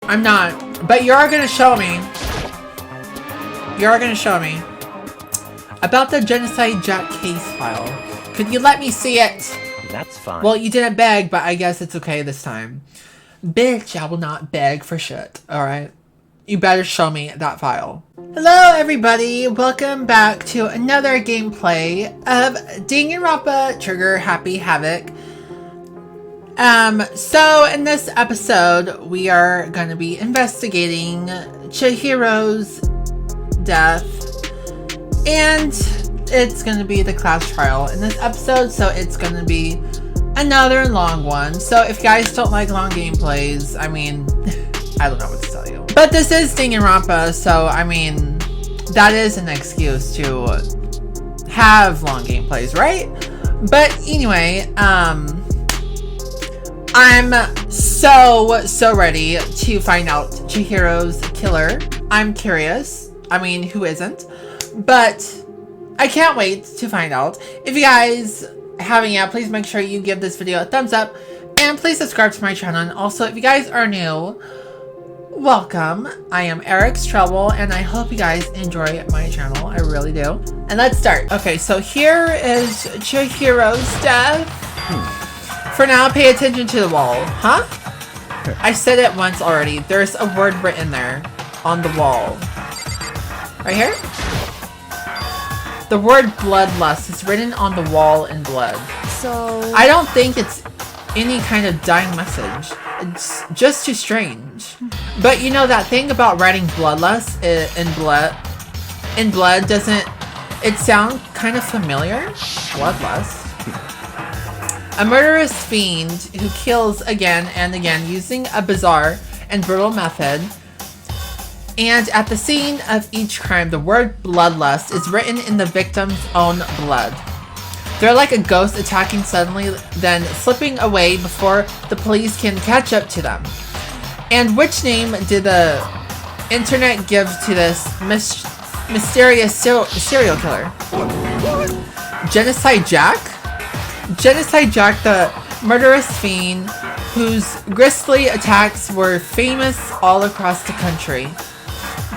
I'm not. But you are gonna show me. You are gonna show me. About the Genocide Jack case file. Could you let me see it? That's fine. Well, you didn't beg, but I guess it's okay this time. Bitch, I will not beg for shit. Alright? You better show me that file. Hello everybody, welcome back to another gameplay of Danganronpa Trigger Happy Havoc. So in this episode, we are going to be investigating Chihiro's death. And it's going to be the class trial in this episode, so it's going to be another long one. So if you guys don't like long gameplays, I mean, I don't know what to tell you. But this is Danganronpa, so I mean, that is an excuse to have long gameplays, right? But anyway, I'm so ready to find out Chihiro's killer. I'm curious. I mean, who isn't? But I can't wait to find out. If you guys haven't yet, please make sure you give this video a thumbs up. And please subscribe to my channel. And also, if you guys are new, welcome. I am Eric's Trouble, and I hope you guys enjoy my channel. I really do. And let's start. Okay, so here is Chihiro's death. For now, pay attention to the wall. Huh? I said it once already. There's a word written there on the wall. Right here? The word bloodlust is written on the wall in blood. So... I don't think it's any kind of dying message. It's just too strange. But you know that thing about writing bloodlust in blood, doesn't it sound kind of familiar? Bloodlust. A murderous fiend who kills again and again using a bizarre and brutal method. And at the scene of each crime, the word bloodlust is written in the victim's own blood. They're like a ghost attacking suddenly, then slipping away before the police can catch up to them. And which name did the internet give to this mysterious serial killer? Genocide Jack? Genocide Jack, the murderous fiend whose grisly attacks were famous all across the country.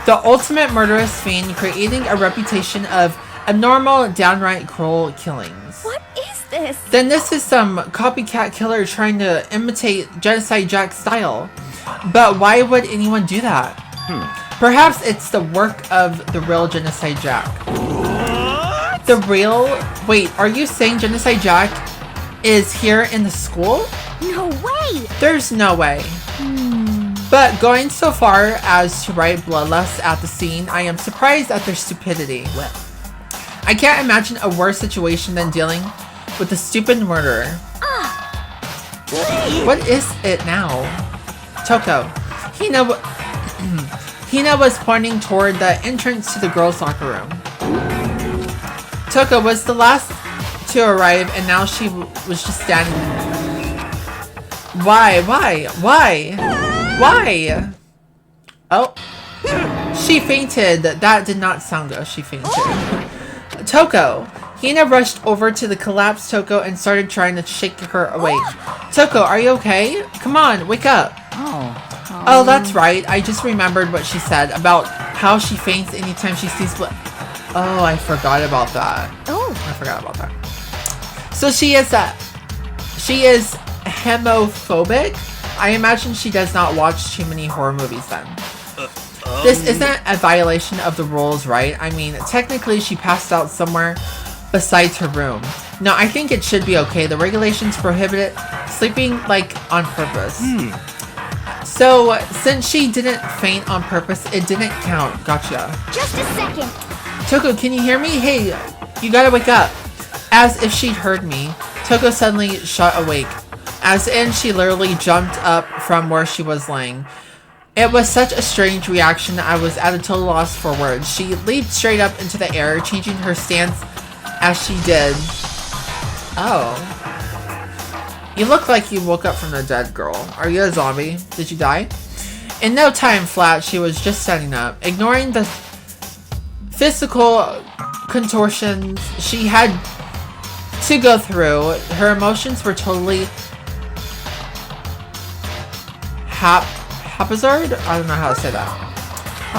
The ultimate murderous fiend creating a reputation of abnormal, downright cruel killings. What is this? Then this is some copycat killer trying to imitate Genocide Jack's style. But why would anyone do that? Perhaps it's the work of the real Genocide Jack. What? The real? Wait, are you saying Genocide Jack is here in the school? No way! There's no way. But going so far as to write bloodlust at the scene, I am surprised at their stupidity. Well, I can't imagine a worse situation than dealing with a stupid murderer. What is it now? Toko. Hina was pointing toward the entrance to the girls' locker room. Toko was the last to arrive, and now she was just standing there. Why? Oh. She fainted. That did not sound good. She fainted. Toko. Hina rushed over to the collapsed Toko and started trying to shake her awake. Toko, are you okay? Come on, wake up. Oh, that's right. I just remembered what she said about how she faints anytime she sees blood. Oh, I forgot about that. I forgot about that. So she is homophobic? I imagine she does not watch too many horror movies then. This isn't a violation of the rules, right? I mean, technically she passed out somewhere besides her room. No, I think it should be okay. The regulations prohibit sleeping, like, on purpose. So, since she didn't faint on purpose, it didn't count. Gotcha. Just a second. Toko, can you hear me? Hey, you gotta wake up. As if she'd heard me, Toko suddenly shot awake. As in, she literally jumped up from where she was laying. It was such a strange reaction, I was at a total loss for words. She leaped straight up into the air, changing her stance as she did. Oh. You look like you woke up from the dead, girl. Are you a zombie? Did you die? In no time flat, she was just standing up. Ignoring the physical contortions she had to go through, her emotions were totally haphazard? I don't know how to say that.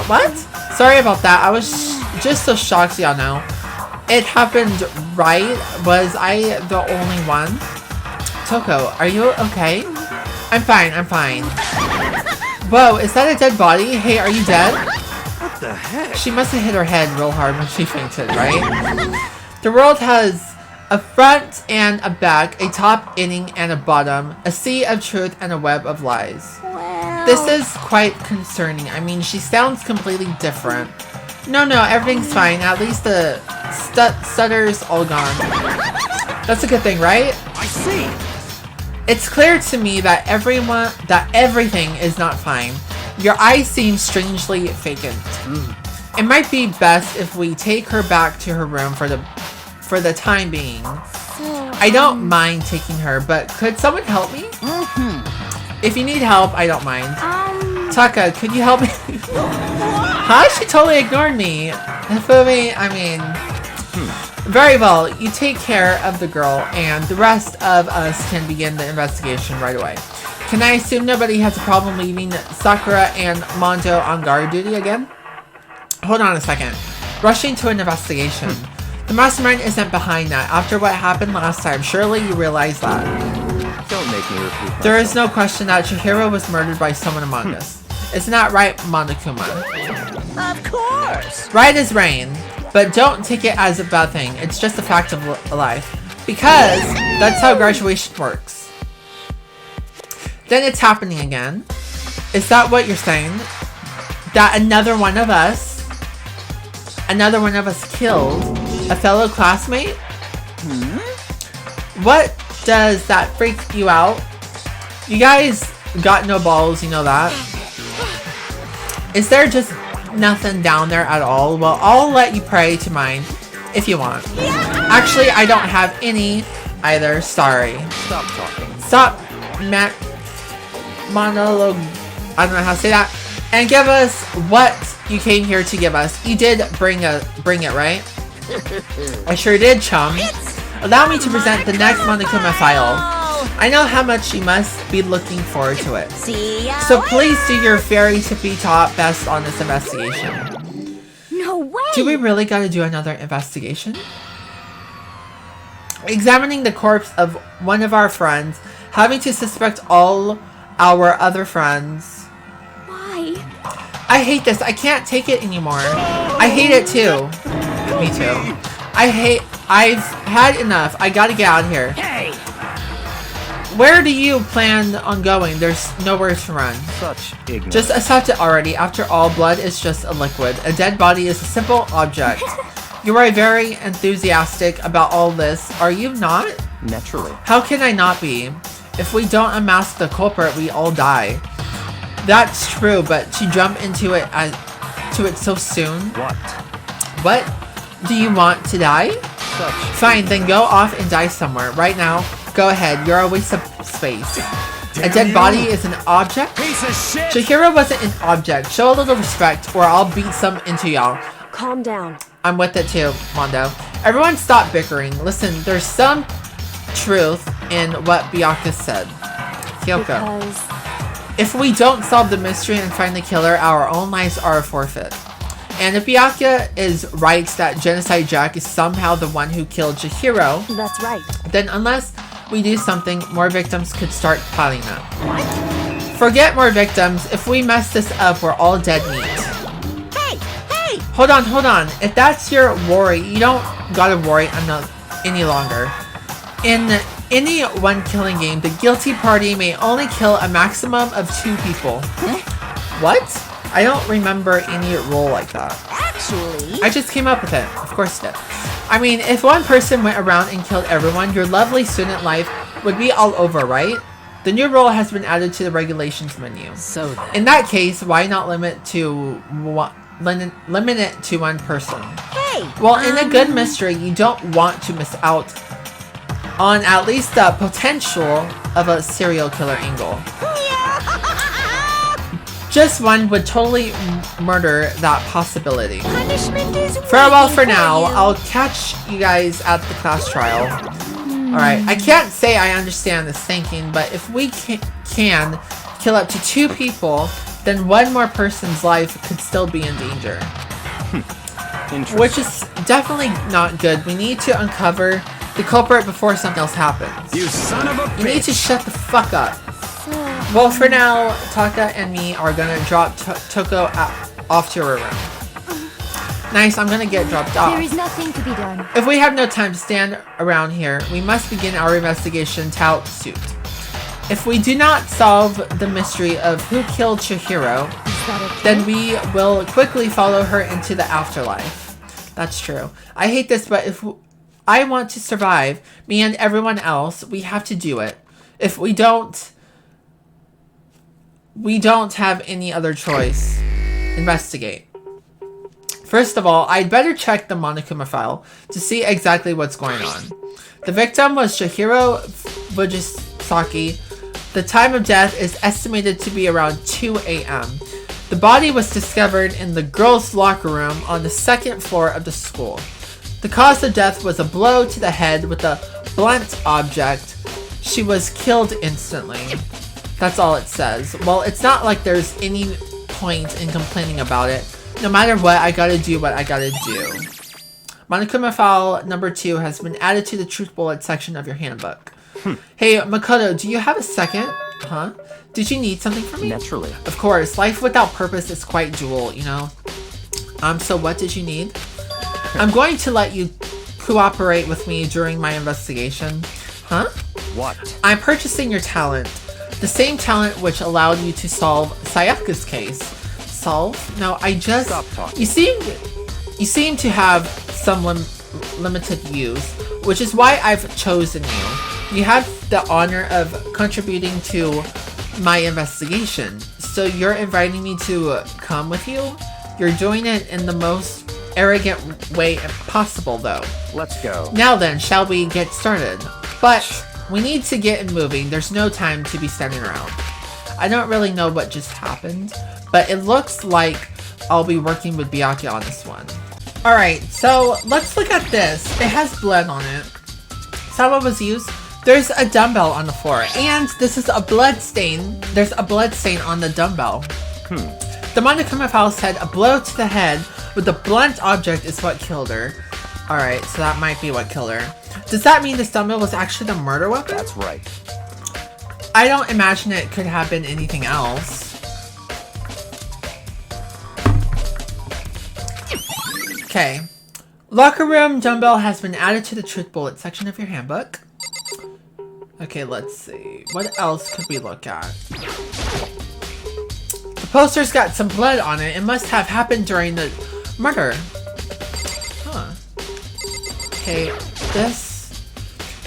What? Sorry about that. I was just so shocked, y'all know. It happened right. Was I the only one? Toko, are you okay? I'm fine, I'm fine. Whoa, is that a dead body? Hey, are you dead? What the heck? She must have hit her head real hard when she fainted, right? The world has a front and a back, a top, inning, and a bottom, a sea of truth and a web of lies. Well... This is quite concerning. I mean, she sounds completely different. No, everything's fine. At least the stutter's all gone. That's a good thing, right? I see. It's clear to me that everything is not fine. Your eyes seem strangely vacant. It might be best if we take her back to her room for the time being. So, I don't mind taking her, but could someone help me? If you need help, I don't mind. Taka, could you help me? Huh? She totally ignored me. I mean... Very well, you take care of the girl, and the rest of us can begin the investigation right away. Can I assume nobody has a problem leaving Sakura and Mondo on guard duty again? Hold on a second. Rushing to an investigation. The mastermind isn't behind that. After what happened last time, surely you realize that. Don't make me repeat myself. There is no question that Chihiro was murdered by someone among us. Isn't that right, Monokuma? Of course! Right as rain. But don't take it as a bad thing. It's just a fact of life. Because that's how graduation works. Then it's happening again. Is that what you're saying? That another one of us killed a fellow classmate? What does that freak you out? You guys got no balls, you know that. Is there just nothing down there at all? Well, I'll let you pray to mine if you want. Actually, I don't have any either. Sorry. Stop talking. Stop monologue. I don't know how to say that. And give us what you came here to give us. You did bring it, right? I sure did, chum. Allow me to present the next Monokuma file. I know how much you must be looking forward to it. See ya So please later. do your very tippy top best on this investigation. No way! Do we really gotta do another investigation? Examining the corpse of one of our friends, having to suspect all our other friends. Why? I hate this. I can't take it anymore. I hate it too. Me too. I've had enough. I gotta get out of here. Hey! Where do you plan on going? There's nowhere to run. Such ignorance. Just accept it already. After all, blood is just a liquid. A dead body is a simple object. You are very enthusiastic about all this, are you not? Naturally. How can I not be? If we don't unmask the culprit, we all die. That's true, but to jump into it so soon. What? What? Do you want to die? Such. Fine, then go off and die somewhere. Right now, go ahead. You're a waste of space. A dead body is an object? Piece of shit! Chihiro wasn't an object. Show a little respect or I'll beat some into y'all. Calm down. I'm with it too, Mondo. Everyone stop bickering. Listen, there's some truth in what Byakuya said. Kyoko. Because... If we don't solve the mystery and find the killer, our own lives are a forfeit. And if Byakuya is right that Genocide Jack is somehow the one who killed Chihiro, That's right. then unless we do something, more victims could start piling up. Forget more victims. If we mess this up, we're all dead meat. Hey! Hey! Hold on. If that's your worry, you don't gotta worry any longer. In any one killing game, the guilty party may only kill a maximum of 2 people. What? I don't remember any rule like that. Actually... I just came up with it. Of course it did. I mean, if one person went around and killed everyone, your lovely student life would be all over, right? The new rule has been added to the regulations menu. So then... In that case, why not limit it to one person? Hey! Well, in a good mystery, you don't want to miss out on at least the potential of a serial killer angle. Just one would totally murder that possibility. Punishment is Farewell waiting for now. you. I'll catch you guys at the class trial. Alright, I can't say I understand this thinking, but if we can kill up to 2 people then one more person's life could still be in danger. Interesting. Which is definitely not good. We need to uncover the culprit before something else happens. You son of a bitch! You need to shut the fuck up. So, Well, for now, Taka and me are gonna drop Toko off to her room. Nice, I'm gonna get dropped there off. is nothing to be done. If we have no time to stand around here, we must begin our investigation tout suit. If we do not solve the mystery of who killed Chihiro, Is that okay? then we will quickly follow her into the afterlife. That's true. I hate this, but if I want to survive, me and everyone else, we have to do it. If we don't have any other choice. Investigate. First of all, I'd better check the Monokuma file to see exactly what's going on. The victim was Chihiro Fujisaki. The time of death is estimated to be around 2 a.m. The body was discovered in the girls' locker room on the second floor of the school. The cause of death was a blow to the head with a blunt object. She was killed instantly. That's all it says. Well, it's not like there's any point in complaining about it. No matter what, I gotta do what I gotta do. Monokuma file number 2 has been added to the truth bullet section of your handbook. Hey, Makoto, do you have a second? Huh? Did you need something from me? Naturally. Of course, life without purpose is quite dull, you know? So what did you need? I'm going to let you cooperate with me during my investigation. Huh? What? I'm purchasing your talent. The same talent which allowed you to solve Sayaka's case. Solve? No, I just... Stop talking. You seem to have some limited use, which is why I've chosen you. You have the honor of contributing to my investigation. So you're inviting me to come with you? You're doing it in the most arrogant way possible, though. Let's go. Now then, shall we get started? But we need to get moving. There's no time to be standing around. I don't really know what just happened, but it looks like I'll be working with Byakuya on this one. Alright, so let's look at this. It has blood on it. Is that what was used? There's a dumbbell on the floor, and this is a blood stain. There's a blood stain on the dumbbell. The Monokuma file said a blow to the head with a blunt object is what killed her. Alright, so that might be what killed her. Does that mean this dumbbell was actually the murder weapon? That's right. I don't imagine it could have been anything else. Okay. Locker room dumbbell has been added to the truth bullet section of your handbook. Okay, let's see. What else could we look at? The poster's got some blood on it. It must have happened during the murder. Huh. Okay,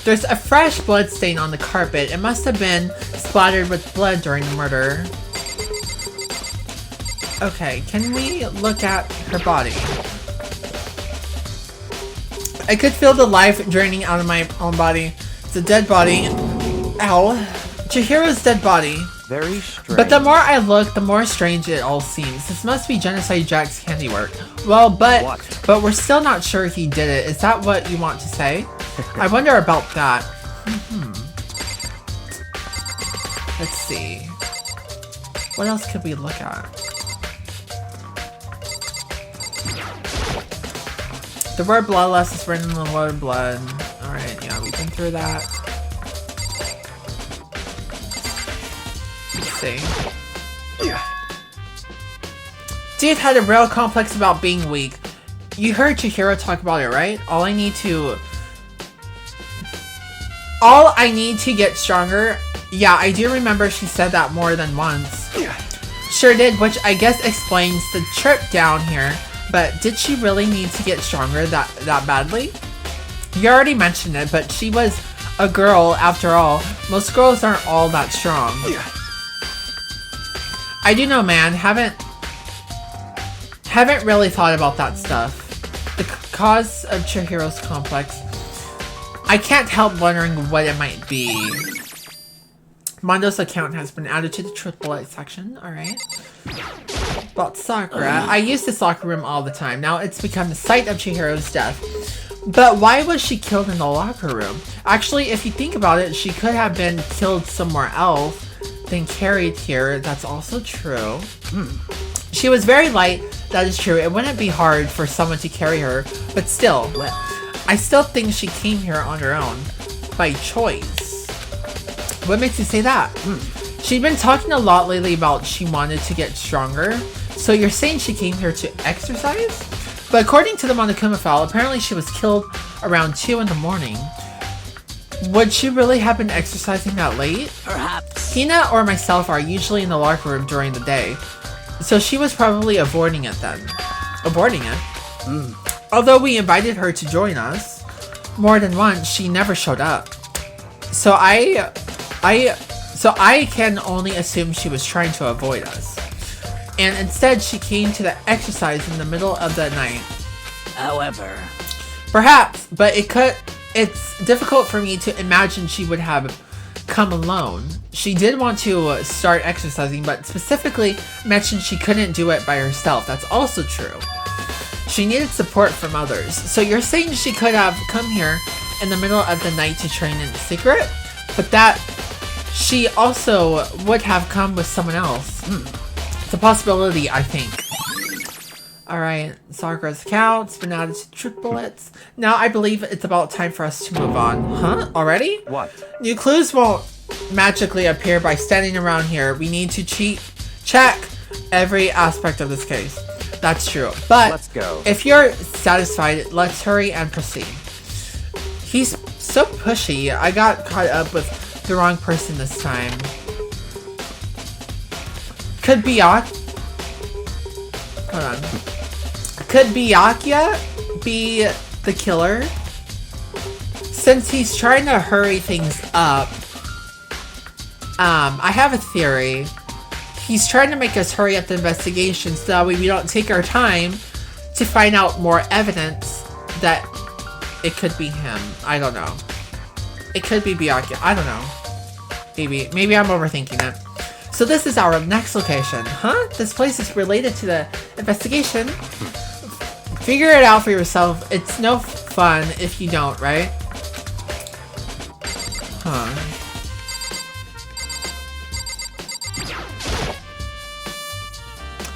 there's a fresh blood stain on the carpet. It must have been splattered with blood during the murder. Okay, can we look at her body? I could feel the life draining out of my own body. It's a dead body. Ow. Chihiro's dead body. Very strange. But the more I look, the more strange it all seems. This must be Genocide Jack's handiwork. Well, but we're still not sure he did it. Is that what you want to say? I wonder about that. Let's see. What else could we look at? The word bloodlust is written in the word blood. Alright, yeah, we've been through that. Let's see. Dude had a real complex about being weak. You heard Chihiro talk about it, right? All I need to get stronger. Yeah, I do remember she said that more than once. Sure did, which I guess explains the trip down here. But did she really need to get stronger that badly? You already mentioned it, but she was a girl after all. Most girls aren't all that strong. I do know, man. Haven't really thought about that stuff. The cause of Chihiro's complex. I can't help wondering what it might be. Mondo's account has been added to the truth bullet section. Alright. About Sakura. I use this locker room all the time. Now it's become the site of Chihiro's death. But why was she killed in the locker room? Actually, if you think about it, she could have been killed somewhere else. then carried here. That's also true. She was very light. That is true. It wouldn't be hard for someone to carry her, but still, I still think she came here on her own by choice. What makes you say that? She'd been talking a lot lately about she wanted to get stronger. So you're saying she came here to exercise? But according to the Monokuma file, apparently she was killed around 2 in the morning. Would she really have been exercising that late? Perhaps. Hina or myself are usually in the locker room during the day. So she was probably avoiding it then. Avoiding it? Although we invited her to join us more than once, she never showed up. So I can only assume she was trying to avoid us. And instead she came to the exercise in the middle of the night. However. Perhaps, but it's difficult for me to imagine she would have come alone. She did want to start exercising, but specifically mentioned she couldn't do it by herself. That's also true. She needed support from others. So you're saying she could have come here in the middle of the night to train in secret, but that she also would have come with someone else. It's a possibility, I think. Alright, Sakura's account's been added to Truth Bullets. Now I believe it's about time for us to move on. Huh? Already? What? New clues won't magically appear by standing around here. We need to check every aspect of this case. That's true. But Let's go. If you're satisfied, let's hurry and proceed. He's so pushy. I got caught up with the wrong person this time. Could Byakuya be the killer? Since he's trying to hurry things up, I have a theory. He's trying to make us hurry up the investigation so that way we don't take our time to find out more evidence that it could be him. I don't know. It could be Byakuya. I don't know. Maybe I'm overthinking it. So this is our next location. Huh? This place is related to the investigation. Figure it out for yourself. It's no fun if you don't, right? Huh.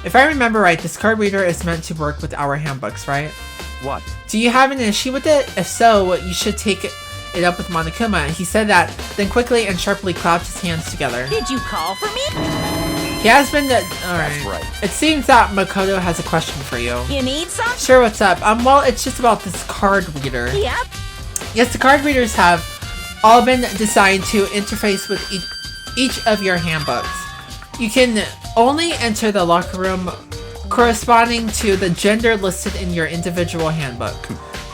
If I remember right, this card reader is meant to work with our handbooks, right? What? Do you have an issue with it? If so, you should take it up with Monokuma. He said that, then quickly and sharply clapped his hands together. Did you call for me? He has been alright. That's right. It seems that Makoto has a question for you. You need some? Sure, what's up? Well, it's just about this card reader. Yep. Yes, the card readers have all been designed to interface with each of your handbooks. You can only enter the locker room corresponding to the gender listed in your individual handbook.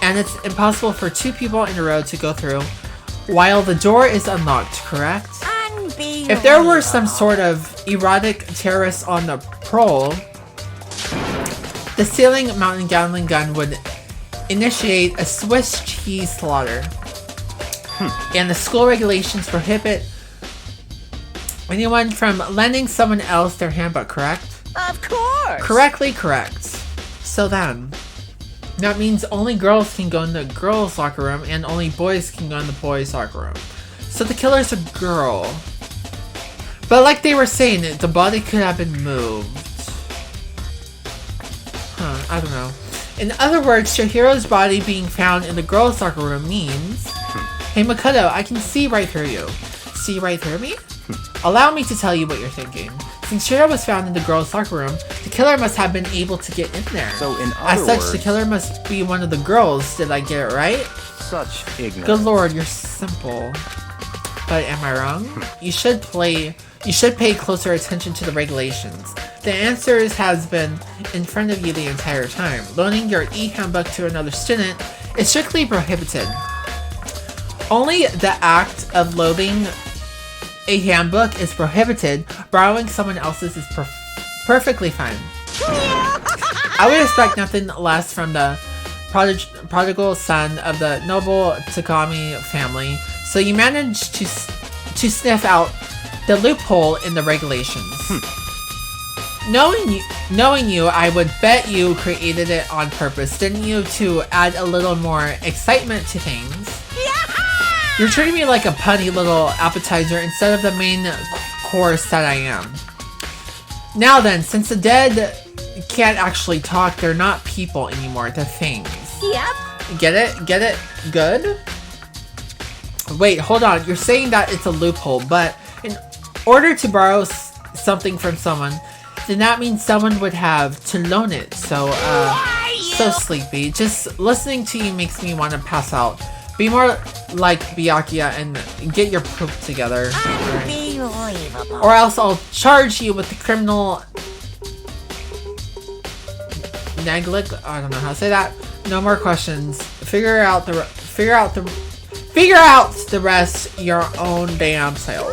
And it's impossible for 2 people in a row to go through while the door is unlocked, correct? Unbelievable. If there were some sort of erotic terrorist on the prowl, the ceiling mountain Gatling gun would initiate a Swiss cheese slaughter. And the school regulations prohibit anyone from lending someone else their handbook, correct? Of course. Correctly correct. So then, that means only girls can go in the girls' locker room and only boys can go in the boys' locker room. So the killer's a girl. But like they were saying, the body could have been moved. I don't know. In other words, Chihiro's body being found in the girls' locker room means... Hey Makoto, I can see right through you. See right through me? Allow me to tell you what you're thinking. Since Hiro was found in the girls' locker room, the killer must have been able to get in there. So in As other such, words, the killer must be one of the girls. Did I get it right? such ignorance. Good lord, you're simple. But am I wrong? You should pay closer attention to the regulations. The answers has been in front of you the entire time. Loaning your e-handbook to another student is strictly prohibited. Only the act of loaning a handbook is prohibited. Borrowing someone else's is perfectly fine. I would expect nothing less from the prodigal son of the noble Takami family. So you managed to sniff out the loophole in the regulations. Knowing you, I would bet you created it on purpose, didn't you? To add a little more excitement to things. You're treating me like a punny little appetizer instead of the main horse that I am. Now then, since the dead can't actually talk, they're not people anymore, they're things. Yep. Get it? Get it? Good? Wait, hold on. You're saying that it's a loophole, but in order to borrow something from someone, then that means someone would have to loan it. So, so sleepy. Just listening to you makes me want to pass out. Be more like Byakuya and get your poop together. Unbelievable. Or else I'll charge you with the criminal neglect. I don't know how to say that. No more questions. Figure out the rest your own damn self.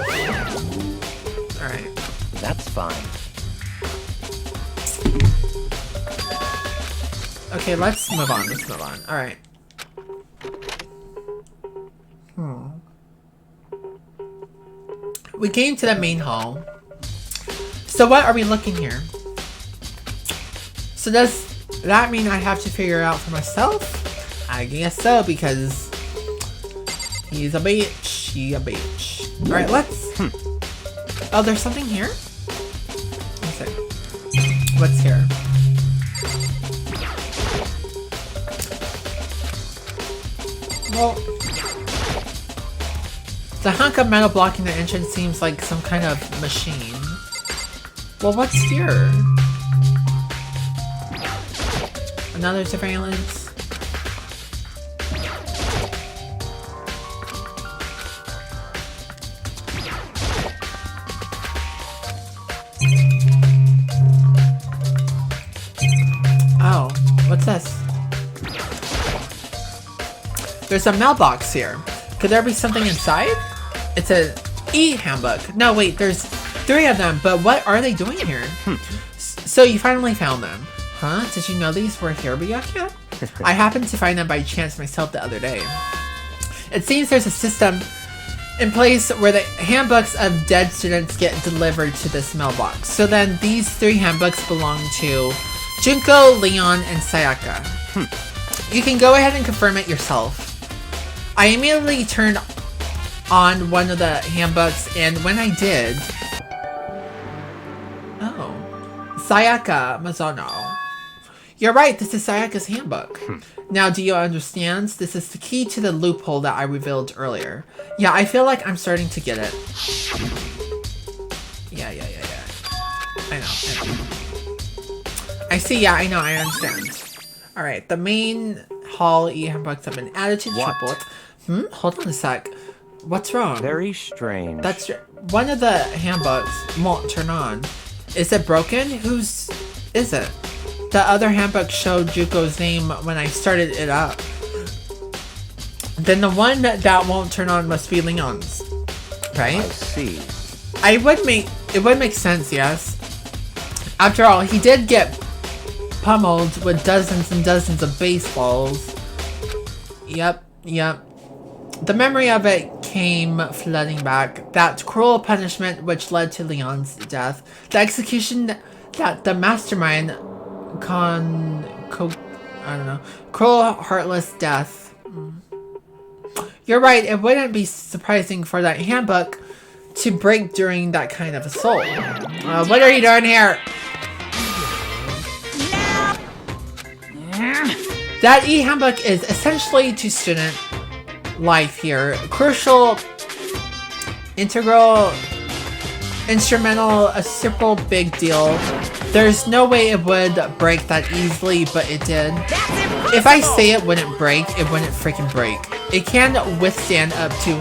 All right. That's fine. Okay, let's move on. All right. We came to the main hall. So what are we looking here? So does that mean I have to figure out for myself? I guess so, because he's a bitch. She a bitch. All right, let's. Oh, there's something here. Let's see. What's here? Well, the hunk of metal blocking the entrance seems like some kind of machine. Well, what's here? Another surveillance. Oh, what's this? There's a mailbox here. Could there be something inside? It's a e-handbook. No, wait, there's 3 of them, but what are they doing here? So you finally found them. Huh? Did you know these were here, Byakuya? I happened to find them by chance myself the other day. It seems there's a system in place where the handbooks of dead students get delivered to this mailbox. So then these 3 handbooks belong to Junko, Leon, and Sayaka. You can go ahead and confirm it yourself. I immediately turned on one of the handbooks, and when I did... Oh. Sayaka Mizuno. You're right, this is Sayaka's handbook. Now, do you understand? This is the key to the loophole that I revealed earlier. Yeah, I feel like I'm starting to get it. Yeah. I know. I see, yeah, I know, I understand. Alright, the main hall e-handbooks have been added to the triplet. Hold on a sec. What's wrong? Very strange. That's one of the handbooks won't turn on. Is it broken? Whose is it? The other handbook showed Juko's name when I started it up. Then the one that won't turn on must be Leon's, right? I see. It would make sense, yes. After all, he did get pummeled with dozens and dozens of baseballs. Yep. The memory of it came flooding back. That cruel punishment which led to Leon's death. The execution that the mastermind cruel, heartless death. You're right, it wouldn't be surprising for that handbook to break during that kind of assault. What are you doing here? That e-handbook is essentially to student life here. Crucial, integral, instrumental, a simple big deal. There's no way it would break that easily, but it did. If I say it wouldn't break, it wouldn't freaking break. It can withstand up to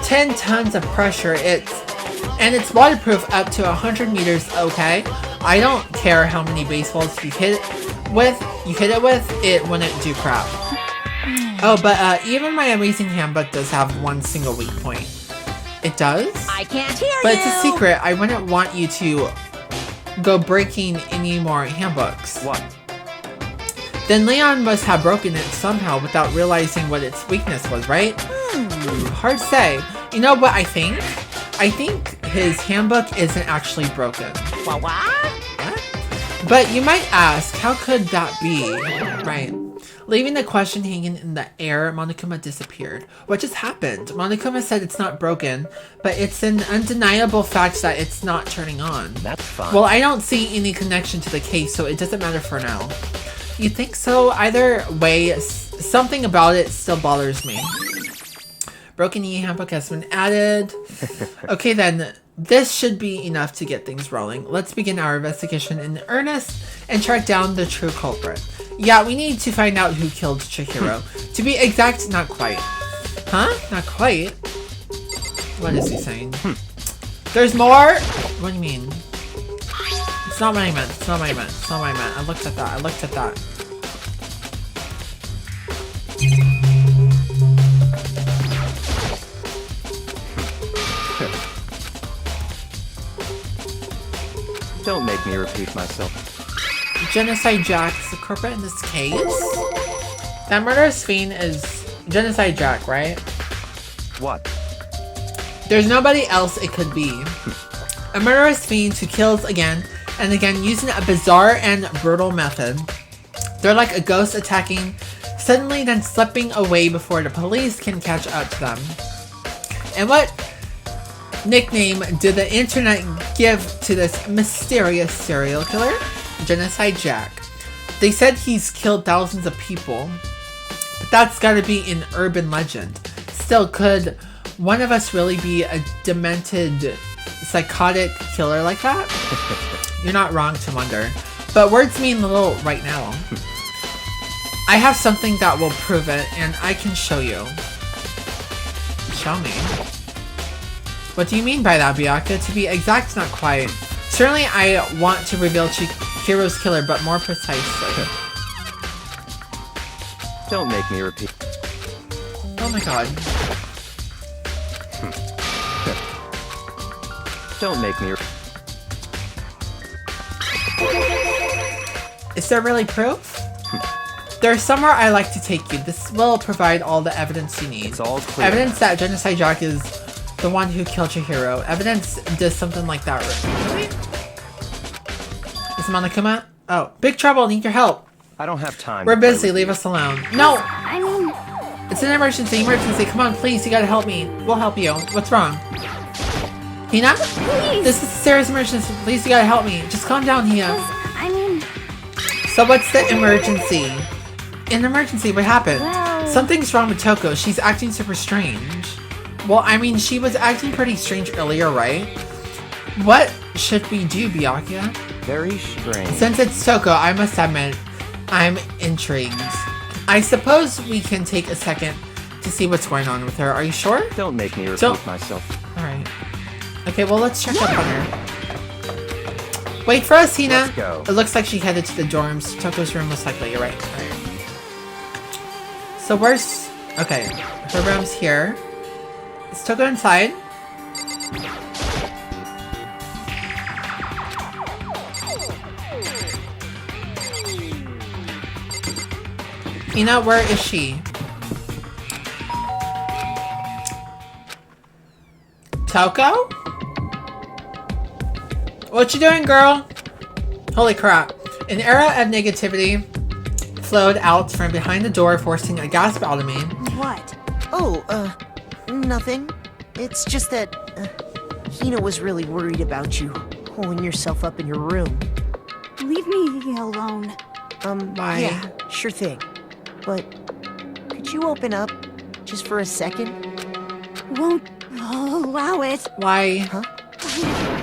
10 tons of pressure. And it's waterproof up to 100 meters, okay? I don't care how many baseballs you hit it with, it wouldn't do crap. Oh, but even my amazing handbook does have one single weak point. It does? I can't hear But you. it's a secret. I wouldn't want you to go breaking any more handbooks. What? Then Leon must have broken it somehow without realizing what its weakness was, right? Hard to say. You know what I think? I think his handbook isn't actually broken. What? What? But you might ask, how could that be? Right. Leaving the question hanging in the air, Monokuma disappeared. What just happened? Monokuma said it's not broken, but it's an undeniable fact that it's not turning on. That's fine. Well, I don't see any connection to the case, so it doesn't matter for now. You think so? Either way, something about it still bothers me. Broken e-handbook has been added. Okay then, this should be enough to get things rolling. Let's begin our investigation in earnest and track down the true culprit. Yeah, we need to find out who killed Chihiro. To be exact, not quite. Huh? Not quite? What is he saying? There's more? What do you mean? It's not what I meant. It's not what I meant. It's not what I meant. I looked at that. I looked at that. Don't make me repeat myself. Genocide Jack's the culprit in this case? That murderous fiend is Genocide Jack, right? What? There's nobody else it could be. A murderous fiend who kills again and again using a bizarre and brutal method. They're like a ghost attacking, suddenly then slipping away before the police can catch up to them. And what nickname did the internet give to this mysterious serial killer? Genocide Jack. They said he's killed thousands of people, but that's gotta be an urban legend. Still, could one of us really be a demented, psychotic killer like that? You're not wrong to wonder, but words mean little right now. I have something that will prove it, and I can show you. Show me. What do you mean by that, Byakuya? To be exact, not quite. Certainly, I want to reveal Chihiro's killer, but more precisely. Don't make me repeat. Oh my god. Don't make me. Is there really proof? There's somewhere I like to take you. This will provide all the evidence you need. It's all clear. Evidence that Genocide Jack is the one who killed Chihiro. Evidence does something like that. Really? Is Monokuma? Oh, big trouble. Need your help. I don't have time. We're to play busy. with Leave you. us alone. No! I mean, It's an emergency. Emergency. Come on, please. You gotta help me. We'll help you. What's wrong? Hina? please. This is a serious emergency. Please, you gotta help me. Just calm down, Hina. I mean, So what's the emergency? An emergency? What happened? Well- Something's wrong with Toko. She's acting super strange. Well, I mean, she was acting pretty strange earlier, right? What should we do, Byakuya? Very strange. Since it's Toko, I must admit, I'm intrigued. I suppose we can take a second to see what's going on with her. Are you sure? Don't make me repeat Don't- myself. Alright. Okay, well, let's check up on her. Wait for us, Hina. Let's go. It looks like she headed to the dorms. Toko's room, most likely. You're right. Alright. So where's... Okay. Her room's here. Is Toko inside? Hina, where is she? Toko? What you doing, girl? Holy crap. An era of negativity flowed out from behind the door, forcing a gasp out of me. What? Oh, nothing. It's just that, Hina was really worried about you, holding yourself up in your room. leave me alone. Bye. Yeah, sure thing. But, could you open up, just for a second? Won't allow it. Why?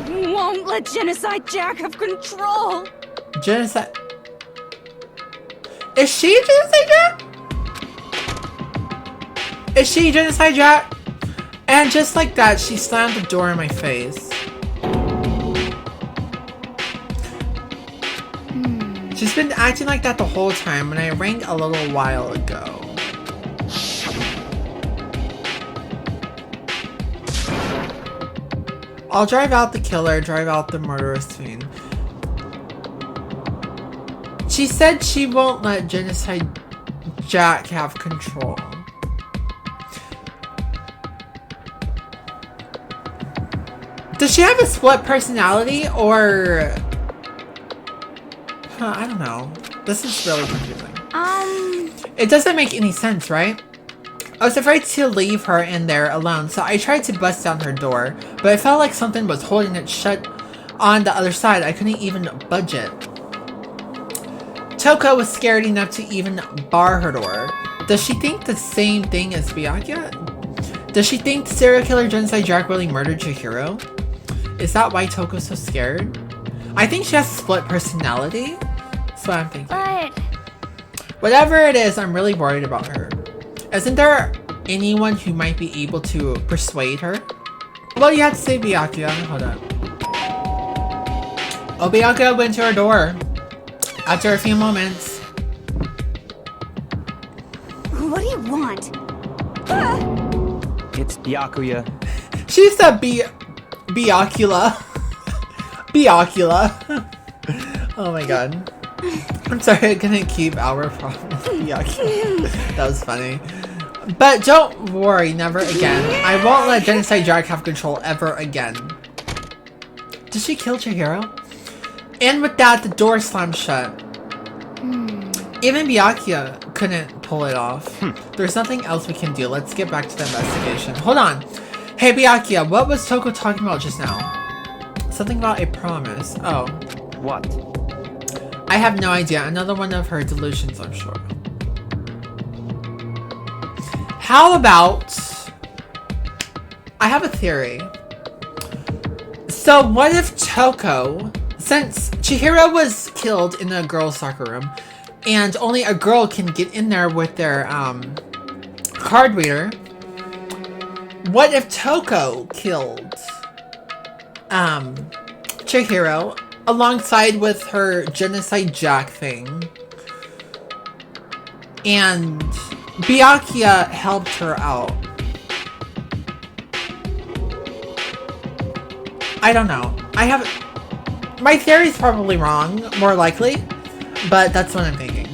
Won't let Genocide Jack have control. Genocide... Is she Genocide Jack? Is she Genocide Jack? And just like that, she slammed the door in my face. She's been acting like that the whole time when I rang a little while ago. I'll drive out the killer, drive out the murderous fiend. She said she won't let Genocide Jack have control. Does she have a split personality, or I don't know. This is really confusing. It doesn't make any sense, right? I was afraid to leave her in there alone, so I tried to bust down her door, but I felt like something was holding it shut on the other side. I couldn't even budge it. Toko was scared enough to even bar her door. Does she think the same thing as Byakuya? Does she think the serial killer Genocide Jack really murdered Chihiro? Is that why Toko's so scared? I think she has a split personality. That's what I'm thinking. But Whatever it is, I'm really worried about her. Isn't there anyone who might be able to persuade her? Well, you have to say Byakuya. Hold up. Oh, Byakuya went to her door. After a few moments. what do you want? It's Byakuya. She said Byakuya. Byakuya. Oh my god. I'm sorry, I couldn't keep our promise. Byakuya. That was funny. But don't worry, never again. I won't let Genocide Jack have control ever again. Did she kill Chihiro? And with that, the door slammed shut. Even Byakuya couldn't pull it off. There's nothing else we can do. Let's get back to the investigation. Hold on. Hey Byakuya, what was Toko talking about just now? Something about a promise. Oh. What? I have no idea. Another one of her delusions, I'm sure. How about... I have a theory. So what if Toko... Since Chihiro was killed in a girls' soccer room, and only a girl can get in there with their card reader, what if Toko killed Chihiro alongside with her Genocide Jack thing, and Byakuya helped her out? I don't know. My theory's probably wrong, more likely, but that's what I'm thinking.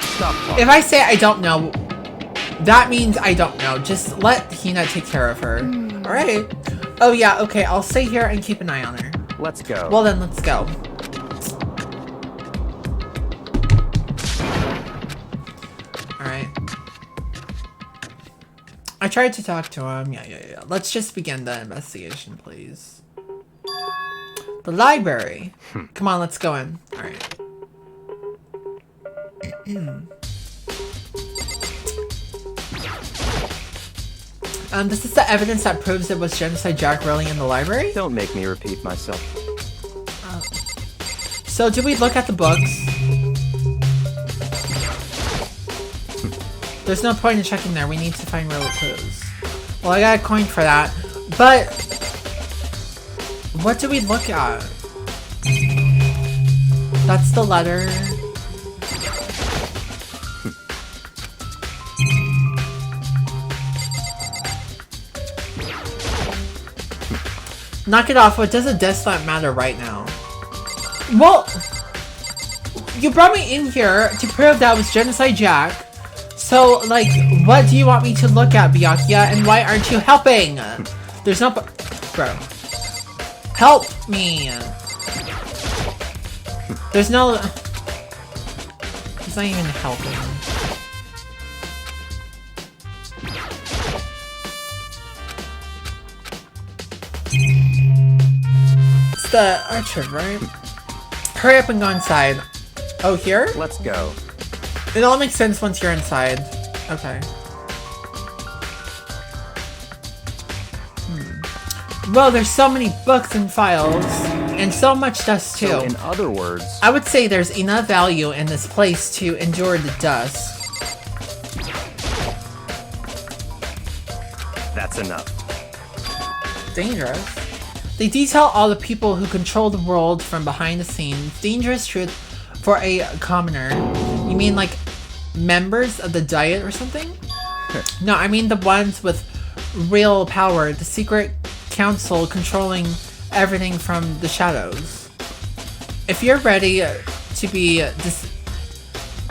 Stop talking. If I say I don't know, that means I don't know. Just let Hina take care of her. Alright. Oh yeah, okay, I'll stay here and keep an eye on her. Let's go. Well then, let's go. Alright. I tried to talk to him. Yeah. Let's just begin the investigation, please. The library. Come on, let's go in. Alright. This is the evidence that proves it was Genocide Jack really in the library? Don't make me repeat myself. So, do we look at the books? There's no point in checking there. We need to find real clues. Well, I got a coin for that. But... what do we look at? That's the letter. Knock it off. What does a death not matter right now? Well, you brought me in here to prove that was Genocide Jack. So, like, what do you want me to look at, Byakuya? And why aren't you helping? There's no... Bro. Help me! There's no... He's not even helping. It's the archive, right? Hurry up and go inside. Oh, here? Let's go. It all makes sense once you're inside. Okay. Well, there's so many books and files, and so much dust too. So in other words... I would say there's enough value in this place to endure the dust. That's enough. Dangerous. They detail all the people who control the world from behind the scenes. Dangerous truth for a commoner. You mean like members of the Diet or something? No, I mean the ones with real power. The secret council controlling everything from the shadows. If you're ready to be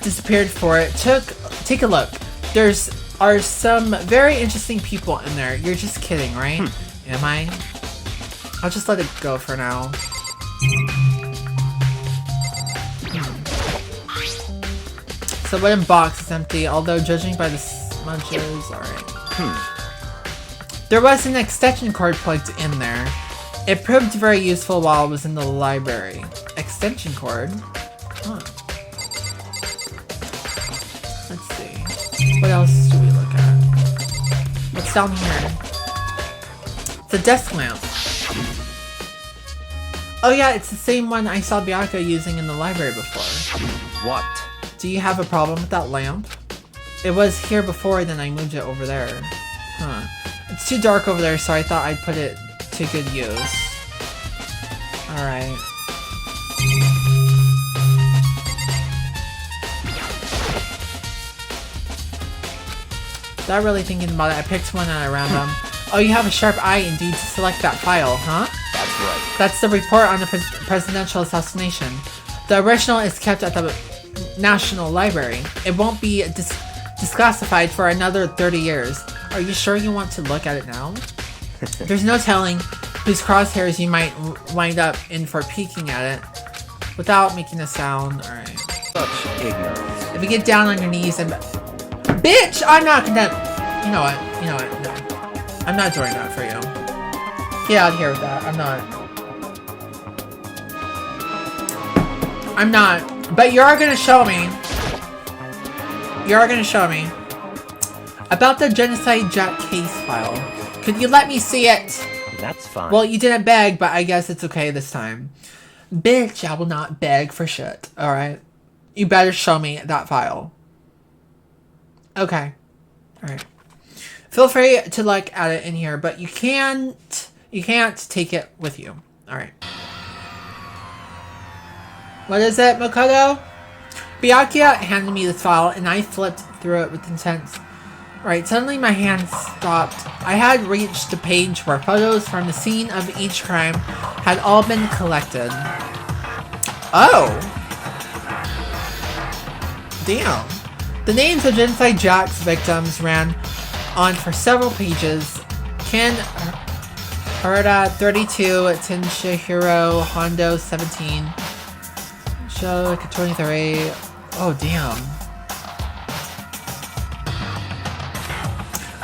disappeared for it, take a look. Are some very interesting people in there. You're just kidding, right? Am I? I'll just let it go for now. The wooden box is empty, although judging by the smudges, alright. There was an extension cord plugged in there. It proved very useful while I was in the library. Extension cord? Huh. Let's see. What else do we look at? What's down here? It's a desk lamp. Oh yeah, it's the same one I saw Bianca using in the library before. What? Do you have a problem with that lamp? It was here before, then I moved it over there. Huh. It's too dark over there, so I thought I'd put it to good use. Alright. Not really thinking about it, I picked one at a random. Oh, you have a sharp eye indeed to select that file, huh? That's right. That's the report on the presidential assassination. The original is kept at the National Library. It won't be disclassified for another 30 years. Are you sure you want to look at it now? There's no telling whose crosshairs you might wind up in for peeking at it without making a sound. Alright. Such ignorance. If you get down on your knees and... Bitch! I'm not gonna... You know what? You know what? No. I'm not doing that for you. Get out of here with that. I'm not. But you are gonna show me. You are gonna show me. About the Genocide Jack case file. Could you let me see it? That's fine. Well, you didn't beg, but I guess it's okay this time. Bitch, I will not beg for shit. Alright? You better show me that file. Okay. Alright. Feel free to look at it in here, but you can't take it with you. Alright. What is it, Makoto? Byakuya handed me this file, and I flipped through it with intent. Right, suddenly my hand stopped. I had reached the page where photos from the scene of each crime had all been collected. Oh! Damn. The names of Genocide Jack's victims ran on for several pages. Ken Harada 32, Hiro Hondo 17, Show 23. Oh damn.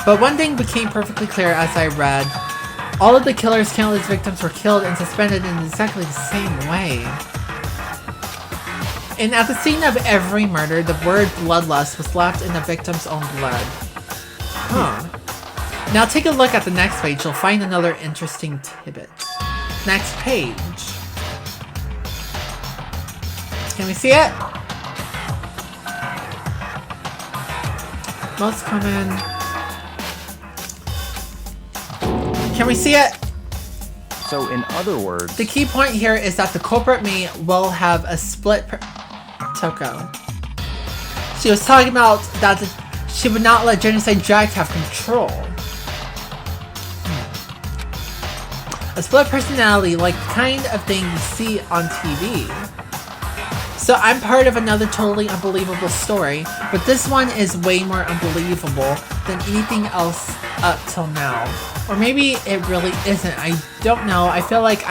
But one thing became perfectly clear as I read. All of the killer's countless victims were killed and suspended in exactly the same way. And at the scene of every murder, the word bloodlust was left in the victim's own blood. Huh. Now take a look at the next page. You'll find another interesting tidbit. Next page. Can we see it? Most common. Can we see it? So in other words... The key point here is that the culprit will have a split Toko. She was talking about that she would not let Genocide Jack have control. A split personality, like the kind of thing you see on TV. So I'm part of another totally unbelievable story, but this one is way more unbelievable than anything else up till now. Or maybe it really isn't. I don't know. I feel like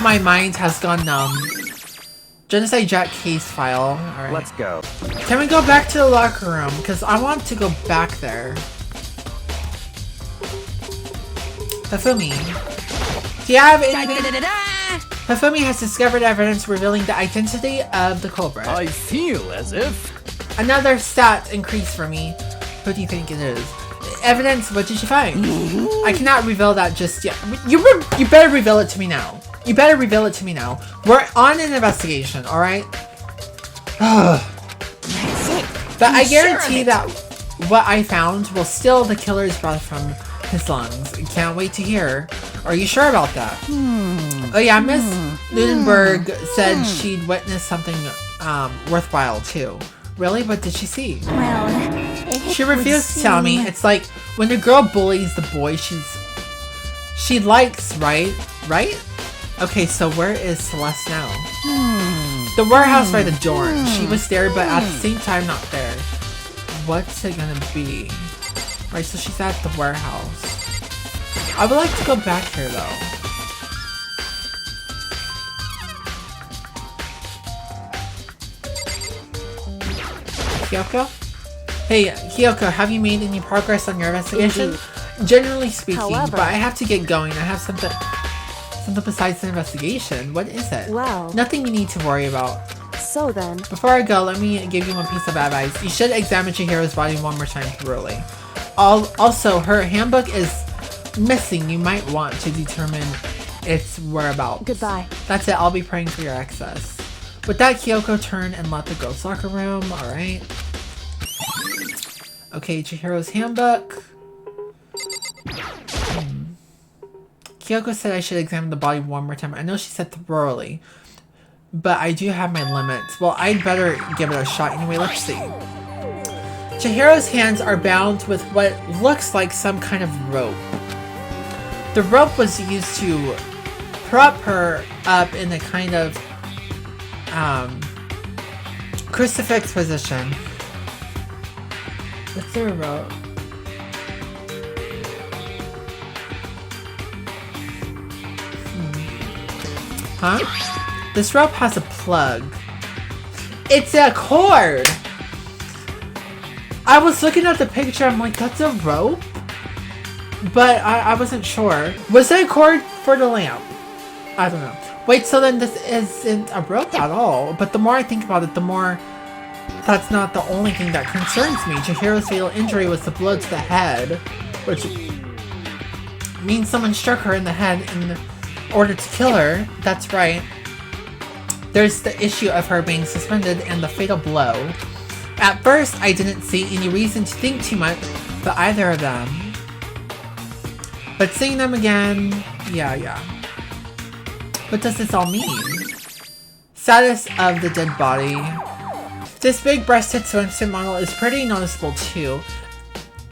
my mind has gone numb. Genocide Jack case file. Alright. Let's go. Can we go back to the locker room? Because I want to go back there. Hifumi. Do you have anything? Hifumi has discovered evidence revealing the identity of the culprit. I feel as if... Another stat increase for me. Who do you think it is? Evidence, what did you find? I cannot reveal that just yet. You better reveal it to me now. You better reveal it to me now. We're on an investigation, alright? But I guarantee that what I found will steal the killer's breath from his lungs. Can't wait to hear. Are you sure about that? Oh yeah, Miss Ludenberg said she'd witnessed something worthwhile too. Really? What did she see? Well, She refused to tell me. It's like when a girl bullies the boy she likes, right? Right? Okay, so where is Celeste now? The warehouse by the door. She was there, but at the same time not there. What's it gonna be? Right, so she's at the warehouse. I would like to go back here though. Kyoko? Hey, Kyoko, have you made any progress on your investigation? Generally speaking, However- but I have to get going. I have something besides the investigation. What is it? Well- Nothing you need to worry about. So then, Before I go, let me give you one piece of advice. You should examine Chihiro's body one more time thoroughly. Also, her handbook is missing. You might want to determine its whereabouts. goodbye. That's it. I'll be praying for your access. With that, Kyoko turned and left the girls' locker room. Alright. Okay, Chihiro's handbook. Kyoko said I should examine the body one more time. I know she said thoroughly, but I do have my limits. Well, I'd better give it a shot anyway. Let's see. Chihiro's hands are bound with what looks like some kind of rope. The rope was used to prop her up in a kind of crucifix position. What's the rope? Huh? This rope has a plug. It's a cord! I was looking at the picture, I'm like, that's a rope? But I wasn't sure. Was it a cord for the lamp? I don't know. Wait, so then this isn't a rope at all. But the more I think about it, the more that's not the only thing that concerns me. Chihiro's fatal injury was the blow to the head, which means someone struck her in the head in order to kill her. That's right. There's the issue of her being suspended and the fatal blow. At first, I didn't see any reason to think too much about either of them. But seeing them again, yeah. What does this all mean? Status of the dead body. This big-breasted swimsuit model is pretty noticeable too.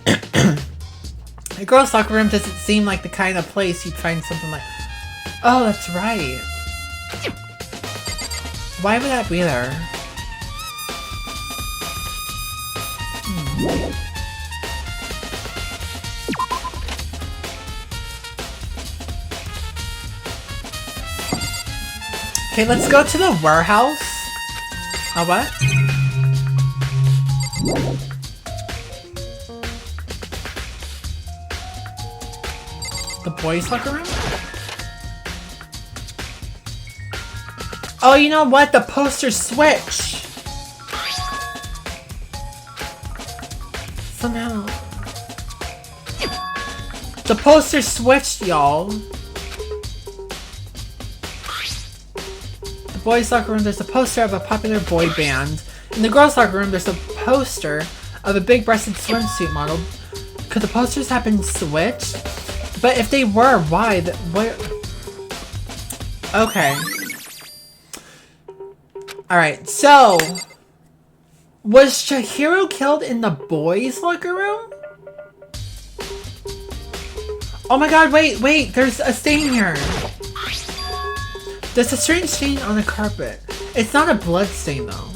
The girls' locker room doesn't seem like the kind of place you'd find something like... Oh, that's right. Why would that be there? Okay, let's go to the warehouse. Oh, what? The boys' locker room? Oh, you know what? The poster switch. Somehow. The poster switched, y'all. The boys' locker room, there's a poster of a popular boy band. In the girls' locker room, there's a poster of a big-breasted swimsuit model. Could the posters have been switched? But if they were, why? What? Okay. Alright, so... Was Chihiro killed in the boys' locker room? Oh my god, wait, there's a stain here. There's a strange stain on the carpet. It's not a blood stain though.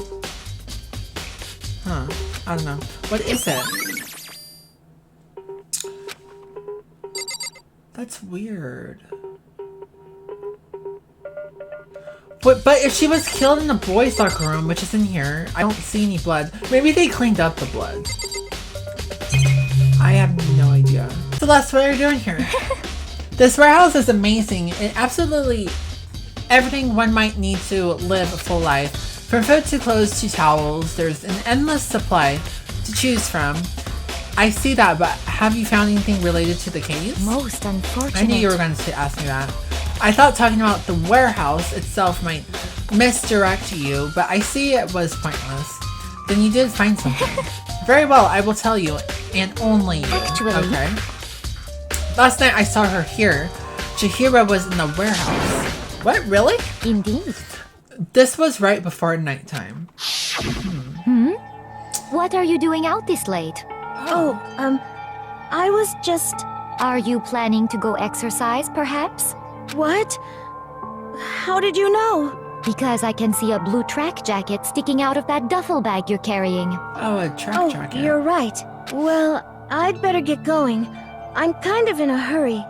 Huh, I don't know. What is it? That's weird. But if she was killed in the boys' locker room, which is in here, I don't see any blood. Maybe they cleaned up the blood. I have no idea. Celeste, what are you doing here? This warehouse is amazing and absolutely everything one might need to live a full life. From food to clothes to towels, there's an endless supply to choose from. I see that, but have you found anything related to the case? Most unfortunate. I knew you were going to ask me that. I thought talking about the warehouse itself might misdirect you, but I see it was pointless. Then you did find something. Very well, I will tell you, and only you. Actually- Okay. Last night I saw her here. Chihiro was in the warehouse. What, really? Indeed. This was right before nighttime. What are you doing out this late? I was just... Are you planning to go exercise, perhaps? What? How did you know? Because I can see a blue track jacket sticking out of that duffel bag you're carrying. Oh, a track jacket. You're right. Well, I'd better get going. I'm kind of in a hurry.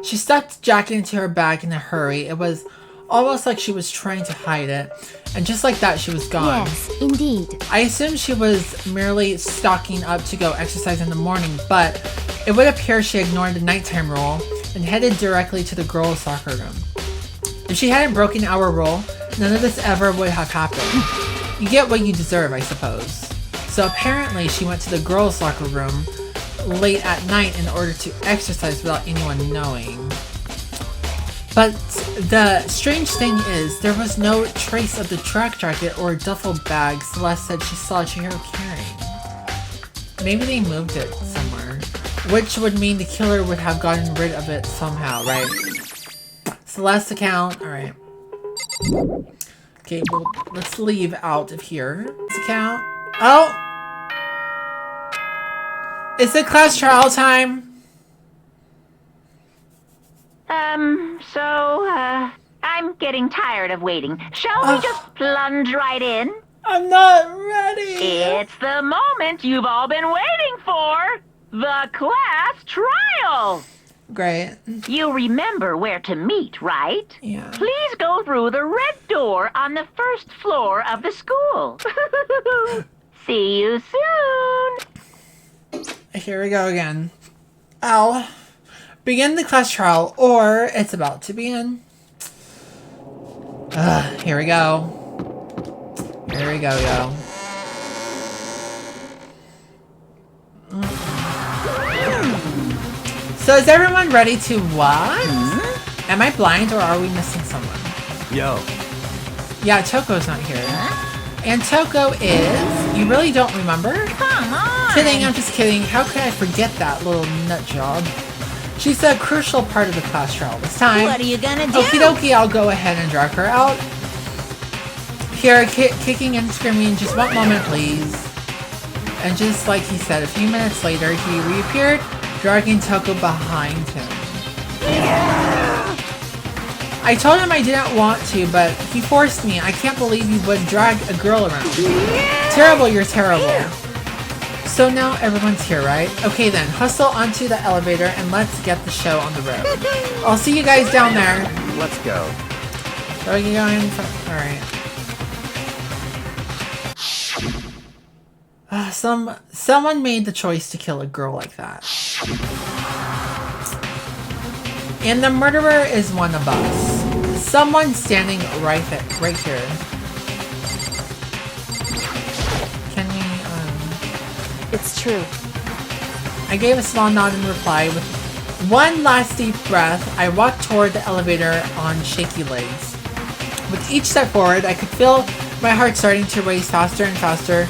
She stuffed the jacket into her bag in a hurry. It was almost like she was trying to hide it. And just like that, she was gone. Yes, indeed. I assumed she was merely stocking up to go exercise in the morning, but it would appear she ignored the nighttime rule and headed directly to the girls' locker room. If she hadn't broken our rule, none of this ever would have happened. You get what you deserve, I suppose. So apparently she went to the girls' locker room late at night in order to exercise without anyone knowing. But the strange thing is, there was no trace of the track jacket or duffel bag Celeste said she saw Chihiro carrying. Maybe they moved it somewhere, which would mean the killer would have gotten rid of it somehow, right? Celeste's account, alright. Okay, well, let's leave out of here. This account. Oh! Is it class trial time? I'm getting tired of waiting. Shall we just plunge right in? I'm not ready! It's the moment you've all been waiting for! The class trial! Great. You remember where to meet, right? Yeah. Please go through the red door on the first floor of the school. See you soon! Here we go again. Ow. Begin the class trial, or it's about to begin. Here we go. Here we go, yo. So is everyone ready to what? Am I blind or are we missing someone? Yo. Yeah, Toko's not here. And Toko is... You really don't remember? Come on! Kidding, I'm just kidding. How could I forget that little nut job? She's a crucial part of the class trial this time. What are you gonna do? Okie dokie, I'll go ahead and drag her out. Here, kicking and screaming, just one moment, please. And just like he said, a few minutes later, he reappeared, dragging Toko behind him. I told him I didn't want to, but he forced me. I can't believe you would drag a girl around. Terrible, you're terrible. So now everyone's here, right? Okay then, hustle onto the elevator and let's get the show on the road. I'll see you guys down there. Let's go. Are you going? Alright. Someone made the choice to kill a girl like that. And the murderer is one of us. Someone standing right here. Can we, It's true. I gave a small nod in reply. With one last deep breath, I walked toward the elevator on shaky legs. With each step forward, I could feel my heart starting to race faster and faster.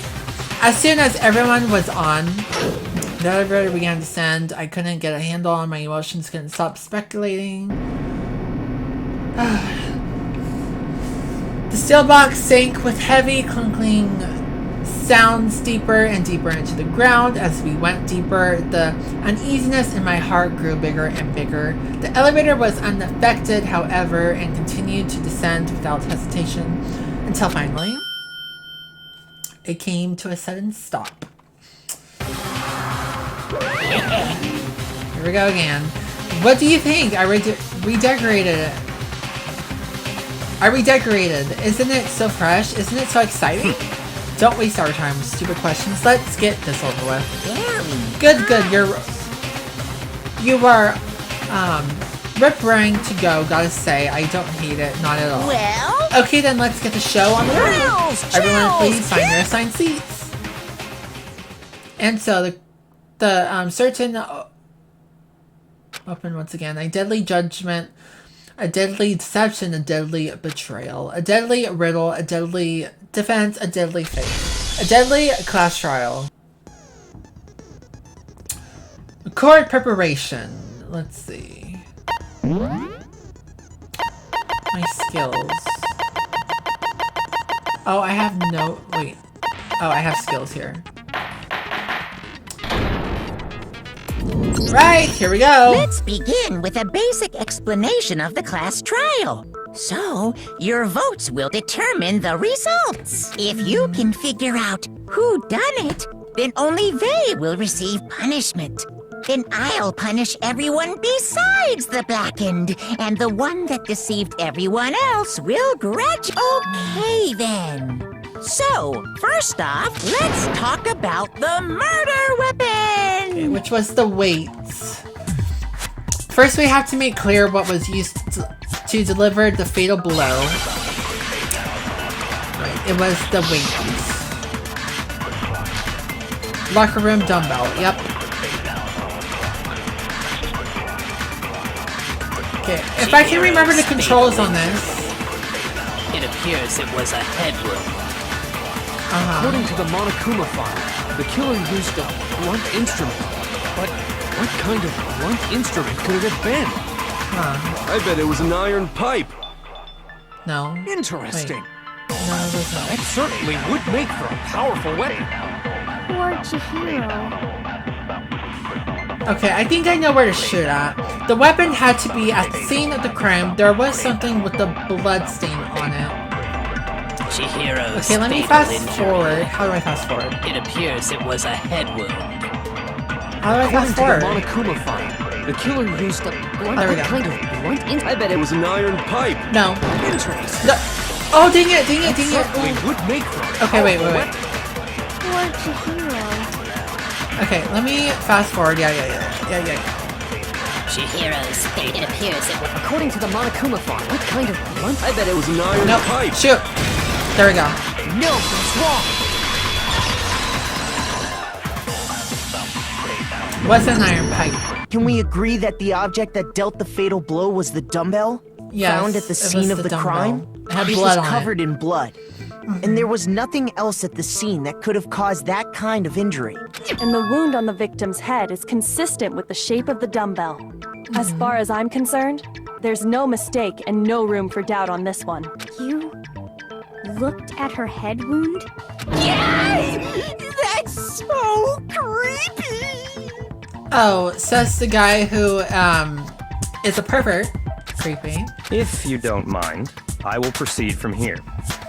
As soon as everyone was on, the elevator began to descend. I couldn't get a handle on my emotions, couldn't stop speculating. The steel box sank with heavy clunking sounds deeper and deeper into the ground. As we went deeper, the uneasiness in my heart grew bigger and bigger. The elevator was unaffected, however, and continued to descend without hesitation until finally it came to a sudden stop. Here we go again. What do you think? I redecorated it. Isn't it so fresh? Isn't it so exciting? Don't waste our time with stupid questions. Let's get this over with. Good. You are rip-roaring to go. Gotta say, I don't hate it. Not at all. Well? Okay, then let's get the show on the road. Everyone, please find your assigned seats. And so the certain open once again. A deadly judgment, a deadly deception, a deadly betrayal, a deadly riddle, a deadly defense, a deadly fate, a deadly class trial. Court preparation. Let's see. My skills. Oh, I have no... Wait. Oh, I have skills here. Right, here we go. Let's begin with a basic explanation of the class trial. So, your votes will determine the results. If you can figure out who done it, then only they will receive punishment. Then I'll punish everyone besides the blackened, and the one that deceived everyone else will Okay, then. So, first off, let's talk about the murder weapon! Okay, which was the weights. First, we have to make clear what was used to deliver the fatal blow. Right, it was the weights. Locker room dumbbell, yep. Okay, if I can remember the controls on this. It appears it was a head wound. According to the Monokuma file, the killer used a blunt instrument. But what kind of blunt instrument could it have been? I bet it was an iron pipe. No. Interesting. Wait. No, it wasn't. That certainly would make for a powerful weapon. Poor Chihiro. Okay, I think I know where to shoot at. The weapon had to be at the scene of the crime. There was something with the blood stain on it. Chihiro's Okay, let me fatal fast injury. forward. How do I fast forward? It appears it was a head wound. How do I According fast to the forward? Monokuma file, the killer used a blunt There we go. kind of blunt instrument. I bet it was an iron pipe. No. Interesting. No. Oh, dang it, dang it, dang Certainly it. would make for a Okay, wait, powerful wait, wait. weapon. Poor Chihiro. Okay, let me fast forward. Yeah. Chihiro's fate. It appears it was. According to the Monokuma file, what kind of blunt? I bet it was an iron Nope. pipe. Shoot. There we go. No, that's wrong. What's an iron pipe? Can we agree that the object that dealt the fatal blow was the dumbbell? Yes, found at the it scene was of the the dumbbell. crime? It had was blood on it. covered in blood. And there was nothing else at the scene that could have caused that kind of injury. And the wound on the victim's head is consistent with the shape of the dumbbell. As far as I'm concerned, there's no mistake and no room for doubt on this one. You looked at her head wound? Yes! That's so creepy! Oh, says the guy who, is a pervert. Creepy. If you don't mind, I will proceed from here.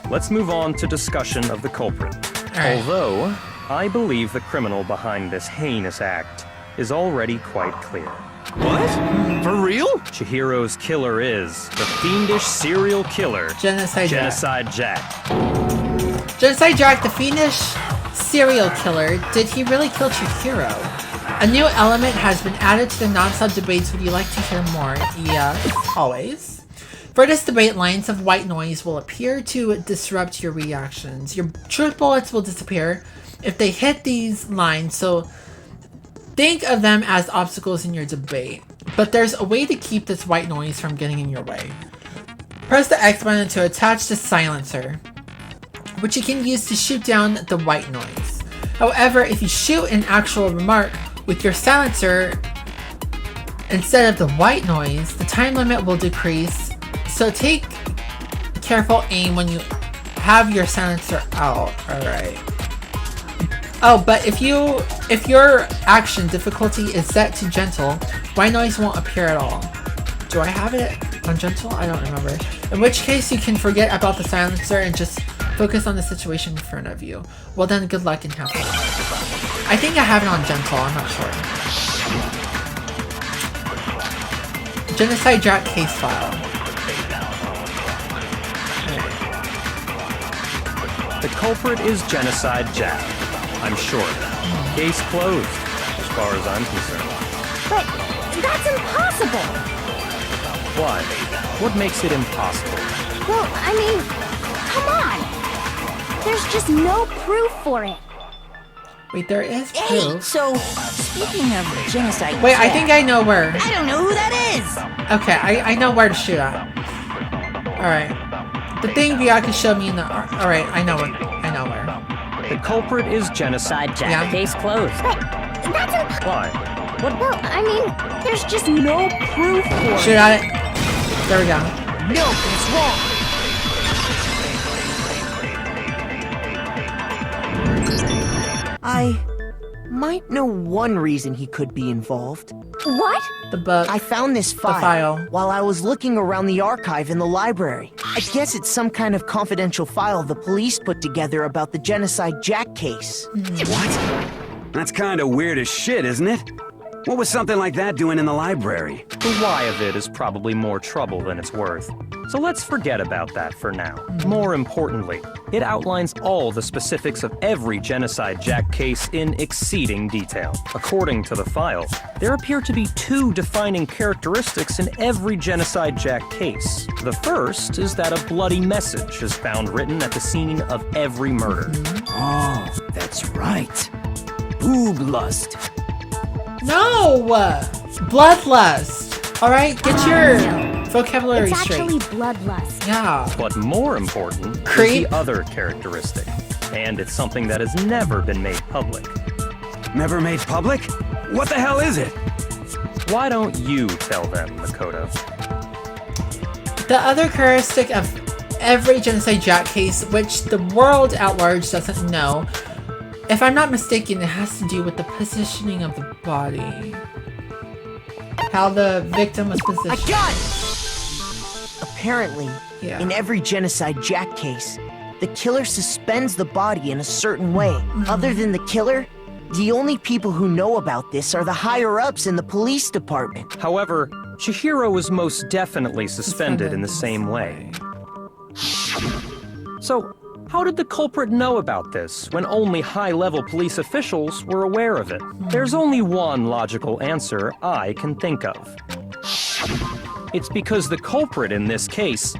Let's move on to discussion of the culprit. Alright. Although, I believe the criminal behind this heinous act is already quite clear. What? For real? Chihiro's killer is the fiendish serial killer, Genocide Jack. Genocide Jack. Genocide Jack, the fiendish serial killer. Did he really kill Chihiro? A new element has been added to the non-sub debates. Would you like to hear more? Yes, always. For this debate, lines of white noise will appear to disrupt your reactions. Your truth bullets will disappear if they hit these lines, so think of them as obstacles in your debate. But there's a way to keep this white noise from getting in your way. Press the X button to attach the silencer, which you can use to shoot down the white noise. However, if you shoot an actual remark with your silencer instead of the white noise, the time limit will decrease. So take careful aim when you have your silencer out. Alright. Oh, but if your action difficulty is set to gentle, white noise won't appear at all. Do I have it on gentle? I don't remember. In which case you can forget about the silencer and just focus on the situation in front of you. Well then, good luck and have fun. I think I have it on gentle, I'm not sure. Genocide Jack case file. The culprit is Genocide Jack. I'm sure. Case closed, as far as I'm concerned. But that's impossible! Why? What makes it impossible? Well, I mean, come on! There's just no proof for it. Wait, there is Hey, proof. so, speaking of Genocide Wait, Jack, I think I know where. I don't know who that is! Okay, I know where to shoot at. Alright. The thing Bianca showed me in the... Alright, I know where. The culprit is Genocide Jack. Yeah. Case closed. But that's impossible. Why? Well, I mean, there's just no proof for Shoot it. at it. There we go. No, that's wrong. I might know one reason he could be involved. What? The book. I found this file, file. while I was looking around the archive in the library. I guess it's some kind of confidential file the police put together about the Genocide Jack case. What? That's kind of weird as shit, isn't it? What was something like that doing in the library? The why of it is probably more trouble than it's worth. So let's forget about that for now. More importantly, it outlines all the specifics of every Genocide Jack case in exceeding detail. According to the file, there appear to be 2 defining characteristics in every Genocide Jack case. The first is that a bloody message is found written at the scene of every murder. Oh, that's right. Boob lust. No! Bloodlust. Alright, get your vocabulary It's straight. actually bloodlust. Yeah. But more important Creep. is the other characteristic. And it's something that has never been made public. Never made public? What the hell is it? Why don't you tell them, Makoto? The other characteristic of every Genocide Jack case, which the world at large doesn't know, if I'm not mistaken, it has to do with the positioning of the body. How the victim was A positioned. gun! Apparently, Yeah. in every Genocide Jack case, the killer suspends the body in a certain way. Other than the killer, the only people who know about this are the higher-ups in the police department. However, Chihiro was most definitely suspended in the same way. So, how did the culprit know about this when only high-level police officials were aware of it? There's only one logical answer I can think of. It's because the culprit in this case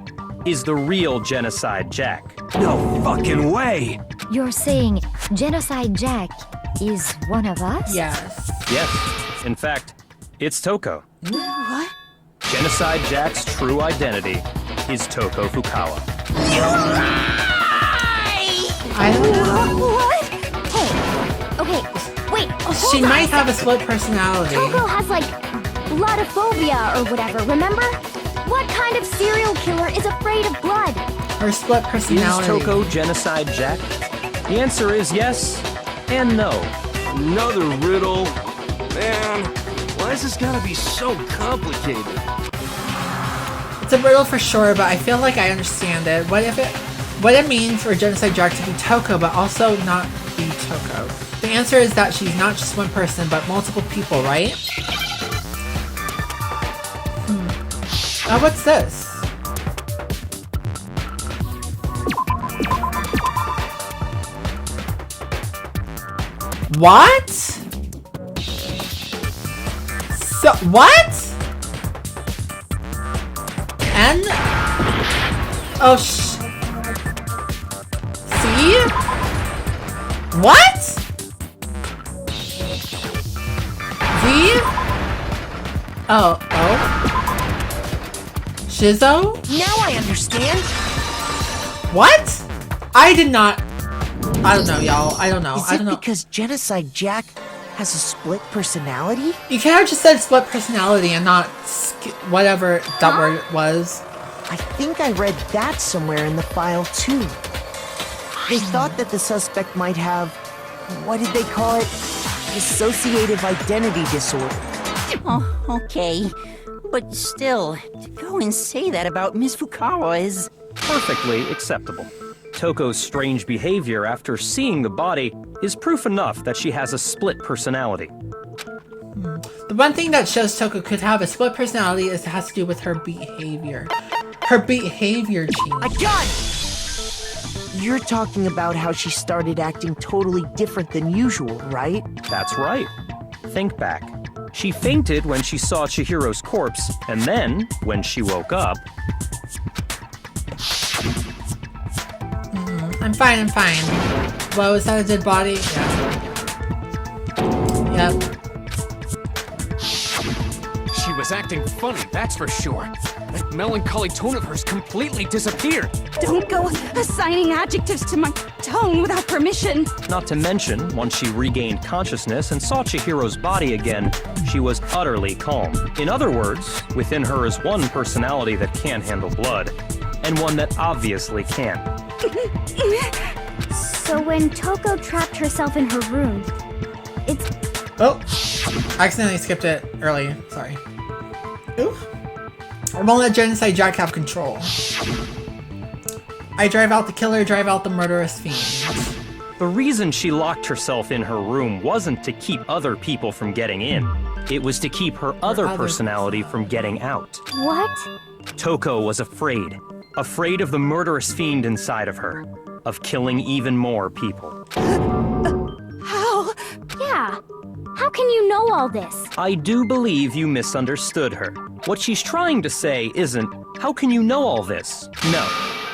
is the real Genocide Jack. No fucking way! You're saying Genocide Jack is one of us? Yes. Yes, in fact, it's Toko. What? Genocide Jack's true identity is Toko Fukawa. I don't know. What? Hey, okay, wait, hold She on might a have a second. split personality. Toko has like bloodophobia or whatever, remember? What kind of serial killer is afraid of blood? Her split Is personality. Toko Genocide Jack? The answer is yes and no. Another riddle. Man, why is this gotta be so complicated? It's a riddle for sure, but I feel like I understand it. What it means for Genocide Jack to be Toko, but also not be Toko. The answer is that she's not just one person, but multiple people, right? Oh, what's this? What? So, what? N? Oh, See? What? V? Oh. Shizzo? Now I understand. What? I did not. I don't know, y'all. I don't know. Is I it don't know. because Genocide Jack has a split personality? You could have just said split personality and not whatever that word was. I think I read that somewhere in the file too. They thought that the suspect might have, what did they call it? Dissociative identity disorder. Oh, okay. But still, to go and say that about Miss Fukawa is... Perfectly acceptable. Toko's strange behavior after seeing the body is proof enough that she has a split personality. The one thing that shows Toko could have a split personality is it has to do with her behavior. Her behavior changed. A gun! You're talking about how she started acting totally different than usual, right? That's right. Think back. She fainted when she saw Chihiro's corpse, and then, when she woke up... I'm fine. Well, is that a dead body? Yeah. Yep. She was acting funny, that's for sure. That melancholy tone of hers completely disappeared. Don't go assigning adjectives to my tone without permission. Not to mention, once she regained consciousness and saw Chihiro's body again, she was utterly calm. In other words, within her is one personality that can handle blood, and one that obviously can't. So when Toko trapped herself in her room, it's... Oh, I accidentally skipped it early. Sorry. Ooh. I won't let Genocide Jack have control. I drive out the killer, drive out the murderous fiend. The reason she locked herself in her room wasn't to keep other people from getting in. It was to keep her other personality from getting out. What? Toko was afraid. Afraid of the murderous fiend inside of her. Of killing even more people. How? Yeah. How can you know all this? I do believe you misunderstood her. What she's trying to say isn't, how can you know all this? No.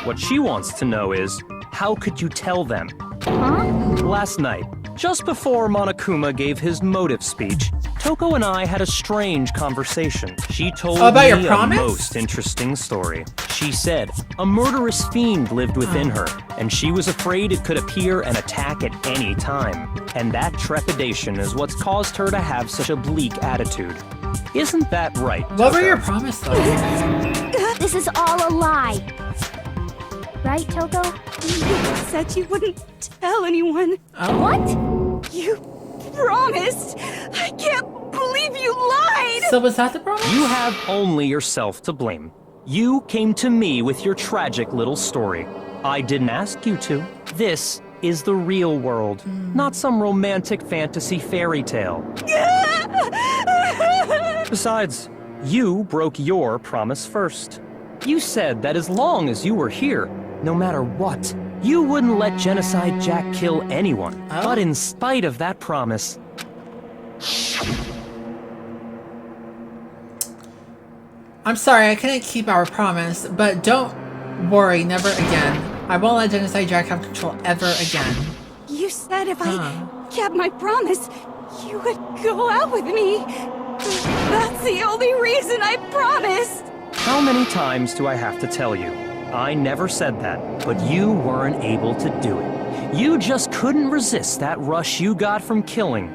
What she wants to know is, how could you tell them? Huh? Last night, just before Monokuma gave his motive speech, Toko and I had a strange conversation. She told me a most interesting story. She said a murderous fiend lived within her, and she was afraid it could appear and attack at any time. And that trepidation is what's caused her to have such a bleak attitude. Isn't that right, Toko? What were your promises, though? This is all a lie. Right, Toko? You said you wouldn't tell anyone. Oh. What? You promised. I can't believe you lied. So was that the promise? You have only yourself to blame. You came to me with your tragic little story. I didn't ask you to. This is the real world, not some romantic fantasy fairy tale. Besides, you broke your promise first. You said that as long as you were here, no matter what, you wouldn't let Genocide Jack kill anyone. Oh. But in spite of that promise... I'm sorry, I couldn't keep our promise, but don't worry, never again. I won't let Genocide Jack have control ever again. You said if I kept my promise, you would go out with me. That's the only reason I promised. How many times do I have to tell you? I never said that, but you weren't able to do it. You just couldn't resist that rush you got from killing,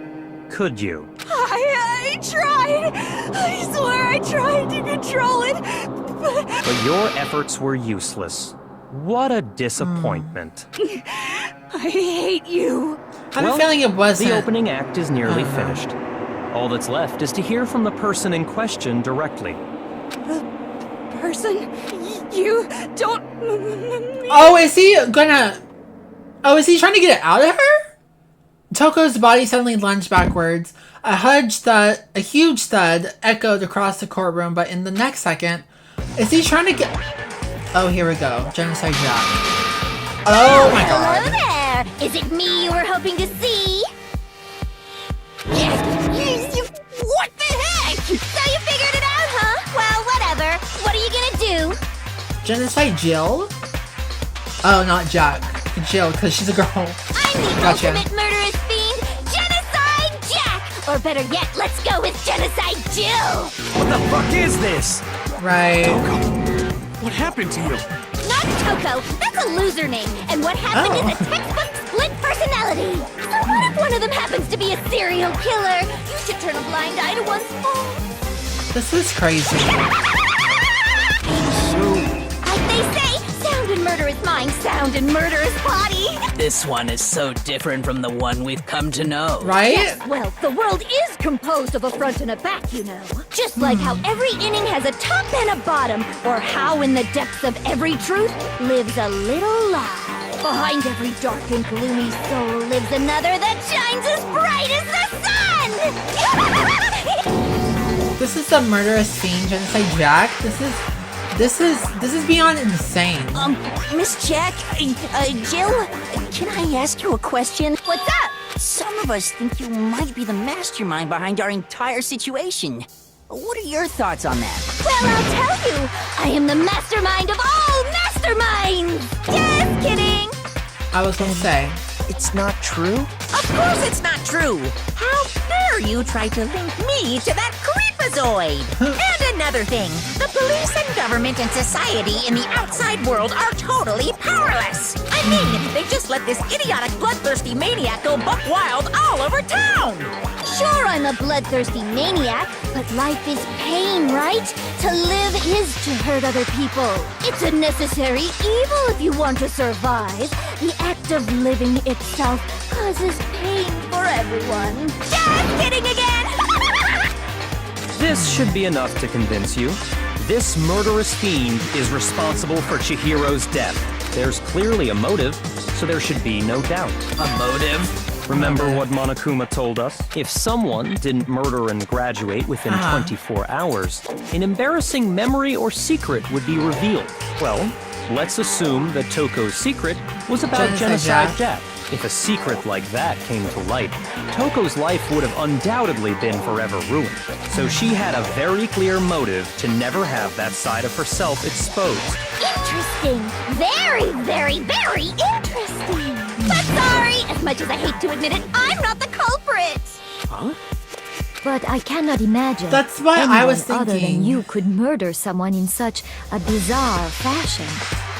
could you? I tried. I swear I tried to control it, But your efforts were useless. What a disappointment. I hate you. I have a feeling it wasn't. The opening act is nearly finished. All that's left is to hear from the person in question directly. The person? You don't... Oh, is he gonna... Oh, is he trying to get it out of her? Toko's body suddenly lunged backwards. A huge thud echoed across the courtroom, but in the next second, is he trying to get... Oh, here we go. Genocide Jack. Oh my god. Hello there! Is it me you were hoping to see? What the heck? So you figured it out, huh? Well, whatever. What are you gonna do? Genocide Jill? Oh, not Jack. Jill, because she's a girl. I'm the ultimate murderous fiend, Genocide Jack! Or better yet, let's go with Genocide Jill! What the fuck is this? Right. What happened to you? Not Toko, that's a loser name. And what happened is a textbook split personality. So what if one of them happens to be a serial killer? You should turn a blind eye to one's faults. This is crazy. Like they say, sound and murderous mind, sound and murderous body. This one is so different from the one we've come to know. Right? Yes, well, the world is composed of a front and a back, you know. Just like how every inning has a top and a bottom, or how in the depths of every truth lives a little lie. Behind every dark and gloomy soul lives another that shines as bright as the sun! This is the murderous fiend, Genocide Jack. This is beyond insane. Miss Jack, Jill, can I ask you a question? What's up? Some of us think you might be the mastermind behind our entire situation. What are your thoughts on that? Well, I'll tell you, I am the mastermind of all masterminds! Just kidding! I was gonna say. It's not true? Of course it's not true! How dare you try to link me to that creepazoid! And another thing, the police and government and society in the outside world are totally powerless! I mean, they just let this idiotic bloodthirsty maniac go buck wild all over town! Sure, I'm a bloodthirsty maniac, but life is pain, right? To live is to hurt other people. It's a necessary evil if you want to survive. The act of living itself causes pain for everyone. Just kidding again! This should be enough to convince you. This murderous fiend is responsible for Chihiro's death. There's clearly a motive, so there should be no doubt. A motive? Remember what Monokuma told us? If someone didn't murder and graduate within 24 hours, an embarrassing memory or secret would be revealed. Well, let's assume that Toko's secret was about Genocide Jack. If a secret like that came to light, Toko's life would have undoubtedly been forever ruined. So she had a very clear motive to never have that side of herself exposed. Interesting. Very, very, very interesting. But sorry, as much as I hate to admit it, I'm not the culprit. Huh? But I cannot imagine That's why I was anyone other than thinking. you could murder someone in such a bizarre fashion.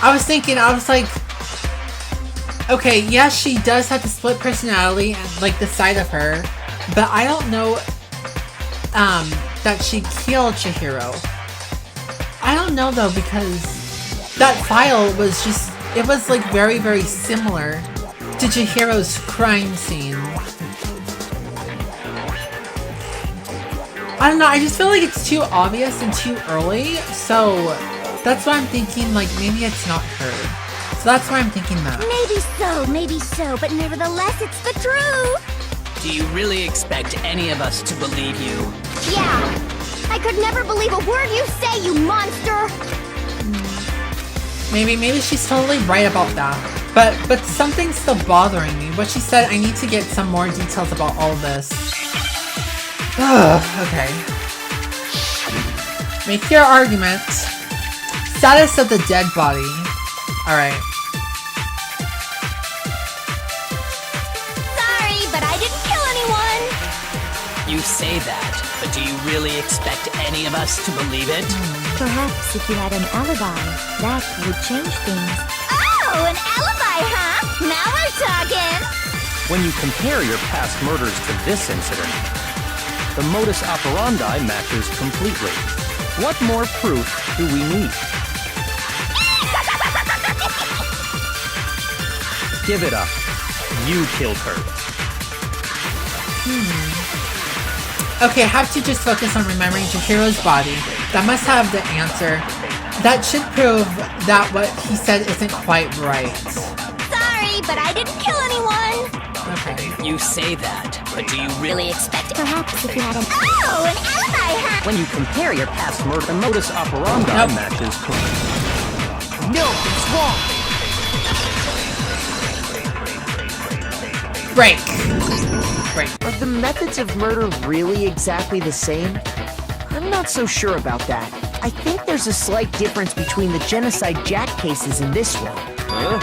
I was like, okay, yes, she does have the split personality and like the side of her, but I don't know that she killed Chihiro. I don't know though, because that file was just, it was like very, very similar to Chihiro's crime scene. I don't know, I just feel like it's too obvious and too early, so that's why I'm thinking like maybe it's not her. So that's why I'm thinking that. Maybe so, but nevertheless, it's the truth. Do you really expect any of us to believe you? Yeah. I could never believe a word you say, you monster. Maybe she's totally right about that. But something's still bothering me. What she said, I need to get some more details about all this. Ugh, okay. Make your argument. Status of the dead body. Alright. Sorry, but I didn't kill anyone. You say that, but do you really expect any of us to believe it? Perhaps if you had an alibi, that would change things. Oh, an alibi, huh? Now we're talking. When you compare your past murders to this incident, the modus operandi matches completely. What more proof do we need? Give it up. You killed her. Okay, I have to just focus on remembering Chihiro's body. That must have the answer. That should prove that what he said isn't quite right. Sorry, but I didn't kill anyone. Okay. You say that, but do you really expect Perhaps if you had an... Oh, an alibi, huh? When you compare your past murder, the modus operandi matches completely. No, it's wrong. Break. Are the methods of murder really exactly the same? I'm not so sure about that. I think there's a slight difference between the Genocide Jack cases and this one. Huh?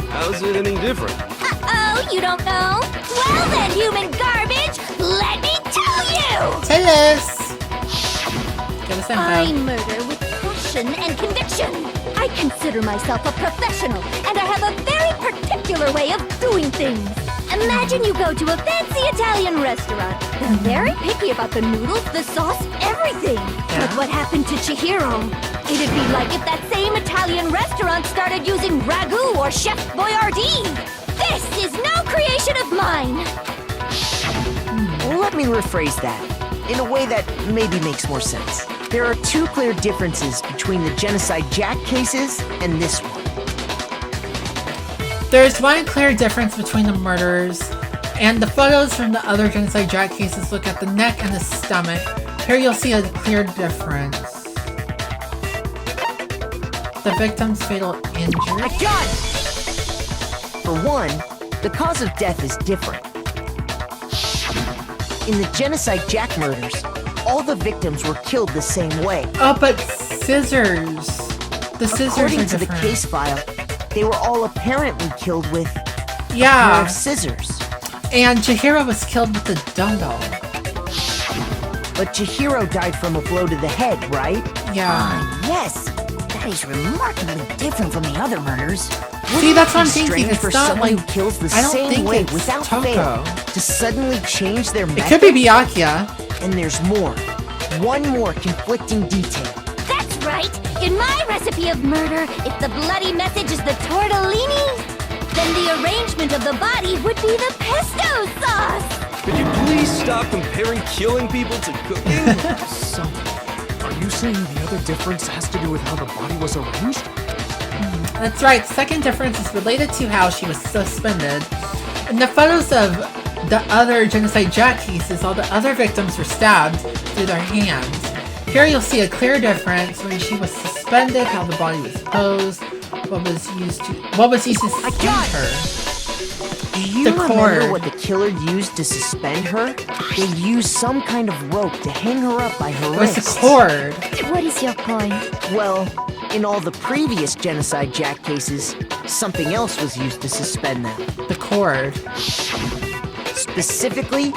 How's it any different? Uh-oh, you don't know? Well then, human garbage, let me tell you! Tell us! Give us I info. murder with passion and conviction. I consider myself a professional, and I have a very particular way of doing things. Imagine you go to a fancy Italian restaurant. They're very picky about the noodles, the sauce, everything. But what happened to Chihiro? It'd be like if that same Italian restaurant started using ragu or Chef Boyardee. This is no creation of mine. Let me rephrase that, in a way that maybe makes more sense. There are two clear differences between the Genocide Jack cases and this one. There's one clear difference between the murders, and the photos from the other Genocide Jack cases look at the neck and the stomach. Here you'll see a clear difference. The victim's fatal injury. John! For one, the cause of death is different. In the Genocide Jack murders, all the victims were killed the same way. Oh, but scissors. The scissors According are to the different. case file, they were all apparently killed with a pair Yeah. of scissors. And Chihiro was killed with a dumbbell. But Chihiro died from a blow to the head, right? Yeah. Yes, that is remarkably different from the other murders. See, that's what I'm It's thinking. strange It's for not someone like who kills the I don't same think way it's without Toko. fail to suddenly change their It method. could be Byakuya. And there's more. One more conflicting detail. That's right. In my recipe of murder, if the bloody message is the tortellini, then the arrangement of the body would be the pesto sauce. Could you please stop comparing killing people to cooking? So, are you saying the other difference has to do with how the body was arranged? That's right. Second difference is related to how she was suspended. In the photos of the other Genocide Jack cases, all the other victims were stabbed through their hands. Here you'll see a clear difference when she was suspended, how the body was posed, what was used to suspend her. Do you remember what the killer used to suspend her? They used some kind of rope to hang her up by her wrists. It was a cord. What is your point? Well, in all the previous Genocide Jack cases, something else was used to suspend them. The cord. Specifically,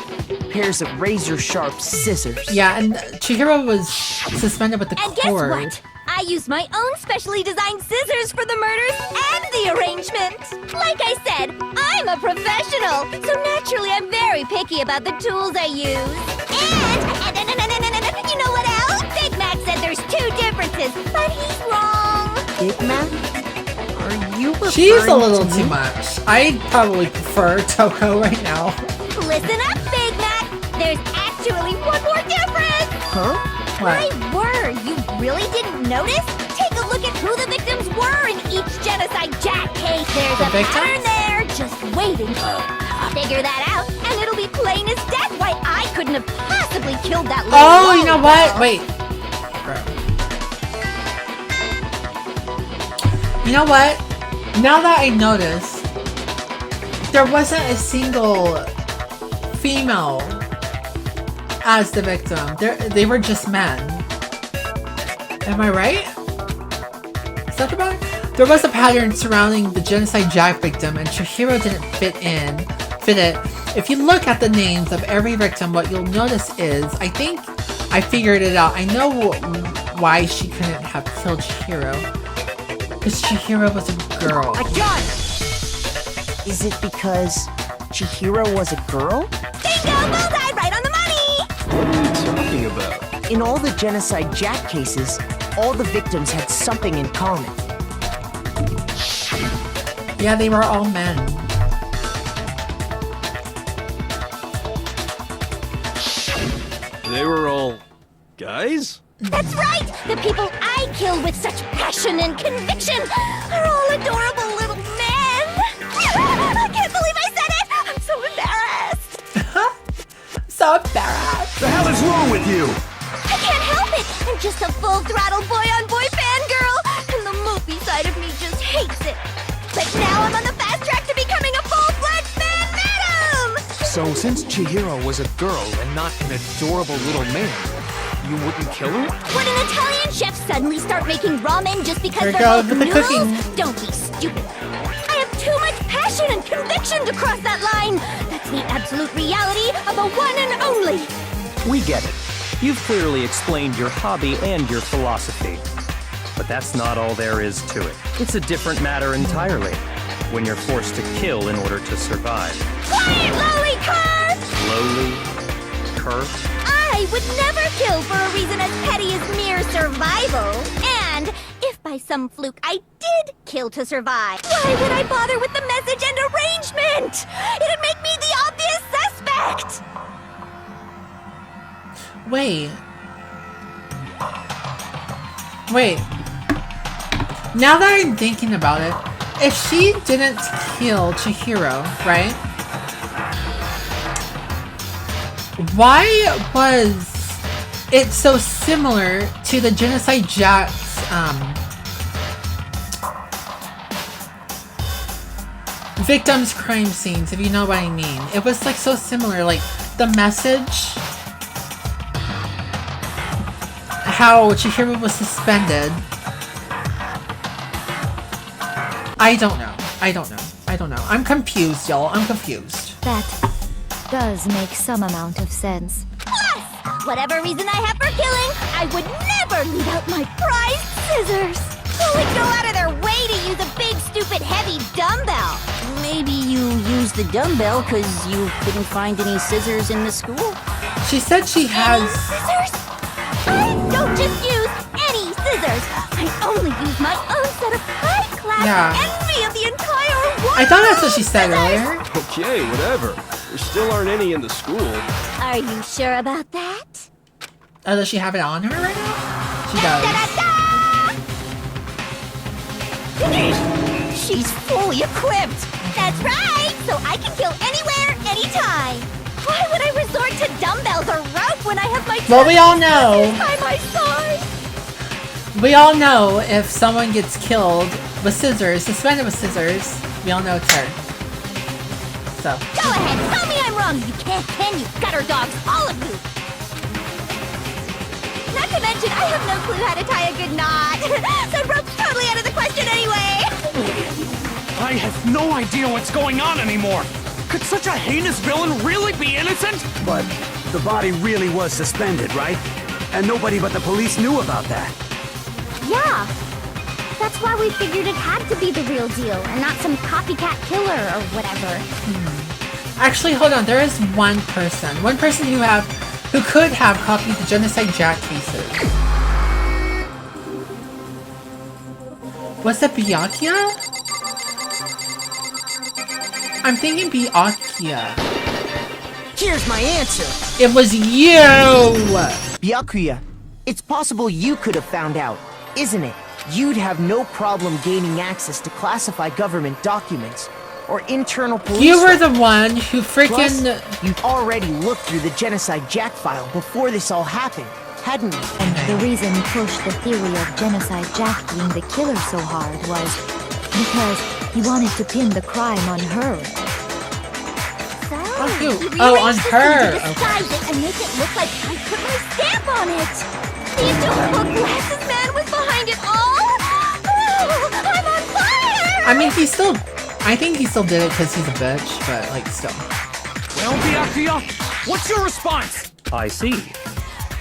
pairs of razor-sharp scissors. Yeah, and Chihiro was suspended with the cord. And guess what? I used my own specially designed scissors for the murders and the arrangement. Like I said, I'm a professional, so naturally I'm very picky about the tools I use. And you know what else? Big Mac said there's 2 differences, but he's wrong. Big Mac? Are you referring She's a little to too me? much. I probably prefer Toko right now. Listen up, Big Mac. There's actually one more difference. Huh? My word, you really didn't notice? Take a look at who the victims were in each Genocide Jack case. There's a pattern there, just waiting. Figure that out, and it'll be plain as death why I couldn't have possibly killed that little Oh, you know what? girl. Wait. You know what? Now that I notice, there wasn't a single female as the victim. They were just men. Am I right? Is that the pattern? There was a pattern surrounding the Genocide Jack victim, and Chihiro didn't fit it. If you look at the names of every victim, what you'll notice is, I think I figured it out. I know why she couldn't have killed Chihiro. Because Chihiro was a girl. I got it! Is it because Chihiro was a girl? Bingo! Bullseye! Right on the money! What are you talking about? In all the Genocide Jack cases, all the victims had something in common. Yeah, they were all men. They were all guys? That's right! The people I kill with such passion and conviction are all adorable little men! I can't believe I said it! I'm so embarrassed! So embarrassed! The hell is wrong with you? I can't help it! I'm just a full-throttle boy-on-boy fangirl, and the movie side of me just hates it. But now I'm on the fast track to becoming a full-fledged fan madam! So since Chihiro was a girl and not an adorable little man, you wouldn't kill her? Would an Italian chef suddenly start making ramen just because There they're goes both the noodles? cooking. Don't be stupid. I have too much passion and conviction to cross that line. That's the absolute reality of a one and only. We get it. You've clearly explained your hobby and your philosophy. But that's not all there is to it. It's a different matter entirely. When you're forced to kill in order to survive. Quiet, lowly cur! Lowly? Cur? I would never kill for a reason as petty as mere survival. And if by some fluke I did kill to survive, why would I bother with the message and arrangement? It'd make me the obvious suspect. Wait. Now that I'm thinking about it, if she didn't kill Chihiro, right? Why was it so similar to the Genocide Jack's victims' crime scenes, if you know what I mean? It was like so similar, like the message, how Chihiro was suspended. I don't know. I'm confused, y'all. I'm confused. That does make some amount of sense. Plus, whatever reason I have for killing, I would never leave out my prized scissors. Who would go out of their way to use a big, stupid, heavy dumbbell? Maybe you used the dumbbell because you couldn't find any scissors in the school? She said she has... Scissors? I don't just use any scissors. I only use my own set of high-class envy of the entire world. I thought that's what she said earlier. Okay, whatever. There still aren't any in the school. Are you sure about that? Oh, does she have it on her right now? She does. she's fully equipped. That's right, so I can kill anywhere, anytime. Why would I resort to dumbbells or rope when I have my Well, we all know. by my side? We all know if someone gets killed with scissors, suspended with scissors, we all know it's her. So. Go ahead, tell me I'm wrong. You can't, can you? Gutter dogs, all of you. Not to mention, I have no clue how to tie a good knot. So rope's totally out of the question anyway. I have no idea what's going on anymore. Could such a heinous villain really be innocent? But the body really was suspended, right? And nobody but the police knew about that. Yeah. That's why we figured it had to be the real deal and not some copycat killer or whatever. Actually, hold on. There is one person who could have copied the Genocide Jack cases. Was it Byakuya? I'm thinking Byakuya. Here's my answer. It was you! Byakuya, it's possible you could have found out, isn't it? You'd have no problem gaining access to classified government documents or internal police. You were the one who freaking... Plus, you'd already looked through the Genocide Jack file before this all happened, hadn't you? And the reason he pushed the theory of Genocide Jack being the killer so hard was because he wanted to pin the crime on her. On her. Disguise it and make it look like I put my stamp on it. The adorable glasses man was behind it all. Oh, I'm on fire. I mean, I think he still did it because he's a bitch, but like still. Well, Byakuya, what's your response? I see.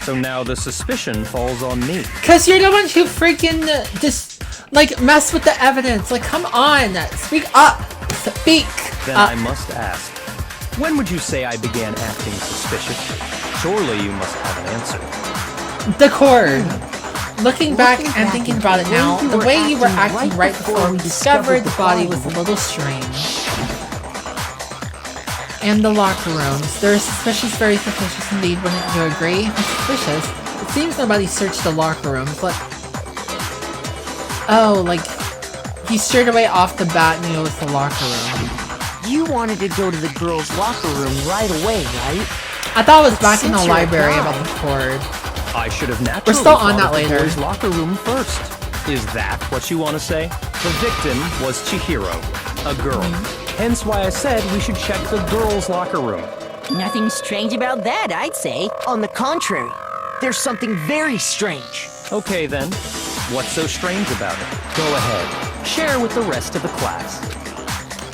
So now the suspicion falls on me. Cause you're the one who freaking just like mess with the evidence. Like, come on, speak up, speak. Then I must ask, when would you say I began acting suspicious? Surely you must have an answer. The cord. Looking back and thinking about it now, the way you were acting right before we discovered the body was a little strange. And the locker rooms. They're suspicious, very suspicious indeed, wouldn't you agree? Suspicious? It seems nobody searched the locker rooms. Like he straight away off the bat knew it was the locker room. You wanted to go to the girls' locker room right away, right? I thought it was back in the library about the cord. I should have naturally We're still on that thought of the later. boys' locker room first. Is that what you want to say? The victim was Chihiro, a girl. Hence why I said we should check the girls' locker room. Nothing strange about that, I'd say. On the contrary, there's something very strange. Okay then, what's so strange about it? Go ahead, share with the rest of the class.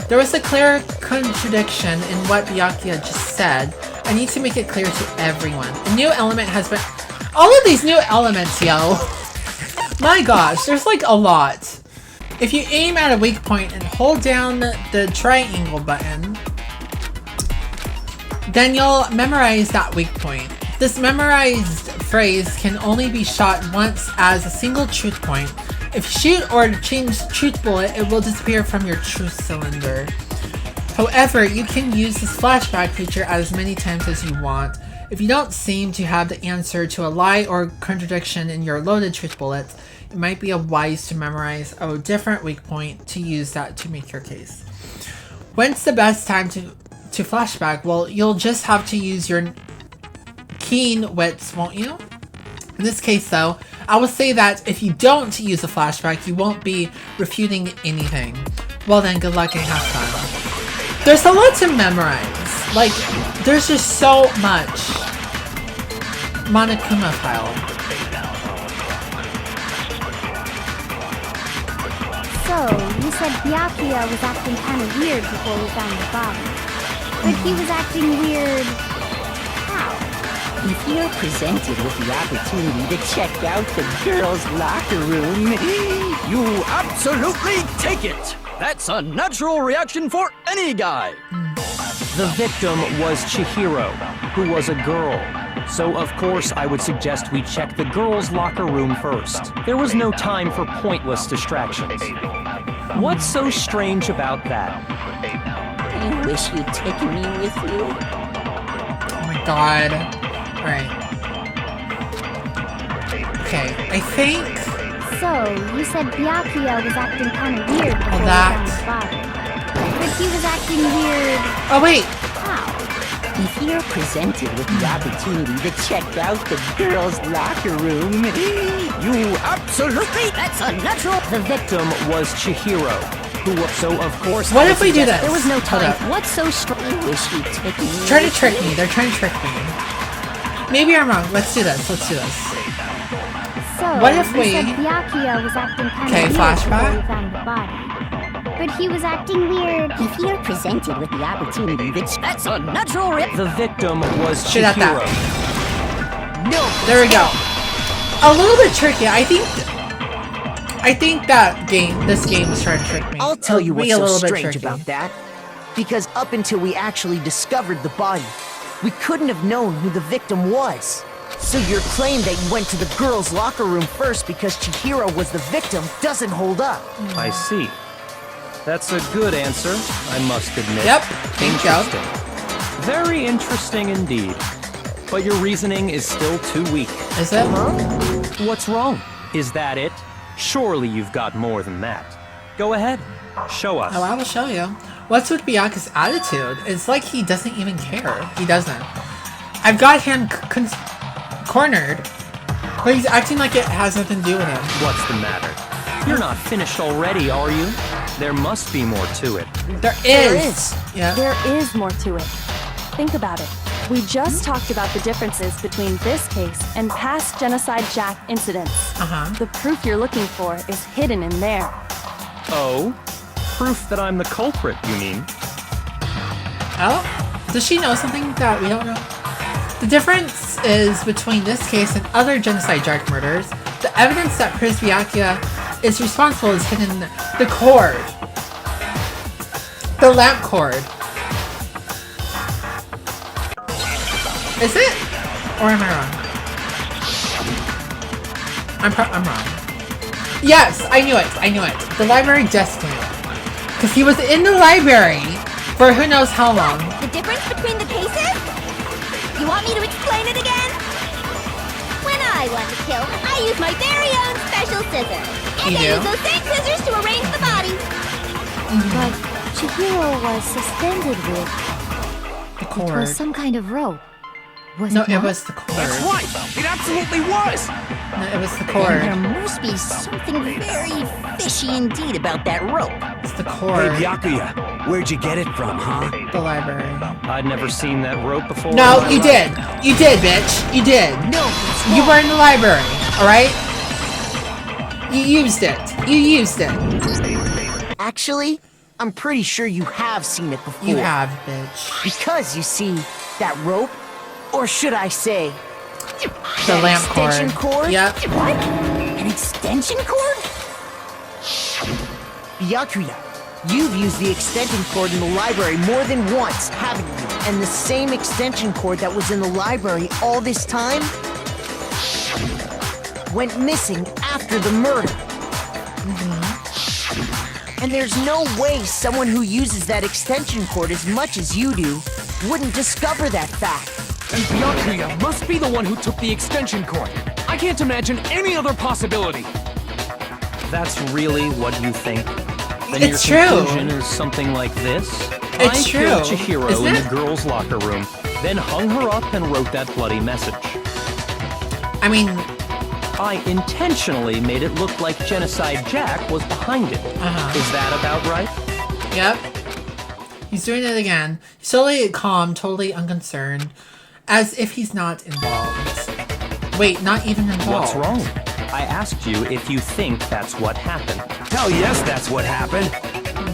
There was a clear contradiction in what Byakuya just said. I need to make it clear to everyone. A new element has been... All of these new elements, yo! My gosh, there's like a lot. If you aim at a weak point and hold down the triangle button, then you'll memorize that weak point. This memorized phrase can only be shot once as a single truth point. If you shoot or change truth bullet, it will disappear from your truth cylinder. However, you can use this flashback feature as many times as you want. If you don't seem to have the answer to a lie or contradiction in your loaded truth bullets, it might be wise to memorize a different weak point to use that to make your case. When's the best time to flashback? Well, you'll just have to use your keen wits, won't you? In this case, though, I will say that if you don't use a flashback, you won't be refuting anything. Well then, good luck and have fun. There's a lot to memorize. Like, there's just so much. Monokuma file. So, you said Byakuya was acting kind of weird before we found the body. But he was acting weird... how? If you're presented with the opportunity to check out the girls' locker room, You absolutely take it! That's a natural reaction for any guy! The victim was Chihiro, who was a girl. So of course I would suggest we check the girls' locker room first. There was no time for pointless distractions. What's so strange about that? I wish you'd take me with you. Oh my god. Alright. Okay, I think... So, you said Byakuya was acting kind of weird before he found his body. But he was acting weird... Oh, wait! How? If you're presented with the opportunity to check out the girls' locker room, you absolutely... That's unnatural. The victim was Chihiro, who was so of course... What if we do this? There was no Hold time. up. What's so strong? I wish you'd take me. Trying to trick me. They're trying to trick me. Maybe I'm wrong. Let's do this. Let's do this. So, What if you we- said Byakuya was acting kind Okay, of weird flashback. before he found the body. But he was acting weird... If you're presented with the opportunity to... That's unnatural. The victim was Shit at Chihiro. that. No! There we go. A little bit tricky. I think that this game is trying to trick me. I'll tell you Be what's a so little bit strange tricky. about that. Because up until we actually discovered the body, we couldn't have known who the victim was. So your claim that you went to the girls' locker room first because Chihiro was the victim doesn't hold up. I see. That's a good answer, I must admit. Yep, thank you. Interesting. Very interesting indeed. But your reasoning is still too weak. Is it? What's wrong? Is that it? Surely you've got more than that. Go ahead. Show us. Oh, I will show you. What's with Byakuya's attitude? It's like he doesn't even care. He doesn't. I've got him cornered, but he's acting like it has nothing to do with him. What's the matter? You're not finished already, are you? There must be more to it. There is. Yeah. There is more to it. Think about it. We just talked about the differences between this case and past Genocide Jack incidents. The proof you're looking for is hidden in there. Oh? Proof that I'm the culprit, you mean? Oh? Does she know something that we don't know? The difference is between this case and other Genocide Jack murders, the evidence that proves Byakuya is responsible is hidden in the cord. The lamp cord. Is it? Or am I wrong? I'm wrong. Yes, I knew it. The library desk lamp. Because he was in the library for who knows how long. The difference between the cases? You want me to explain it again? When I want to kill, I use my very own special scissors. And I use those same scissors to arrange the body. But Chihiro was suspended with... The cord. It was some kind of rope. Was No, it it not? was the cord. That's right! It absolutely was! No, it was the There cord. must be something very fishy indeed about that rope. It's the Hey, cord. Byakuya, where'd you get it from, huh? The library. I'd never seen that rope before. No, in my you life. did. You did, bitch. You did. No, You were in the library, alright? You used it. You used it. Actually, I'm pretty sure you have seen it before. You have, bitch. Because, you see, that rope, or should I say, The that lamp extension cord? Yep. What? An extension cord? Byakuya, you've used the extension cord in the library more than once, haven't you? And the same extension cord that was in the library all this time went missing after the murder. And there's no way someone who uses that extension cord as much as you do wouldn't discover that fact. And Byakuya must be the one who took the extension cord. I can't imagine any other possibility. That's really what you think? Then It's your true. conclusion is something like this? It's I killed true. Chihiro Isn't in it? the girls' locker room, then hung her up and wrote that bloody message. I mean, I intentionally made it look like Genocide Jack was behind it. Is that about right? yep. He's doing it again. He's totally calm, totally unconcerned. As if he's not involved. Wait, not even involved. What's wrong? I asked you if you think that's what happened. Hell yes, that's what happened.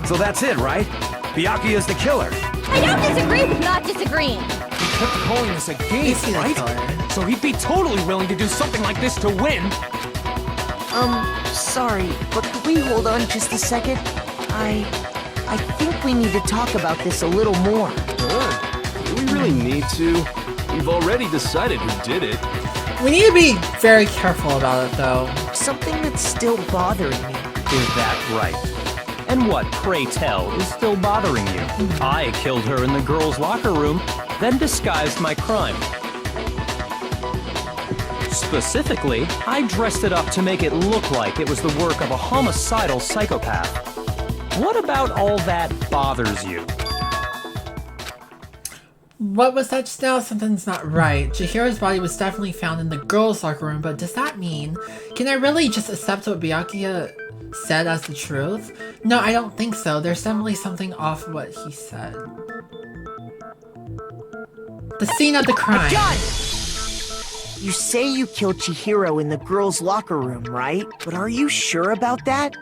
So that's it, right? Byakuya's the killer. I don't disagree with not disagreeing. He kept calling this a game, Is he the right? killer? So he'd be totally willing to do something like this to win. Sorry, but could we hold on just a second? I think we need to talk about this a little more. Do we really need to? We've already decided who did it. We need to be very careful about it, though. Something that's still bothering me. Is that right? And what, pray tell, is still bothering you? I killed her in the girls' locker room, then disguised my crime. Specifically, I dressed it up to make it look like it was the work of a homicidal psychopath. What about all that bothers you? What was that just now? Something's not right. Chihiro's body was definitely found in the girls' locker room, but does that mean... Can I really just accept what Byakuya said as the truth? No, I don't think so. There's definitely something off what he said. The scene of the crime. You say you killed Chihiro in the girls' locker room, right? But are you sure about that?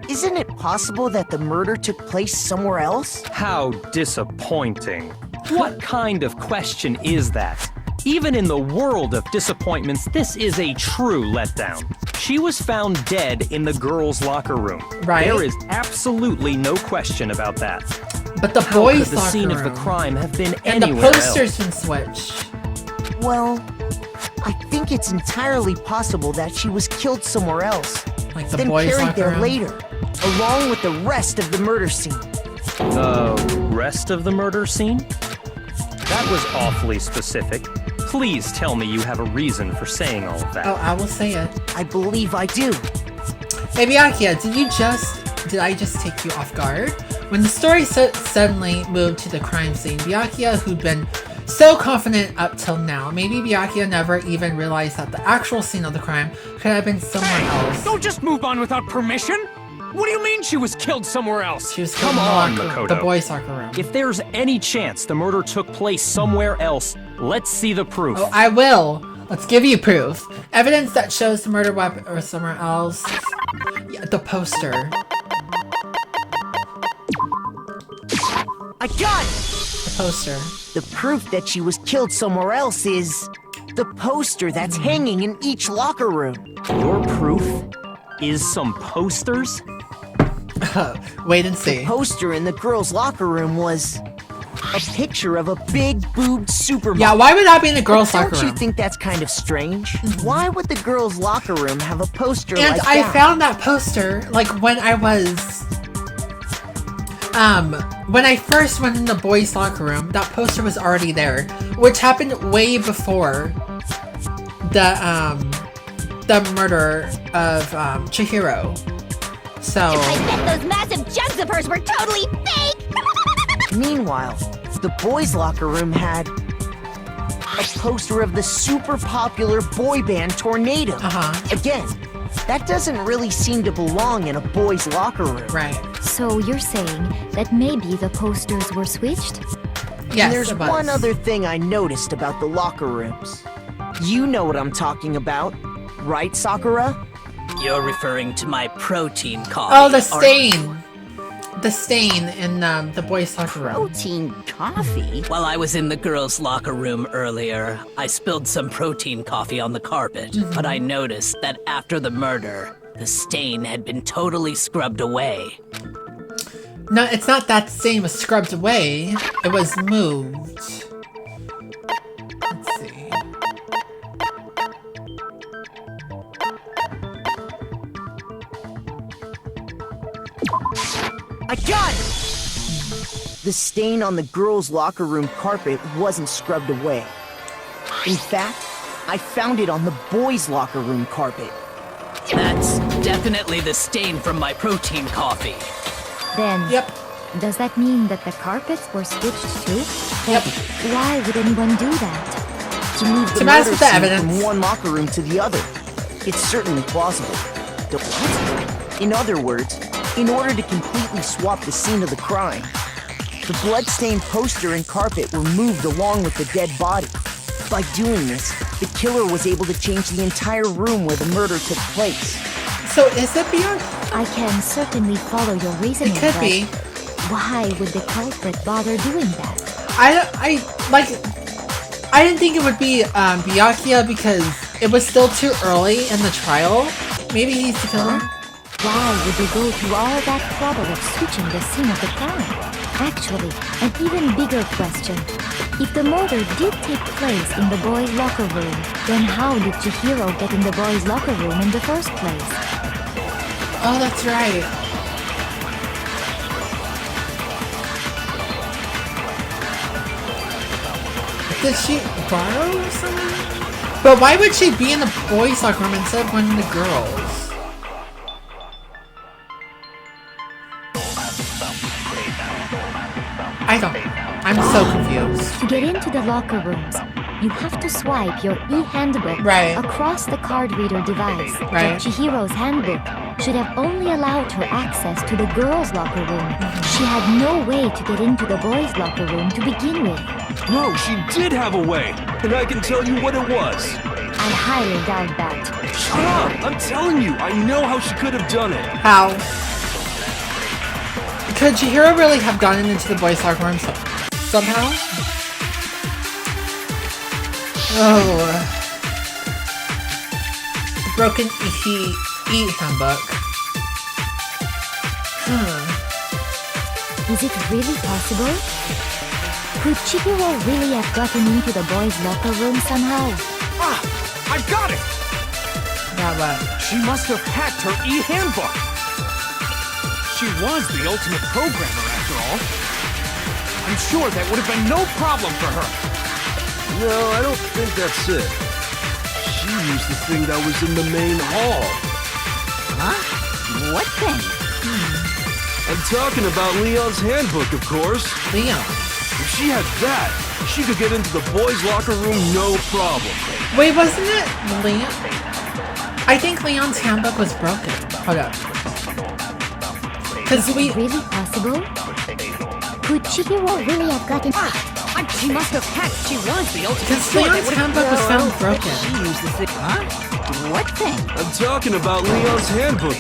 Isn't it possible that the murder took place somewhere else? How disappointing. What kind of question is that? Even in the world of disappointments, this is a true letdown. She was found dead in the girls' locker room. Right. There is absolutely no question about that. But the How boys' could the locker scene room of the crime have been and anywhere the posters else? been switched. Well, I think it's entirely possible that she was killed somewhere else. Like the then boys' carried locker there room? later, along with the rest of the murder scene. The rest of the murder scene? That was awfully specific. Please tell me you have a reason for saying all of that. Oh, I will say it. I believe I do. Hey Byakuya, did I just take you off guard? When the story suddenly moved to the crime scene, Byakuya, who'd been so confident up till now, maybe Byakuya never even realized that the actual scene of the crime could have been somewhere else. Don't just move on without permission! What do you mean she was killed somewhere else? She was killed Come on, in Makoto. the boys' locker room. If there's any chance the murder took place somewhere else, let's see the proof. Oh, I will. Let's give you proof. Evidence that shows the murder weapon or somewhere else. Yeah, the poster. I got it! The poster. The proof that she was killed somewhere else is the poster that's hanging in each locker room. Your proof is some posters? Wait and see. The poster in the girls' locker room was a picture of a big boobed supermodel. Yeah, why would that be in the girls' But locker don't room? you think that's kind of strange? Why would the girls' locker room have a poster And like I that? found that poster, like, when I was... when I first went in the boys' locker room, that poster was already there. Which happened way before the murder of, Chihiro. So... I bet those massive jugs of hers were totally fake! Meanwhile, the boys' locker room had a poster of the super popular boy band Tornado. Again, that doesn't really seem to belong in a boys' locker room. Right. So you're saying that maybe the posters were switched? Yes, And there's it was. one other thing I noticed about the locker rooms. You know what I'm talking about, right, Sakura? You're referring to my protein coffee. Oh, the stain! The stain in the boys' locker room. Protein coffee? While I was in the girls' locker room earlier, I spilled some protein coffee on the carpet, but I noticed that after the murder, the stain had been totally scrubbed away. No, it's not that stain was scrubbed away. It was moved. Let's see. I got it! The stain on the girls' locker room carpet wasn't scrubbed away. In fact, I found it on the boys' locker room carpet. That's definitely the stain from my protein coffee. Then, Yep. does that mean that the carpets were switched too? Yep. Why would anyone do that? To move the To match murder with the scene evidence. from one locker room to the other. It's certainly plausible. The what? In other words, in order to completely swap the scene of the crime, the bloodstained poster and carpet were moved along with the dead body. By doing this, the killer was able to change the entire room where the murder took place. So is it beyond? I can certainly follow your reasoning. It could but be. Why would the culprit bother doing that? I didn't think it would be Byakuya because it was still too early in the trial. Maybe he's the killer. Why would they go through all that trouble of switching the scene of the crime? Actually, an even bigger question. If the murder did take place in the boys' locker room, then how did Chihiro get in the boys' locker room in the first place? Oh, that's right. Did she borrow something? But why would she be in the boys' locker room instead of one of the girls? I'm so confused. To get into the locker rooms, you have to swipe your e-handbook across the card reader device. Right. Chihiro's handbook should have only allowed her access to the girls' locker room. She had no way to get into the boys' locker room to begin with. No, she did have a way, and I can tell you what it was. I highly doubt that. Shut up! I'm telling you, I know how she could have done it. How? Could Chihiro really have gotten into the boys' locker room somehow? Oh. Broken e-handbook. Is it really possible? Could Chihiro really have gotten into the boys' locker room somehow? Ah! I've got it! Now what? She must have hacked her e-handbook. She was the ultimate programmer, after all. I'm sure that would have been no problem for her. No, I don't think that's it. She used the thing that was in the main hall. Huh? What thing? I'm talking about Leon's handbook, of course. Leon. If she had that, she could get into the boys' locker room no problem. Wait, wasn't it Leon? I think Leon's handbook was broken. Hold up. Is it really possible? Could Chihiro really have gotten... She must have hacked. She was the ultimate... Because Leon's handbook was found broken. She used the thing... Huh? What thing? I'm talking about Leon's handbook.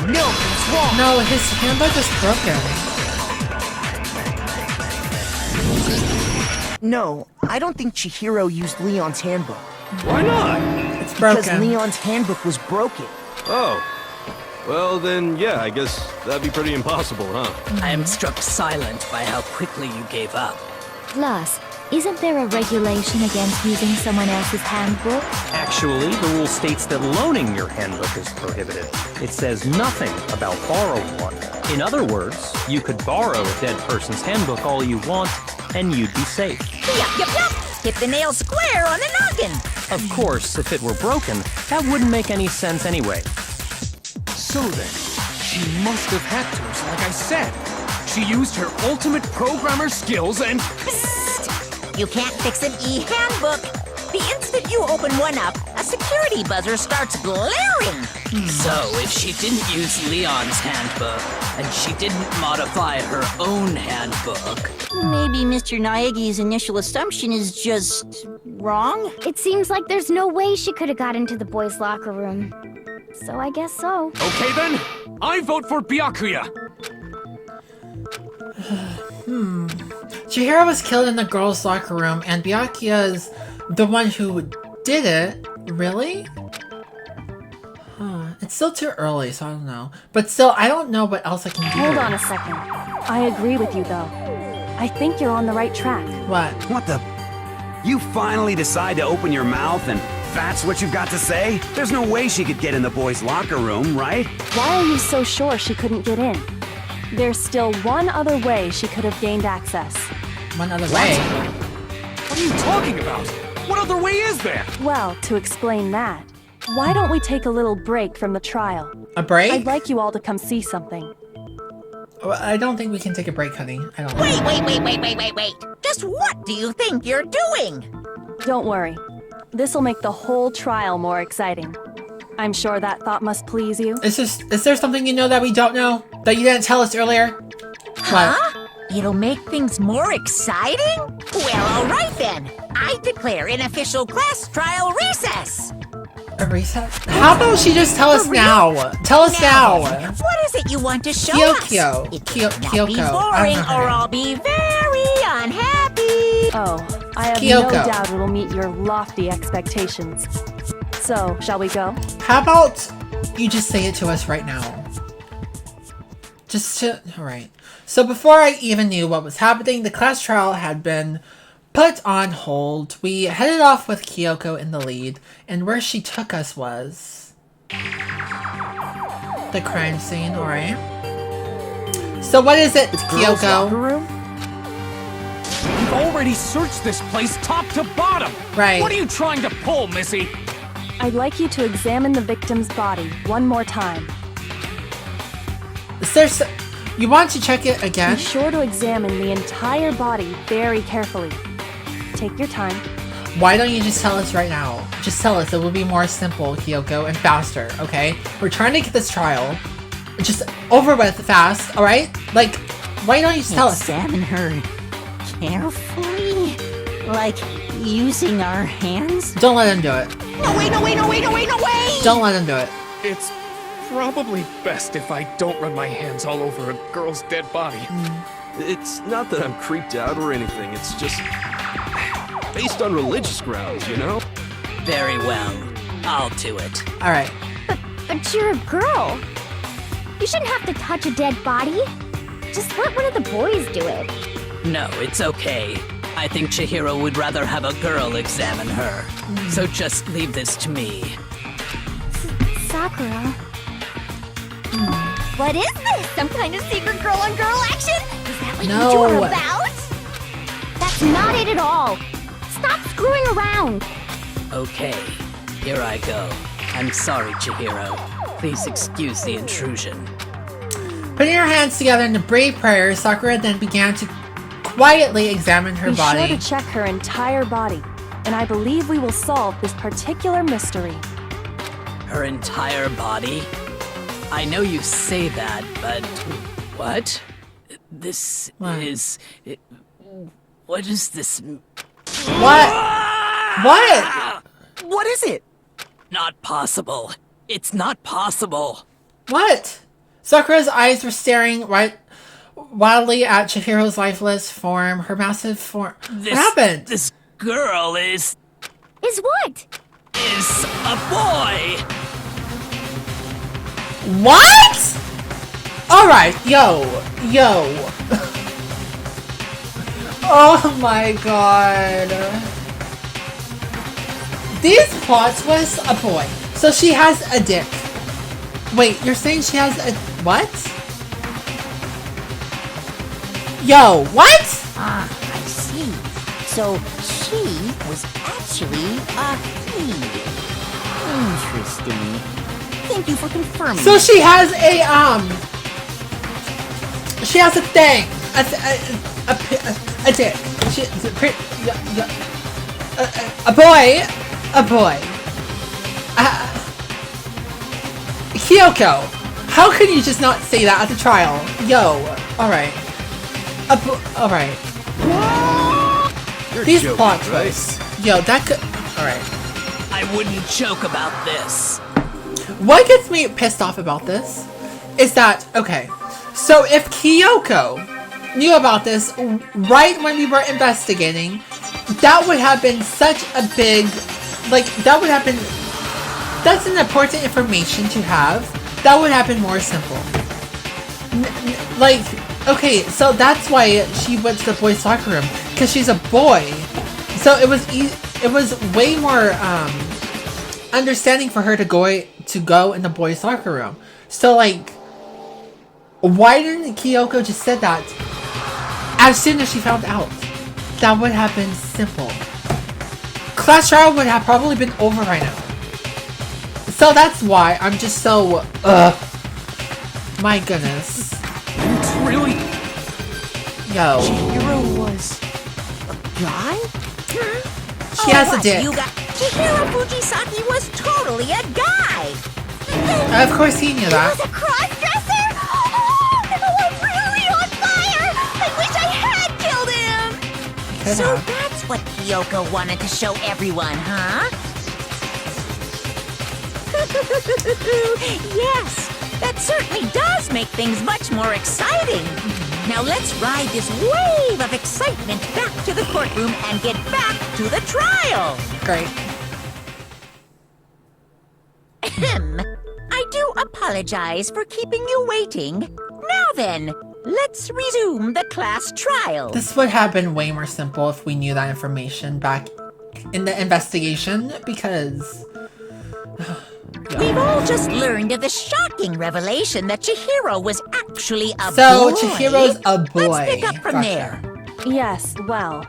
No, it's wrong. No, his handbook is broken. No, I don't think Chihiro used Leon's handbook. Why not? It's broken. Because Leon's handbook was broken. Oh. Well, then, yeah, I guess that'd be pretty impossible, huh? I am struck silent by how quickly you gave up. Plus, isn't there a regulation against using someone else's handbook? Actually, the rule states that loaning your handbook is prohibited. It says nothing about borrowing one. In other words, you could borrow a dead person's handbook all you want, and you'd be safe. Yup. Hit the nail square on the noggin. Of course, if it were broken, that wouldn't make any sense anyway. So then, she must have hacked hers, like I said. She used her ultimate programmer skills and... Psst! You can't fix an e-handbook. The instant you open one up, a security buzzer starts blaring. So, if she didn't use Leon's handbook, and she didn't modify her own handbook... Maybe Mr. Naegi's initial assumption is just... wrong? It seems like there's no way she could have got into the boys' locker room. So I guess so. Okay then, I vote for Byakuya. Chihiro was killed in the girls' locker room, and Byakuya's the one who did it. Really? It's still too early, so I don't know. But still, I don't know what else I can do. Hold on a second. I agree with you, though. I think you're on the right track. What? What the? You finally decide to open your mouth and that's what you've got to say? There's no way she could get in the boys' locker room, right? Why are you so sure she couldn't get in? There's still one other way she could have gained access. One other way? What are you talking about? What other way is there? Well, to explain that, why don't we take a little break from the trial? A break? I'd like you all to come see something. I don't think we can take a break, honey. I don't know. Wait. Just what do you think you're doing? Don't worry. This'll make the whole trial more exciting. I'm sure that thought must please you. Is there something you know that we don't know? That you didn't tell us earlier? Huh? It'll make things more exciting? Well, all right then. I declare an official class trial recess. A recess? How about she just tell us now? Tell us now. What is it you want to show us? It cannot be boring or I'll be very unhappy. Oh, I have no doubt it'll meet your lofty expectations. So, shall we go? How about you just say it to us right now? Alright. So before I even knew what was happening, the class trial had been put on hold. We headed off with Kyoko in the lead, and where she took us was the crime scene, alright? So what is it, Kyoko? We've already already searched this place top to bottom. Right. What are you trying to pull, Missy? I'd like you to examine the victim's body one more time. You want to check it again? Be sure to examine the entire body very carefully. Take your time. Why don't you just tell us right now? Just tell us. It will be more simple, Kyoko, and faster, okay? We're trying to get this trial just over with fast, alright? Like, why don't you just tell us? Examine her carefully? Like, using our hands? Don't let him do it. No way, no way, no way, no way, no way! Don't let him do it. It's probably best if I don't run my hands all over a girl's dead body. It's not that I'm creeped out or anything, it's just based on religious grounds, you know? Very well. I'll do it. Alright. But you're a girl. You shouldn't have to touch a dead body. Just let one of the boys do it. No, it's okay. I think Chihiro would rather have a girl examine her. So just leave this to me. Sakura. What is this? Some kind of secret girl-on-girl action? Is that what you two are about? That's not it at all. Stop screwing around. Okay, here I go. I'm sorry, Chihiro. Please excuse the intrusion. Putting her hands together in a brave prayer, Sakura then began to quietly examine her body. Be sure to check her entire body, and I believe we will solve this particular mystery. Her entire body? I know you say that, but... What? This is... What is this... What? What? What is it? Not possible. It's not possible. What? Sakura's eyes were staring wildly at Chihiro's lifeless form, her massive form. What happened? This girl is what? Is a boy! What? Alright, yo. Oh my god. These plot twists, a boy. So she has a dick. Wait, you're saying she has a... What? Yo, what? Ah, I see. So she was actually a he. Interesting. Thank you for confirming. So she has a, she has a thing. A dick. A boy. Kyoko, how can you just not say that at the trial? Yo, alright. Alright. These plot twists. Yo, that could... Alright. I wouldn't joke about this. What gets me pissed off about this is that, okay, so if Kyoko knew about this right when we were investigating, that would have been such a big, like, that would have been, that's an important information to have. That would have been more simple. Like, okay, so that's why she went to the boys' locker room, because she's a boy. So it was way more understanding for her to go in the boys' locker room. So like, why didn't Kyoko just said that as soon as she found out? That would have been simple. Class trial would have probably been over right now. So that's why I'm just so my goodness. It's really... Yo. Chihiro was a guy? She has a dick. Chihiro Fujisaki was totally a guy. Of course he knew that. He was a cross-dresser? Oh, I'm really on fire! I wish I had killed him! So that's what Kyoko wanted to show everyone, huh? Yes, that certainly does make things much more exciting. Now let's ride this wave of excitement back to the courtroom and get back to the trial. Great. I do apologize for keeping you waiting. Now then, let's resume the class trial. This would have been way more simple if we knew that information back in the investigation, because... We've all just learned of the shocking revelation that Chihiro was actually a boy. So, Chihiro's a boy. Let's pick up from there. Yes, well,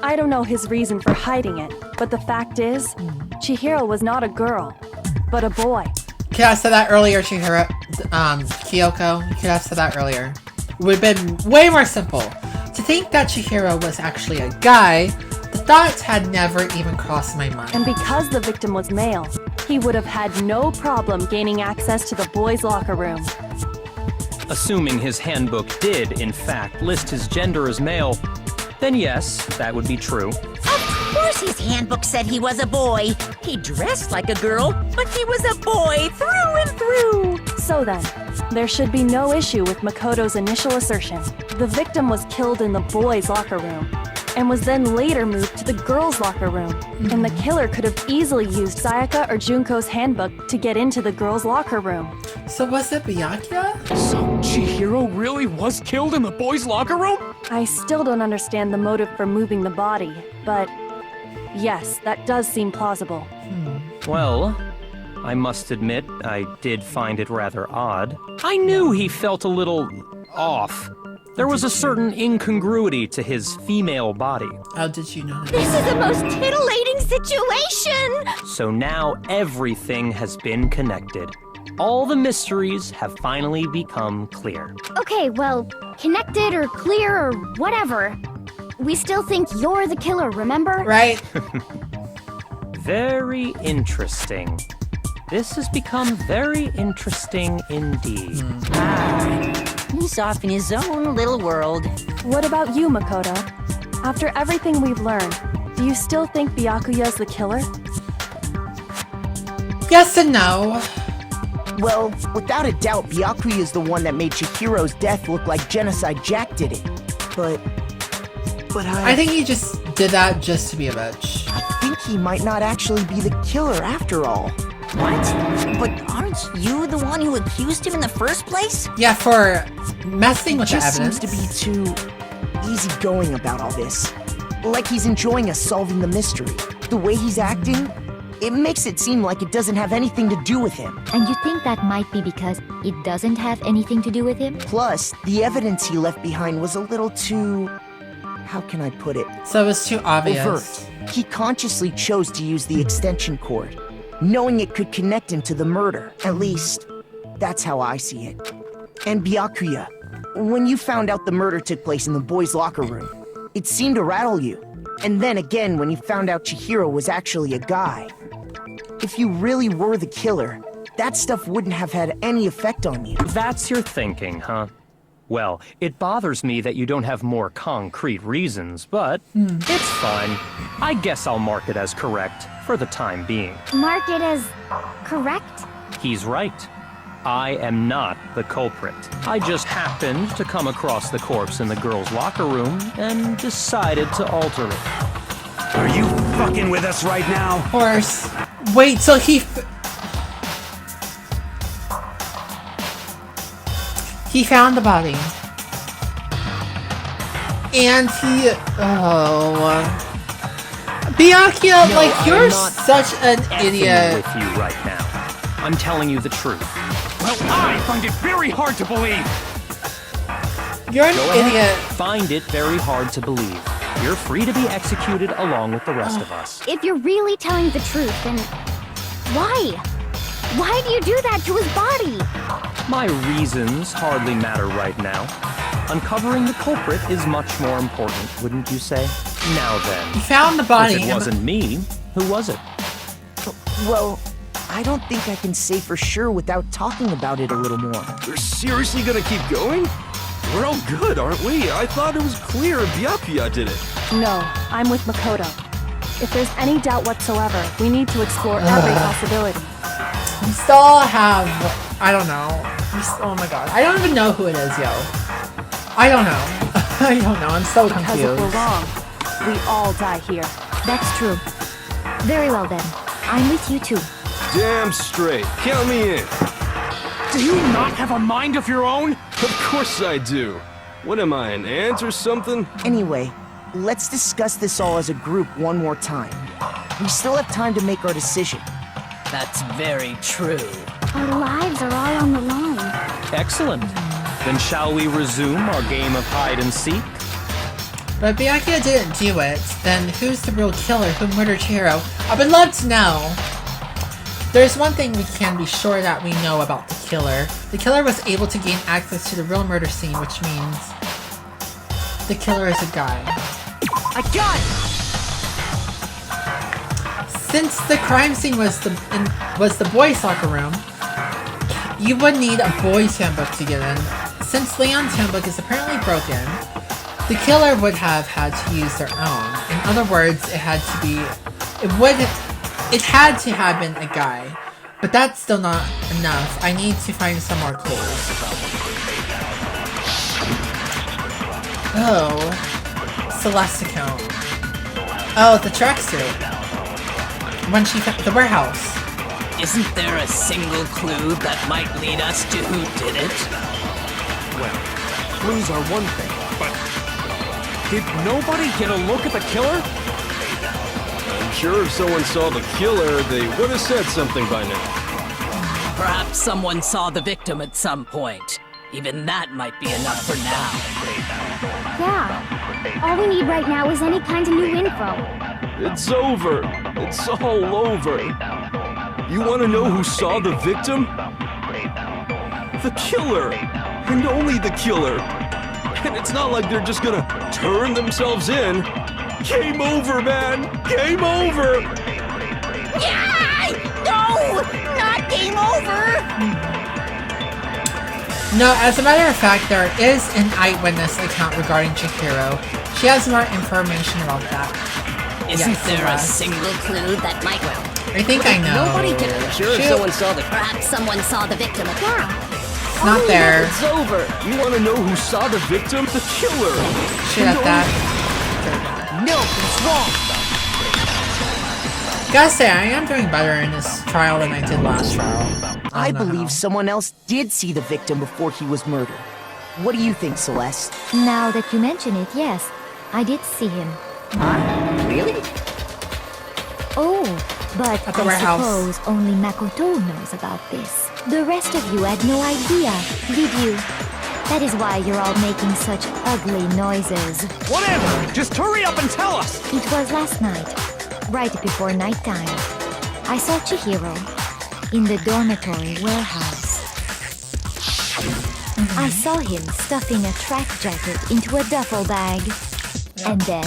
I don't know his reason for hiding it, but the fact is, Chihiro was not a girl, but a boy. Could I have said that earlier, Chihiro? Kyoko? You could have said that earlier. Would have been way more simple. To think that Chihiro was actually a guy, the thought had never even crossed my mind. And because the victim was male, he would have had no problem gaining access to the boys' locker room. Assuming his handbook did, in fact, list his gender as male, then yes, that would be true. Of course his handbook said he was a boy. He dressed like a girl, but he was a boy through and through. So then, there should be no issue with Makoto's initial assertion. The victim was killed in the boys' locker room, and was then later moved to the girls' locker room. And the killer could have easily used Sayaka or Junko's handbook to get into the girls' locker room. So was it Byakuya? So Chihiro really was killed in the boys' locker room? I still don't understand the motive for moving the body, but yes, that does seem plausible. Well, I must admit, I did find it rather odd. I knew he felt a little off. There was a certain incongruity to his female body. How did you know that? This is a most titillating situation! So now everything has been connected. All the mysteries have finally become clear. Okay, well, connected or clear or whatever. We still think you're the killer, remember? Right. Very interesting. This has become very interesting indeed. He's off in his own little world. What about you, Makoto? After everything we've learned, do you still think Byakuya's the killer? Yes and no. Well, without a doubt, Byakuya is the one that made Chihiro's death look like Genocide Jack did it. But I think he just did that just to be a bitch. I think he might not actually be the killer after all. What? But aren't you the one who accused him in the first place? Yeah, for messing with the Just evidence. seems to be too easygoing about all this. Like he's enjoying us solving the mystery. The way he's acting, it makes it seem like it doesn't have anything to do with him. And you think that might be because it doesn't have anything to do with him? Plus, the evidence he left behind was a little too... how can I put it? So it was too obvious. Overt. He consciously chose to use the extension cord, knowing it could connect him to the murder. At least, that's how I see it. And Byakuya, when you found out the murder took place in the boys' locker room, it seemed to rattle you. And then again when you found out Chihiro was actually a guy. If you really were the killer, that stuff wouldn't have had any effect on you. That's your thinking, huh? Well, it bothers me that you don't have more concrete reasons, but it's fine. I guess I'll mark it as correct for the time being. Mark it as correct? He's right. I am not the culprit. I just happened to come across the corpse in the girls' locker room and decided to alter it. Are you fucking with us right now? Of course. Wait till he found the body. And he... Byakuya, No, like, you're not such an effing idiot. with you right now. I'm telling you the truth. Well, I find it very hard to believe. You're an Go ahead. idiot. Find it very hard to believe. You're free to be executed along with the rest of us. If you're really telling the truth, then why? Why do you do that to his body? My reasons hardly matter right now. Uncovering the culprit is much more important, wouldn't you say? Now then. He found the body. If it wasn't me, who was it? Well, I don't think I can say for sure without talking about it a little more. We're seriously gonna keep going? We're all good, aren't we? I thought it was clear Byakuya did it. No, I'm with Makoto. If there's any doubt whatsoever, we need to explore every possibility. We still have... I don't know. Oh my god. I don't even know who it is, yo. I don't know. I don't know. I'm so Because confused. if we're wrong, we all die here. That's true. Very well then. I'm with you too. Damn straight. Count me in. Do you not have a mind of your own? Of course I do. What am I, an ant or something? Anyway, let's discuss this all as a group one more time. We still have time to make our decision. That's very true. Our lives are all on the line. Excellent. Then shall we resume our game of hide and seek? But if Byakuya didn't do it, then who's the real killer who murdered Hiro? I would love to know! There's one thing we can be sure that we know about the killer. The killer was able to gain access to the real murder scene, which means the killer is a guy. I got it! Since the crime scene was the boys' locker room, you would need a boys' handbook to get in. Since Leon's handbook is apparently broken, the killer would have had to use their own. In other words, it had to have been a guy. But that's still not enough. I need to find some more clues. Oh. Celeste account. Oh, the tracksuit. When she found the warehouse. Isn't there a single clue that might lead us to who did it? Well, clues are one thing, but did nobody get a look at the killer? I'm sure if someone saw the killer, they would have said something by now. Perhaps someone saw the victim at some point. Even that might be enough for now. Yeah. All we need right now is any kind of new info. It's over. It's all over. You want to know who saw the victim? The killer. And only the killer. And it's not like they're just gonna turn themselves in. Game over, man! Game over! Yeah! No! Not game over! No, as a matter of fact, there is an eyewitness account regarding Chihiro. She has more information about that. Isn't there a single clue that might... I think I know. Nobody can... Perhaps someone saw the victim. Yeah. It's not there. It's over. You want to know who saw the victim? The killer. Shit at that. No, it's wrong. Gotta say, I am doing better in this trial than I did last trial. I believe someone else did see the victim before he was murdered. What do you think, Celeste? Now that you mention it, yes. I did see him. Really? Oh, but At the I warehouse. suppose only Makoto knows about this. The rest of you had no idea, did you? That is why you're all making such ugly noises. Whatever! Just hurry up and tell us! It was last night, right before nighttime. I saw Chihiro in the dormitory warehouse. I saw him stuffing a track jacket into a duffel bag. And then,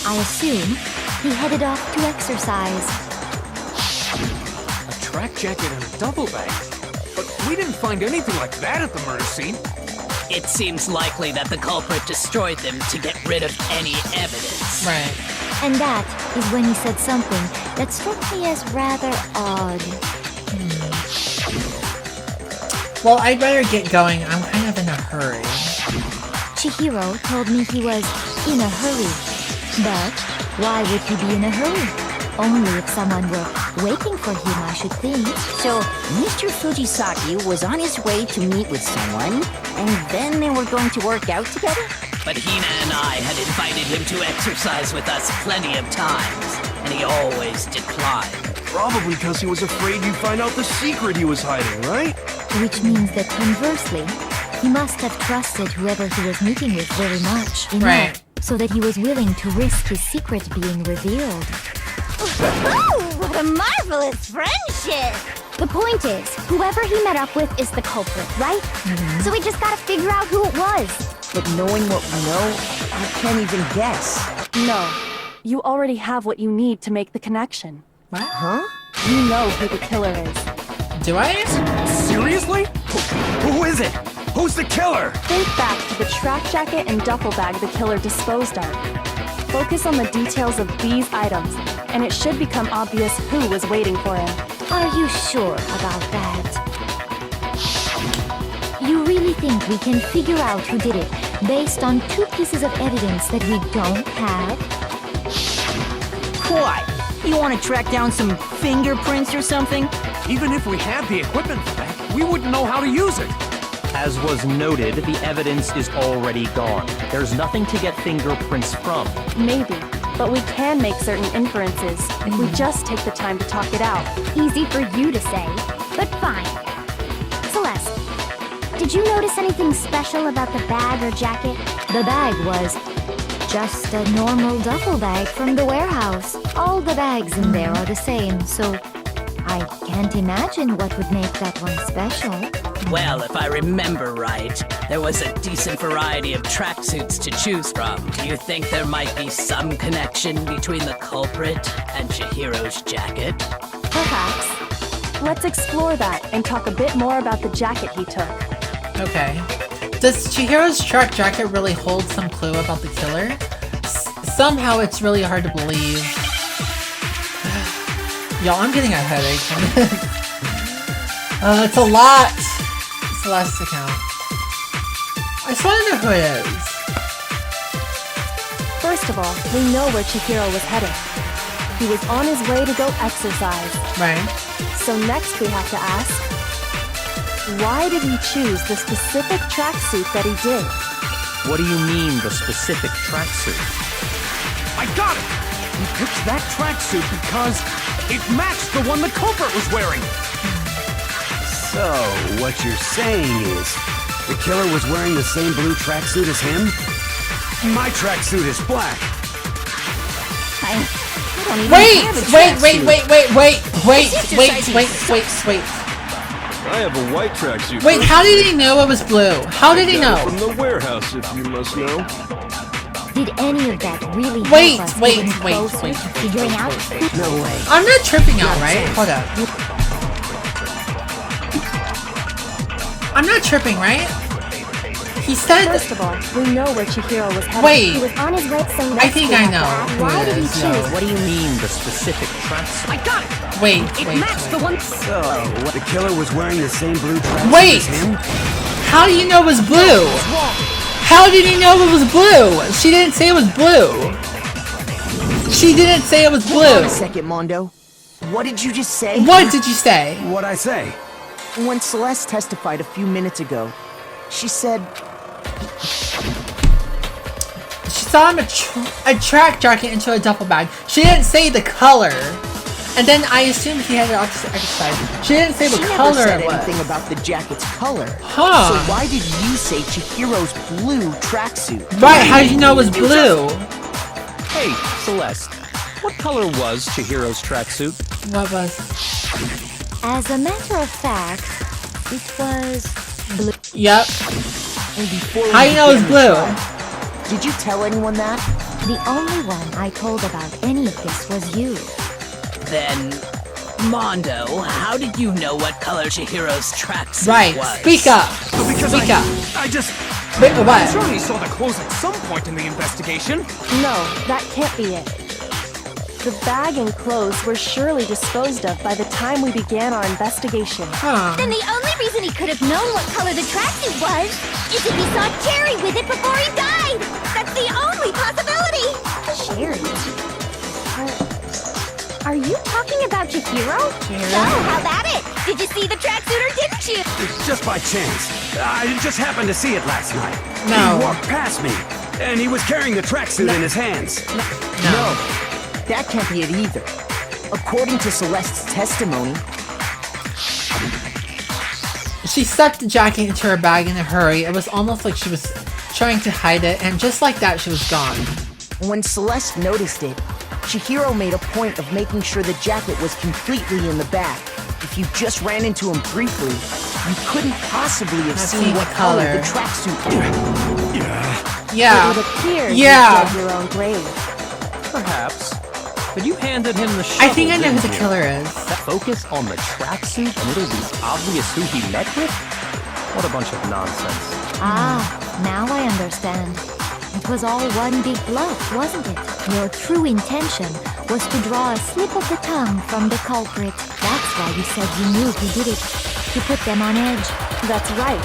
I assume, he headed off to exercise. A track jacket and a duffel bag? But we didn't find anything like that at the murder scene. It seems likely that the culprit destroyed them to get rid of any evidence. Right. And that is when he said something that struck me as rather odd. Well, I'd better get going. I'm kind of in a hurry. Chihiro told me he was in a hurry. But why would he be in a hurry? Only if someone were waiting for him, I should think. So, Mr. Fujisaki was on his way to meet with someone, and then they were going to work out together? But Hina and I had invited him to exercise with us plenty of times, and he always declined. Probably because he was afraid you'd find out the secret he was hiding, right? Which means that conversely, he must have trusted whoever he was meeting with very much. Enough so that he was willing to risk his secret being revealed. What a marvelous friendship! The point is, whoever he met up with is the culprit, right? So we just gotta figure out who it was. But knowing what we know, I can't even guess. No. You already have what you need to make the connection. What? Huh? You know who the killer is. Do I? Seriously? Who is it? Who's the killer? Think back to the track jacket and duffel bag the killer disposed of. Focus on the details of these items, and it should become obvious who was waiting for him. Are you sure about that? You really think we can figure out who did it based on 2 pieces of evidence that we don't have? What? You want to track down some fingerprints or something? Even if we had the equipment for that, we wouldn't know how to use it. As was noted, the evidence is already gone. There's nothing to get fingerprints from. Maybe, but we can make certain inferences if we just take the time to talk it out. Easy for you to say, but fine. Celeste, did you notice anything special about the bag or jacket? The bag was just a normal duffel bag from the warehouse. All the bags in there are the same, so I can't imagine what would make that one special. Well, if I remember right, there was a decent variety of tracksuits to choose from. Do you think there might be some connection between the culprit and Chihiro's jacket? Perhaps. Let's explore that and talk a bit more about the jacket he took. Okay. Does Chihiro's track jacket really hold some clue about the killer? Somehow it's really hard to believe. Y'all, I'm getting a headache from this. It's a lot. It's a lot to count. I just want to know who it is. First of all, we know where Chihiro was headed. He was on his way to go exercise. Right. So next we have to ask, why did he choose the specific tracksuit that he did? What do you mean, the specific tracksuit? I got it! He picked that tracksuit because it matched the one the culprit was wearing. So, what you're saying is, the killer was wearing the same blue tracksuit as him? My tracksuit is black. I don't even Wait! have a Wait! I have a white tracksuit. Wait, how did he know it was blue? How did he know? From the warehouse, if you must know. Did any of that really Wait, help us wait, getting wait, closer wait, to figuring out? No way. I'm not tripping out, right? Hold up. I'm not tripping, right? He said... First of all, we know where Chihiro was headed. Wait. He was on his way, so I think I know. Why did he choose? What do you mean, the specific tracksuit? I got it! Wait, It matched the one. So, the killer was wearing the same blue tracksuit Wait! as him? How do you know it was blue? How did he know it was blue? She didn't say it was blue. She didn't say it was Hold on blue. a second, Mondo. What did you just say? What did you say? What'd I say? When Celeste testified a few minutes ago, she said... She saw him a track jacket into a duffel bag. She didn't say the color. And then I assumed he had an exercise. She didn't say She what never color said it was. anything about the jacket's color. Huh. So why did you say Chihiro's blue tracksuit? Right, how did you know it was blue? Hey, Celeste. What color was Chihiro's tracksuit? What was? As a matter of fact, it was blue. Yep. And before How we you know it's began the blue? trial, did you tell anyone that? The only one I told about any of this was you. Then, Mondo, how did you know what color Chihiro's tracksuit Right. was? Speak up. Because Speak up. I just... Wait, I'm what? sure he saw the clothes at some point in the investigation. No, that can't be it. The bag and clothes were surely disposed of by the time we began our investigation. Huh. Then the only reason he could have known what color the tracksuit was is if he saw Cherry with it before he died. That's the only possibility. Cherry? Are you talking about Chihiro? So, how about it? Did you see the tracksuit or didn't you? Just by chance. I just happened to see it last night. No. He walked past me, and he was carrying the tracksuit in his hands. No, that can't be it either. According to Celeste's testimony, She stuffed the jacket into her bag in a hurry. It was almost like she was trying to hide it, and just like that, she was gone. when Celeste noticed it, Chihiro made a point of making sure the jacket was completely in the bag. If you just ran into him briefly, you couldn't possibly have seen what color the tracksuit was. Yeah. It would appear Yeah. you dug your own grave. Perhaps. But you handed him the I shovel, think I know who the didn't you? killer is. Focus on the tracksuit and it'll be obvious who he met with? What a bunch of nonsense. Ah, now I understand. It was all one big bluff, wasn't it? Your true intention was to draw a slip of the tongue from the culprit. That's why you said you knew who did it, to put them on edge. That's right.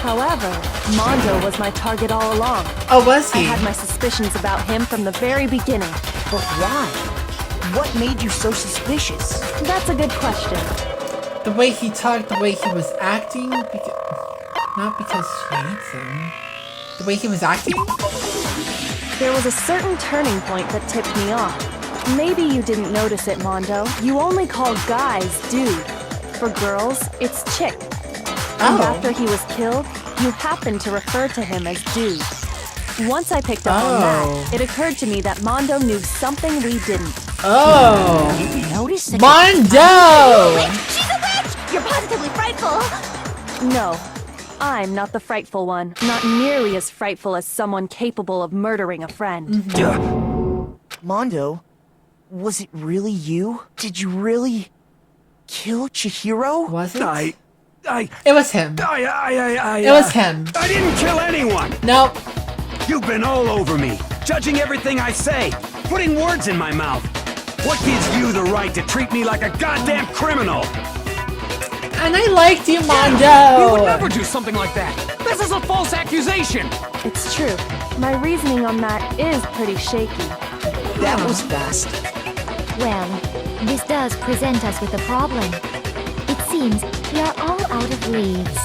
However, Mondo was my target all along. Oh, was he? I had my suspicions about him from the very beginning. But why? What made you so suspicious? That's a good question. The way he talked, the way he was acting, not because she hates him. The way he was acting? There was a certain turning point that tipped me off. Maybe you didn't notice it, Mondo. You only call guys dude. For girls, it's chick. And Oh. after he was killed, you happened to refer to him as dude. Once I picked up on that, it occurred to me that Mondo knew something we didn't. Oh! Notice that Mondo! She's a witch! You're positively frightful! No, I'm not the frightful one. Not nearly as frightful as someone capable of murdering a friend. Mondo, was it really you? Did you really kill Chihiro? Was it? It was him. It was him. I didn't kill anyone! Nope. You've been all over me, judging everything I say, putting words in my mouth. What gives you the right to treat me like a goddamn criminal? And I liked you, Mondo! He would never do something like that! This is a false accusation! It's true. My reasoning on that is pretty shaky. That was fast. Well, this does present us with a problem. It seems we are all out of leads.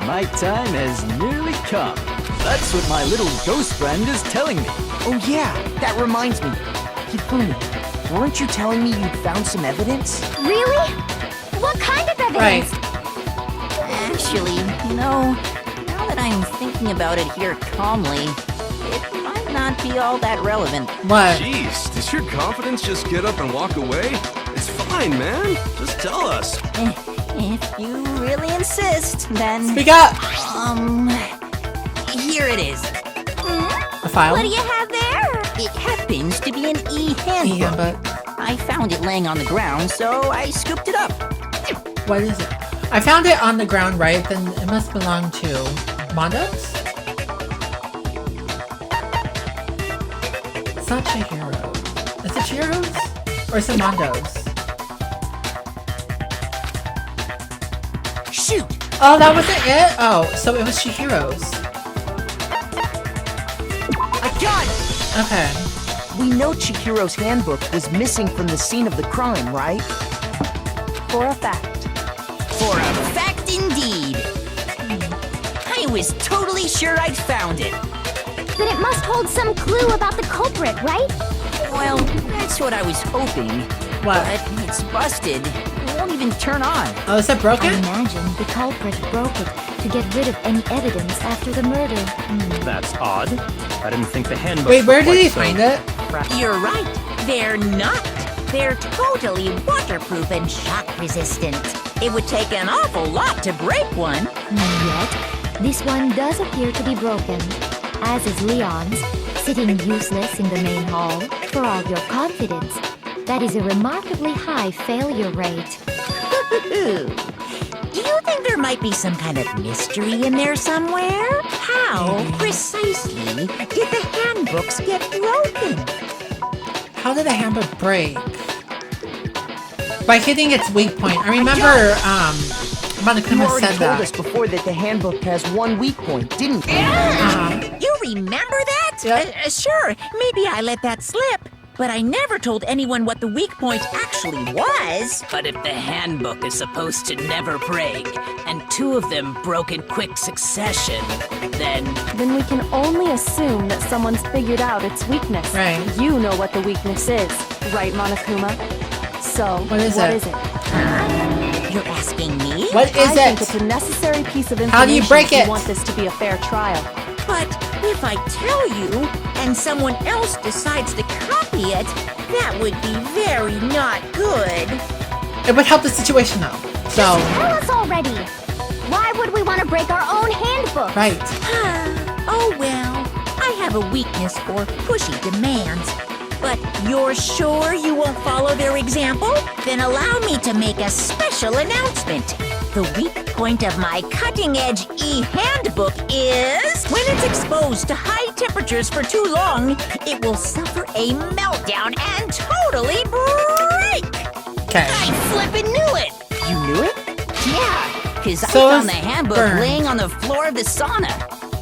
My time has nearly come. That's what my little ghost friend is telling me. Oh yeah, that reminds me. Hifumi, weren't you telling me you'd found some evidence? Really? What kind of evidence? Actually, now that I'm thinking about it here calmly, it might not be all that relevant. What? Jeez, does your confidence just get up and walk away? It's fine, man. Just tell us. If you really insist, then... Speak up! Here it is. A file? What do you have there? It happens to be an e-handbook. I found it laying on the ground, so I scooped it up. What is it? I found it on the ground, right? Then it must belong to Mondo's? It's not Chihiro. Is it Chihiro's? Or is it Mondo's? Shoot! Oh, that wasn't it? Oh, so it was Chihiro's. I got it! Okay. We know Chihiro's handbook was missing from the scene of the crime, right? For a fact. For a fact indeed. I was totally sure I'd found it. Then it must hold some clue about the culprit, right? Well, that's what I was hoping. What? But it's busted. It won't even turn on. Oh, is that broken? I imagine the culprit broke it to get rid of any evidence after the murder. That's odd. I didn't think the handbook. Wait, where did he find it? You're right. They're not. They're totally waterproof and shock resistant. It would take an awful lot to break one. And yet, this one does appear to be broken, as is Leon's, sitting useless in the main hall. For all your confidence, that is a remarkably high failure rate. Do you think there might be some kind of mystery in there somewhere? How precisely did the handbooks get broken? How did the handbook break? By hitting its weak point. I remember, Monokuma You already said told that. us before that the handbook has one weak point, didn't you? You remember that? Yeah. Sure, maybe I let that slip. But I never told anyone what the weak point actually was. But if the handbook is supposed to never break, and two of them broke in quick succession, then we can only assume that someone's figured out its weakness. Right. You know what the weakness is, right, Monokuma? So, What is it? You're asking me? What is I think it? it's a necessary piece of information How do you break if it? you want this to be a fair trial. But if I tell you, and someone else decides to copy it, that would be very not good. It would help the situation though. So, Tell us already! Why would we want to break our own handbook? right. Oh well, I have a weakness for pushy demands. But you're sure you won't follow their example? Then allow me to make a special announcement. The weak point of my cutting-edge e-handbook is when it's exposed to high temperatures for too long, it will suffer a meltdown and totally break. Okay. I flippin' knew it. You knew it? Yeah, because I So found the it's handbook burned. laying on the floor of the sauna.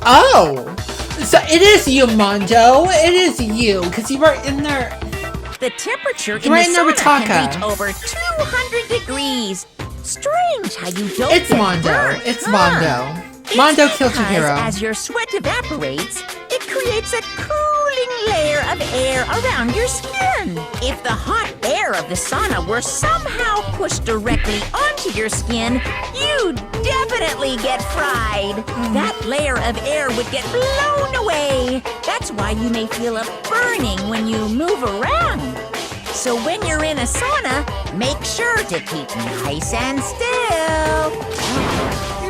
Oh! So it is you, Mondo. It is you, because you were in there. The temperature in You were the in there with sauna can Taka. reach over 200 degrees. Strange how you don't It's get Mondo. burnt, It's huh? Mondo. It's Mondo killed because Chihiro. as your sweat evaporates, it creates a cooling layer of air around your skin. If the hot air of the sauna were somehow pushed directly onto your skin, you'd definitely get fried. That layer of air would get blown away. That's why you may feel a burning when you move around. So when you're in a sauna, make sure to keep nice and still.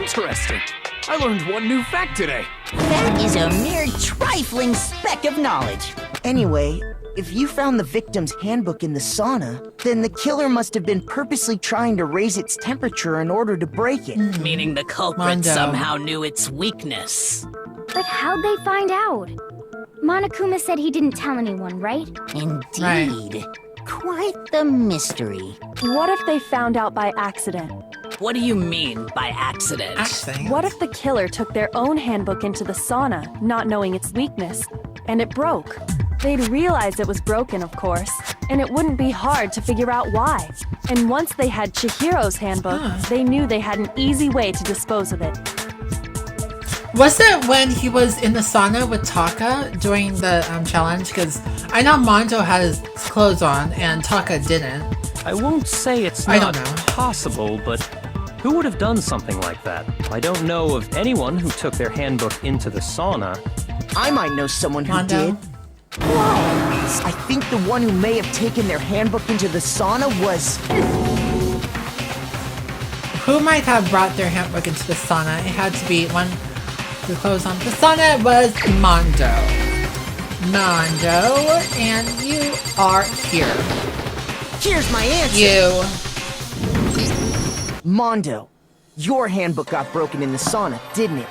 Interesting. I learned one new fact today. That is a mere trifling speck of knowledge. Anyway, if you found the victim's handbook in the sauna, then the killer must have been purposely trying to raise its temperature in order to break it. Meaning the culprit Mondo. somehow knew its weakness. But how'd they find out? Monokuma said he didn't tell anyone, right? Indeed. Quite the mystery. What if they found out by accident? What do you mean by accident? What if the killer took their own handbook into the sauna, not knowing its weakness, and it broke? They'd realize it was broken, of course, and it wouldn't be hard to figure out why. And once they had Chihiro's handbook, they knew they had an easy way to dispose of it. Was it when he was in the sauna with Taka doing the challenge? Because I know Mondo had his clothes on and Taka didn't. I won't say it's I not don't know. possible, but who would have done something like that? I don't know of anyone who took their handbook into the sauna. I might know someone who Mondo? did. I think the one who may have taken their handbook into the sauna was... Who might have brought their handbook into the sauna? It had to be one with clothes on. The sauna was Mondo. Mondo, and you are here. Here's my answer. You. Mondo, your handbook got broken in the sauna, didn't it?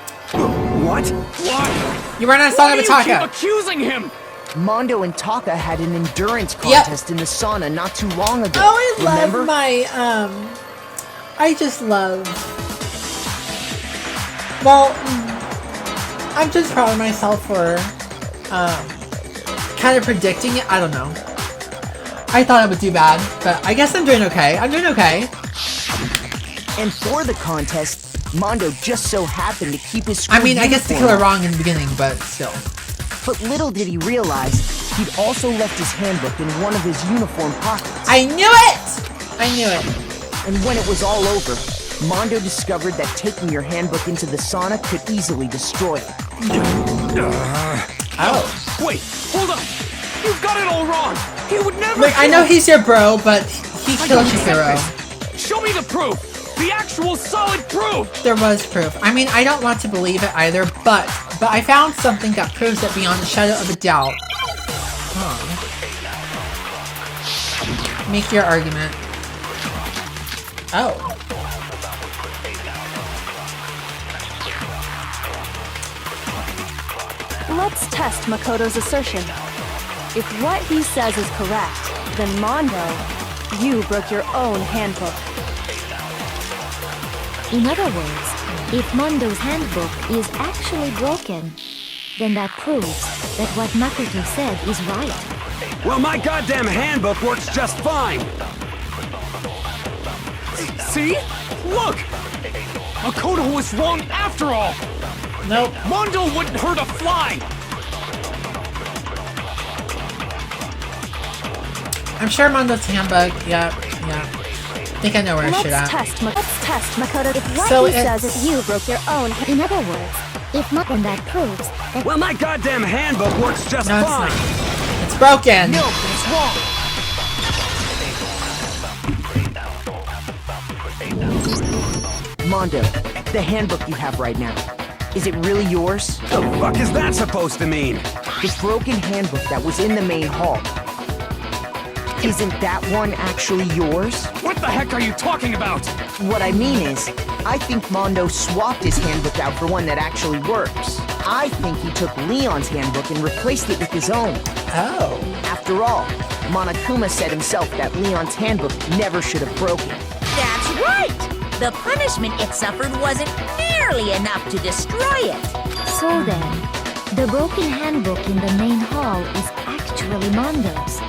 What? What? You were in a sauna Why with do you Taka. keep accusing him? Mondo and Taka had an endurance contest in the sauna not too long ago. Oh, I Remember? love my, I just love... Well, I'm just proud of myself for, kind of predicting it. I don't know. I thought I would do bad, but I guess I'm doing okay. I'm doing okay. And for the contest, Mondo just so happened to keep his I mean, I guess the killer uniform on. wrong in the beginning, but still. But little did he realize, he'd also left his handbook in one of his uniform pockets. I knew it! I knew it. And when it was all over, Mondo discovered that taking your handbook into the sauna could easily destroy it. Oh. Wait, hold on. You've got it all wrong. He would never. Look, I know he's your bro, but he killed Chihiro. Show me the proof. The actual solid proof. There was proof. I mean, I don't want to believe it either, but I found something that proves it beyond a shadow of a doubt. Make your argument. Oh. Let's test Makoto's assertion. If what he says is correct, then Mondo, you broke your own handbook. In other words, if Mondo's handbook is actually broken, then that proves that what Makoto said is right. Well, my goddamn handbook works just fine. See? Look! Makoto was wrong after all! Nope. Mondo wouldn't hurt a fly! I'm sure Mondo's handbook, yeah. I think I know where I should at. Let's test Makoto. If what So he it's- says is you broke your own. In other words, if not, then that proves that... Well, my goddamn handbook works just No, it's fine. not. It's broken. No, but it's wrong. Mondo, the handbook you have right now, is it really yours? The fuck is that supposed to mean? The broken handbook that was in the main hall. Isn't that one actually yours? What the heck are you talking about? What I mean is, I think Mondo swapped his handbook out for one that actually works. I think he took Leon's handbook and replaced it with his own. Oh. After all, Monokuma said himself that Leon's handbook never should have broken. That's right! The punishment it suffered wasn't nearly enough to destroy it. So then, the broken handbook in the main hall is actually Mondo's.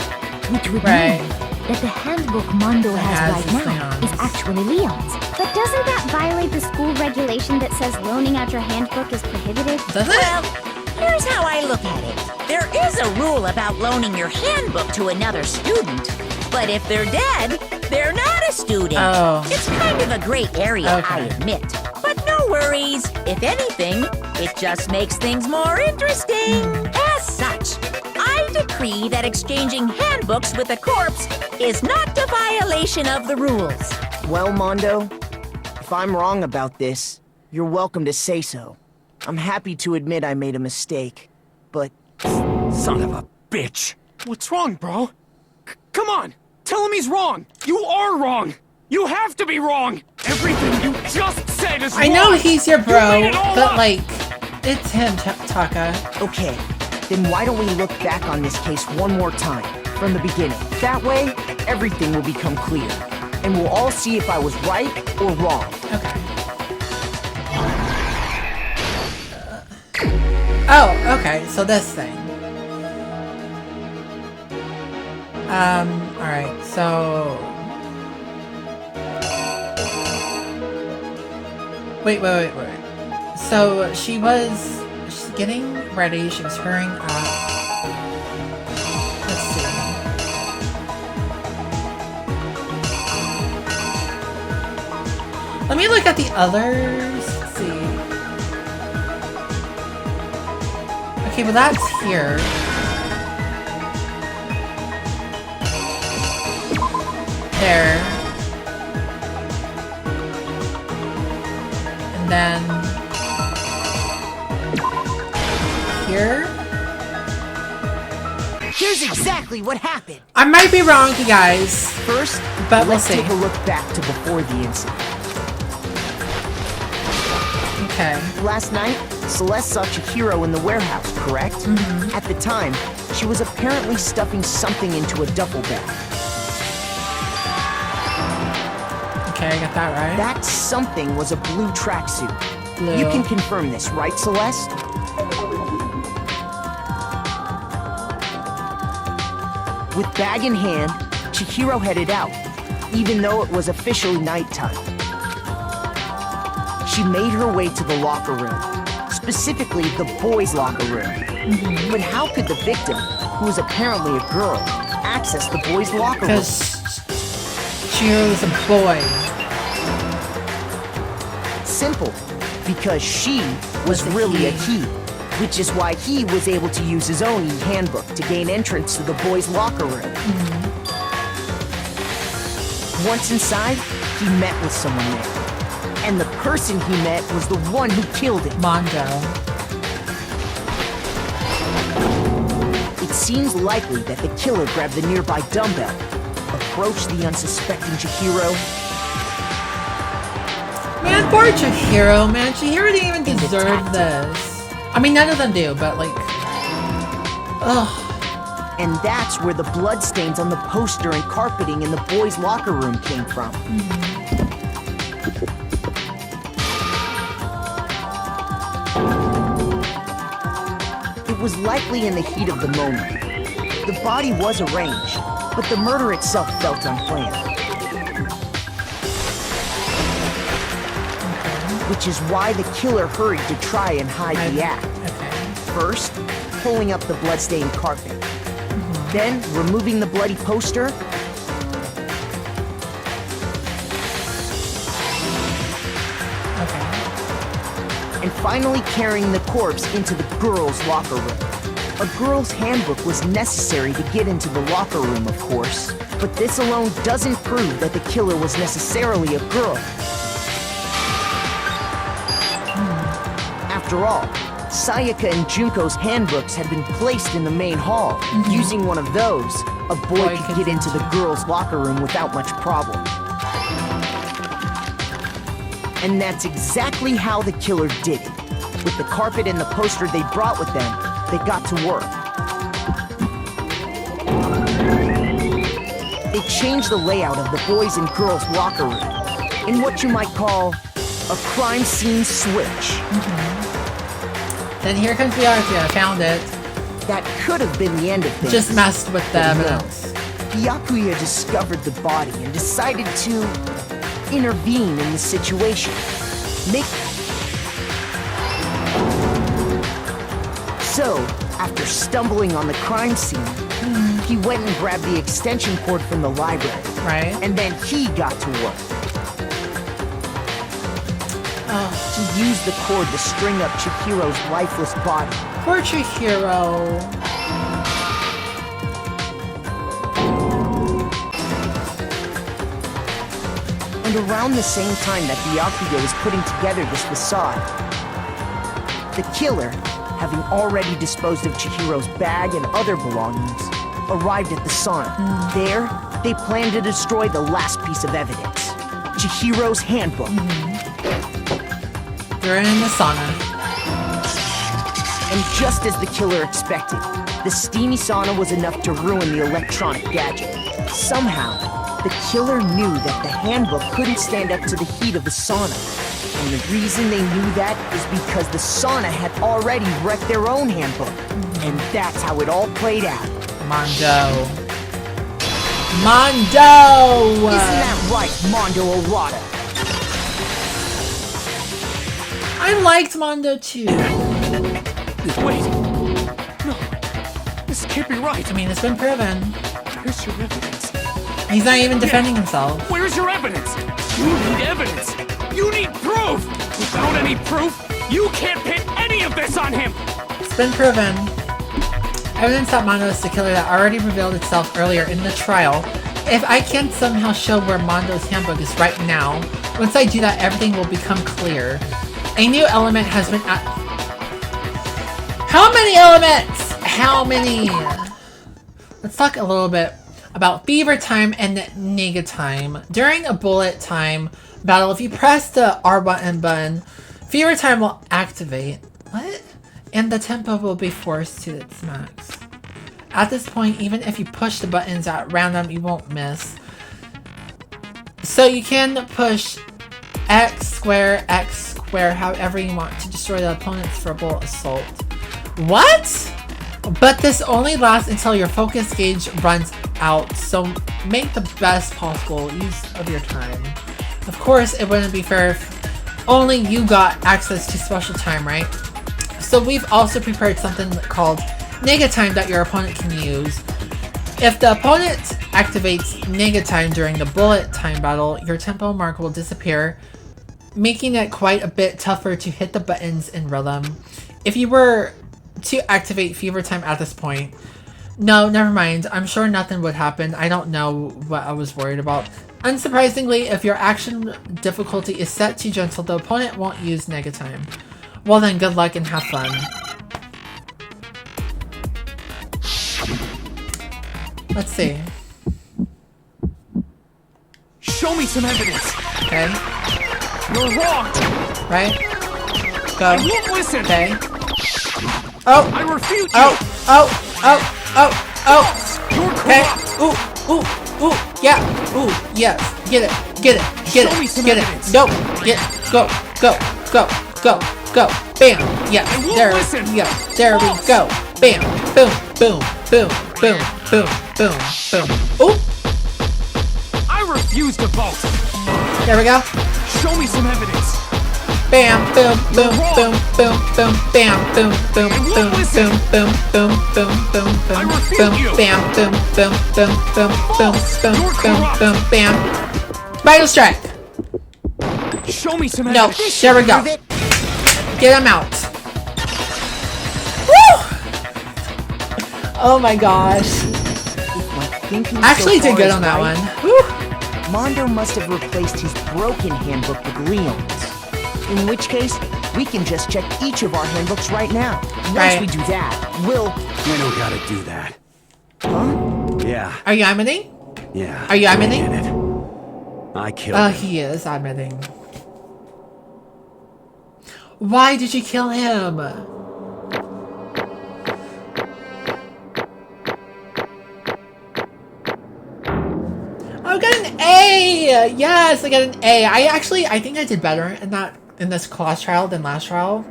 Which would mean that the handbook Mondo has right now is actually Leon's. But doesn't that violate the school regulation that says loaning out your handbook is prohibited? Does it? Well, here's how I look at it. There is a rule about loaning your handbook to another student. But if they're dead, they're not a student. Oh. It's kind of a gray area, Okay. I admit. But no worries. If anything, It just makes things more interesting. As such, I decree that exchanging handbooks with a corpse is not a violation of the rules. Well, Mondo, if I'm wrong about this, you're welcome to say so. I'm happy to admit I made a mistake, but... Son of a bitch! What's wrong, bro? Come on! Tell him he's wrong! You are wrong! You have to be wrong! Everything you just said is wrong! I know he's your bro, You made it all but up! like, it's him, Taka. Okay, then why don't we look back on this case one more time, from the beginning? That way, everything will become clear, and we'll all see if I was right or wrong. Okay. Oh, okay, so this thing. Alright, so... Wait. So, she's getting ready, she was hurrying up. Let's see. Let me look at the others. Let's see. Okay, well that's here. There. And then here. Here's exactly what happened. I might be wrong, you guys. First, but we'll let's see. take a look back to before the incident. Okay. Last night, Celeste saw Chihiro in the warehouse, correct? Mm-hmm. At the time, she was apparently stuffing something into a duffel bag. Okay, I got that right. That something was a blue tracksuit. Blue. You can confirm this, right, Celeste? With bag in hand, Chihiro headed out, even though it was officially nighttime. She made her way to the locker room, specifically the boys' locker room. Mm-hmm. But how could the victim, who was apparently a girl, access the boys' locker room? Because Chihiro's a boy. Simple, because she was really a he, which is why he was able to use his own e-handbook to gain entrance to the boys' locker room. Mm-hmm. Once inside, he met with someone there. And the person he met was the one who killed him. Mondo. It seems likely that the killer grabbed the nearby dumbbell, approached the unsuspecting Chihiro. Man, poor Chihiro, man. Chihiro didn't even deserve this. I mean, none of them do, but like... Ugh. And that's where the bloodstains on the poster and carpeting in the boys' locker room came from. Mm-hmm. It was likely in the heat of the moment. The body was arranged, but the murder itself felt unplanned. Which is why the killer hurried to try and hide the act. First, pulling up the bloodstained carpet. Then, removing the bloody poster. And finally carrying the corpse into the girls' locker room. A girl's handbook was necessary to get into the locker room, of course. But this alone doesn't prove that the killer was necessarily a girl. After all, Sayaka and Junko's handbooks had been placed in the main hall. Using one of those, a boy could get into the girls' locker room without much problem. And that's exactly how the killer did it. With the carpet and the poster they brought with them, they got to work. They changed the layout of the boys' and girls' locker room in what you might call a crime scene switch. Then here comes Byakuya, found it. That could have been the end of things. Just messed with the But no. evidence. Byakuya discovered the body and decided to intervene in the situation. So, after stumbling on the crime scene, he went and grabbed the extension cord from the library. Right. And then he got to work. He used the cord to string up Chihiro's lifeless body. Poor Chihiro. And around the same time that Byakuya was putting together this facade, the killer, having already disposed of Chihiro's bag and other belongings, arrived at the sauna. There, they planned to destroy the last piece of evidence, Chihiro's handbook. They're in the sauna. And just as the killer expected, the steamy sauna was enough to ruin the electronic gadget. Somehow, the killer knew that the handbook couldn't stand up to the heat of the sauna. And the reason they knew that is because the sauna had already wrecked their own handbook. And that's how it all played out. Mondo. Mondo! Isn't that right, Mondo Arata? I liked Mondo too. Wait! No, this can't be right. I mean, it's been proven. Where's your evidence? He's not even defending himself. Where's your evidence? You need evidence. You need proof. Without any proof, you can't pin any of this on him. It's been proven. Evidence that Mondo is the killer that already revealed itself earlier in the trial. If I can somehow show where Mondo's handbook is right now, once I do that, everything will become clear. A new element has been How many elements? How many? Let's talk a little bit about fever time and nega time. During a bullet time battle, if you press the R button, fever time will activate. What? And the tempo will be forced to its max. At this point, even if you push the buttons at random, you won't miss. So you can push X square, however you want to destroy the opponents for a bullet assault. What? But this only lasts until your focus gauge runs out, so make the best possible use of your time. Of course, it wouldn't be fair if only you got access to special time, right? So we've also prepared something called nega time that your opponent can use. If the opponent activates nega time during the bullet time battle, your tempo mark will disappear, making it quite a bit tougher to hit the buttons in rhythm. If you were to activate fever time at this point, no, never mind. I'm sure nothing would happen. I don't know what I was worried about. Unsurprisingly, if your action difficulty is set to gentle, the opponent won't use nega time. Well then, good luck and have fun. Let's see. Show me some evidence. Okay. You're wrong. Right? Go. I won't listen. Okay. Oh. I refute you. Oh. You're Okay. corrupt. Ooh. Yeah. Ooh. Yes. Get it. Show me some Get evidence. it. No. Go. Bam. Yeah. I won't There. listen. Yeah. There we go. Bam. Boom. Ooh. I refuse to vote. There we go. Show me some evidence. Bam. Boom. Bam. Boom. Bam. Vital strike. Show me some No. evidence. There we go. Get him out. Woo! Oh my gosh. Actually did good on that one. Woo! Mondo must have replaced his broken handbook with Leon's. In which case, we can just check each of our handbooks right now. Once we do that, we'll... We don't gotta do that. Huh? Yeah. Are you admitting? Yeah. Are you admitting? I killed him. He is admitting. Why did you kill him? I got an A! Yes, I got an A. I think I did better in this class trial than last trial.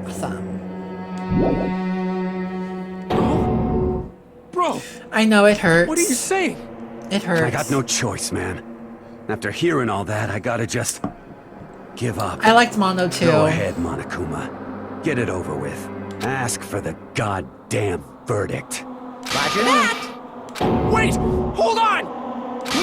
Awesome. Bro! I know it hurts. What are you saying? It hurts. I got no choice, man. After hearing all that, I gotta just give up. I liked Mondo too. Go ahead, Monokuma. Get it over with. Ask for the goddamn verdict. Roger that. Wait! Hold on!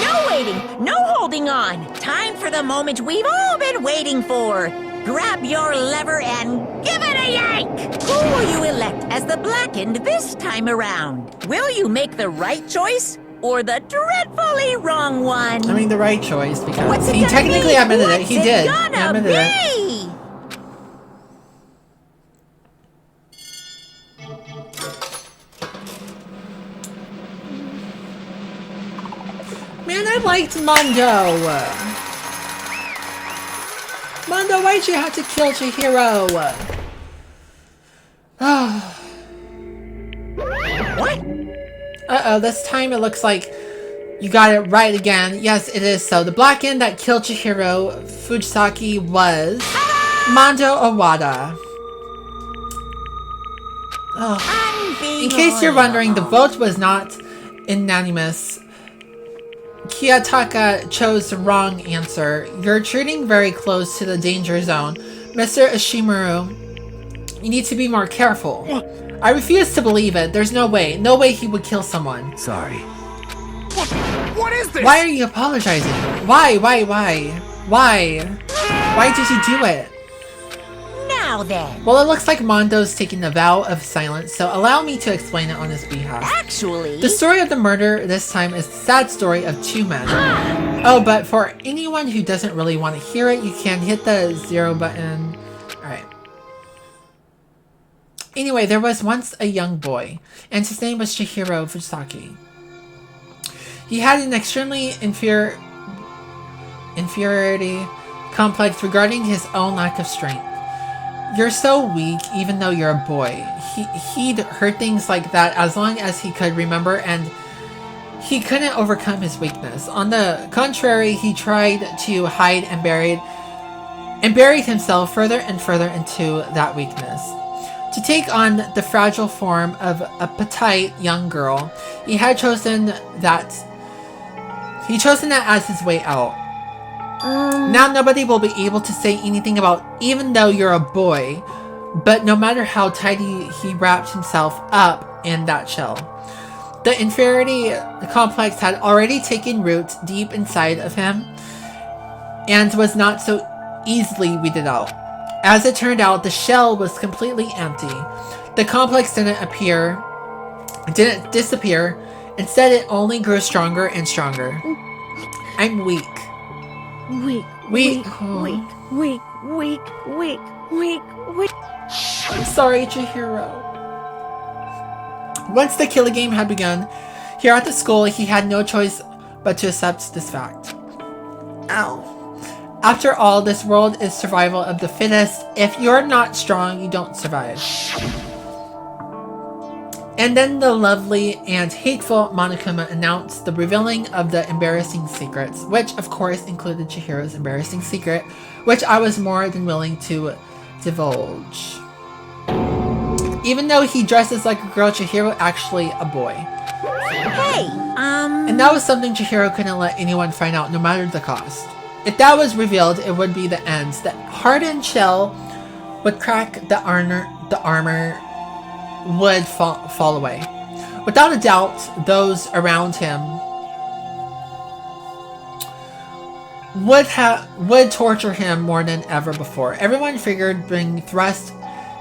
No No waiting, no holding on. Time for the moment we've all been waiting for. Grab your lever and give it a yank! Who will you elect as the Blackened this time around? Will you make the right choice or the dreadfully wrong one? I mean, the right choice, because What's it he gonna technically be? admitted it. What's He it did. He gonna admitted it. be? Man, I liked Mondo. Mondo, why'd you have to kill Chihiro? What? Uh-oh, this time it looks like you got it right again. Yes, it is so. The Blackened that killed Chihiro Fujisaki was Mondo Owada. Oh. In case you're wondering, the vote was not unanimous. Kiyotaka chose the wrong answer. You're treading very close to the danger zone. Mr. Ishimaru, you need to be more careful. I refuse to believe it. There's no way. No way he would kill someone. Sorry. What is this? Why are you apologizing? Why? Why did you do it? Now then. Well, it looks like Mondo's taking a vow of silence, so allow me to explain it on his behalf. Actually, the story of the murder this time is the sad story of two men. Oh, but for anyone who doesn't really want to hear it, you can hit the 0 button. Alright. Anyway, there was once a young boy, and his name was Chihiro Fujisaki. He had an extremely inferiority complex regarding his own lack of strength. You're so weak, even though you're a boy. He'd heard things like that as long as he could remember, and he couldn't overcome his weakness. On the contrary, he tried to hide and buried himself further and further into that weakness. To take on the fragile form of a petite young girl, he had chosen that as his way out. Now nobody will be able to say anything about even though you're a boy, but no matter how tightly he wrapped himself up in that shell. The inferiority complex had already taken root deep inside of him and was not so easily weeded out. As it turned out, the shell was completely empty. The complex didn't disappear. Instead, it only grew stronger and stronger. I'm weak. Weak. I'm sorry, Chihiro. Once the killing game had begun, here at the school, he had no choice but to accept this fact. Ow. After all, this world is survival of the fittest. If you're not strong, you don't survive. And then the lovely and hateful Monokuma announced the revealing of the embarrassing secrets, which of course included Chihiro's embarrassing secret, which I was more than willing to divulge. Even though he dresses like a girl, Chihiro actually a boy. Hey, And that was something Chihiro couldn't let anyone find out, no matter the cost. If that was revealed, it would be the end. The hardened shell would crack, the armor would fall away. Without a doubt, those around him would torture him more than ever before. Everyone figured being thrust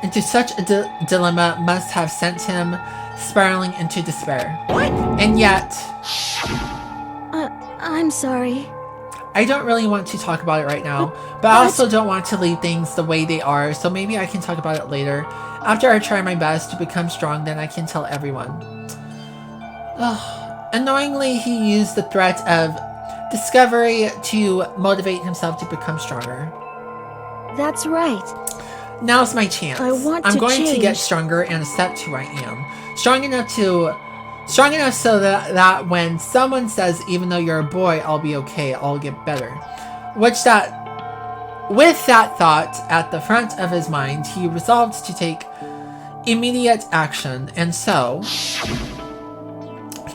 into such a dilemma must have sent him spiraling into despair. What? And yet... I'm sorry. I don't really want to talk about it right now, but I also don't want to leave things the way they are, so maybe I can talk about it later. After I try my best to become strong, then I can tell everyone. Ugh. Annoyingly, he used the threat of discovery to motivate himself to become stronger. That's right. Now's my chance. I'm going to get stronger and accept who I am. Strong enough so that when someone says, even though you're a boy, I'll be okay, I'll get better. With that thought at the front of his mind, he resolved to take immediate action, and so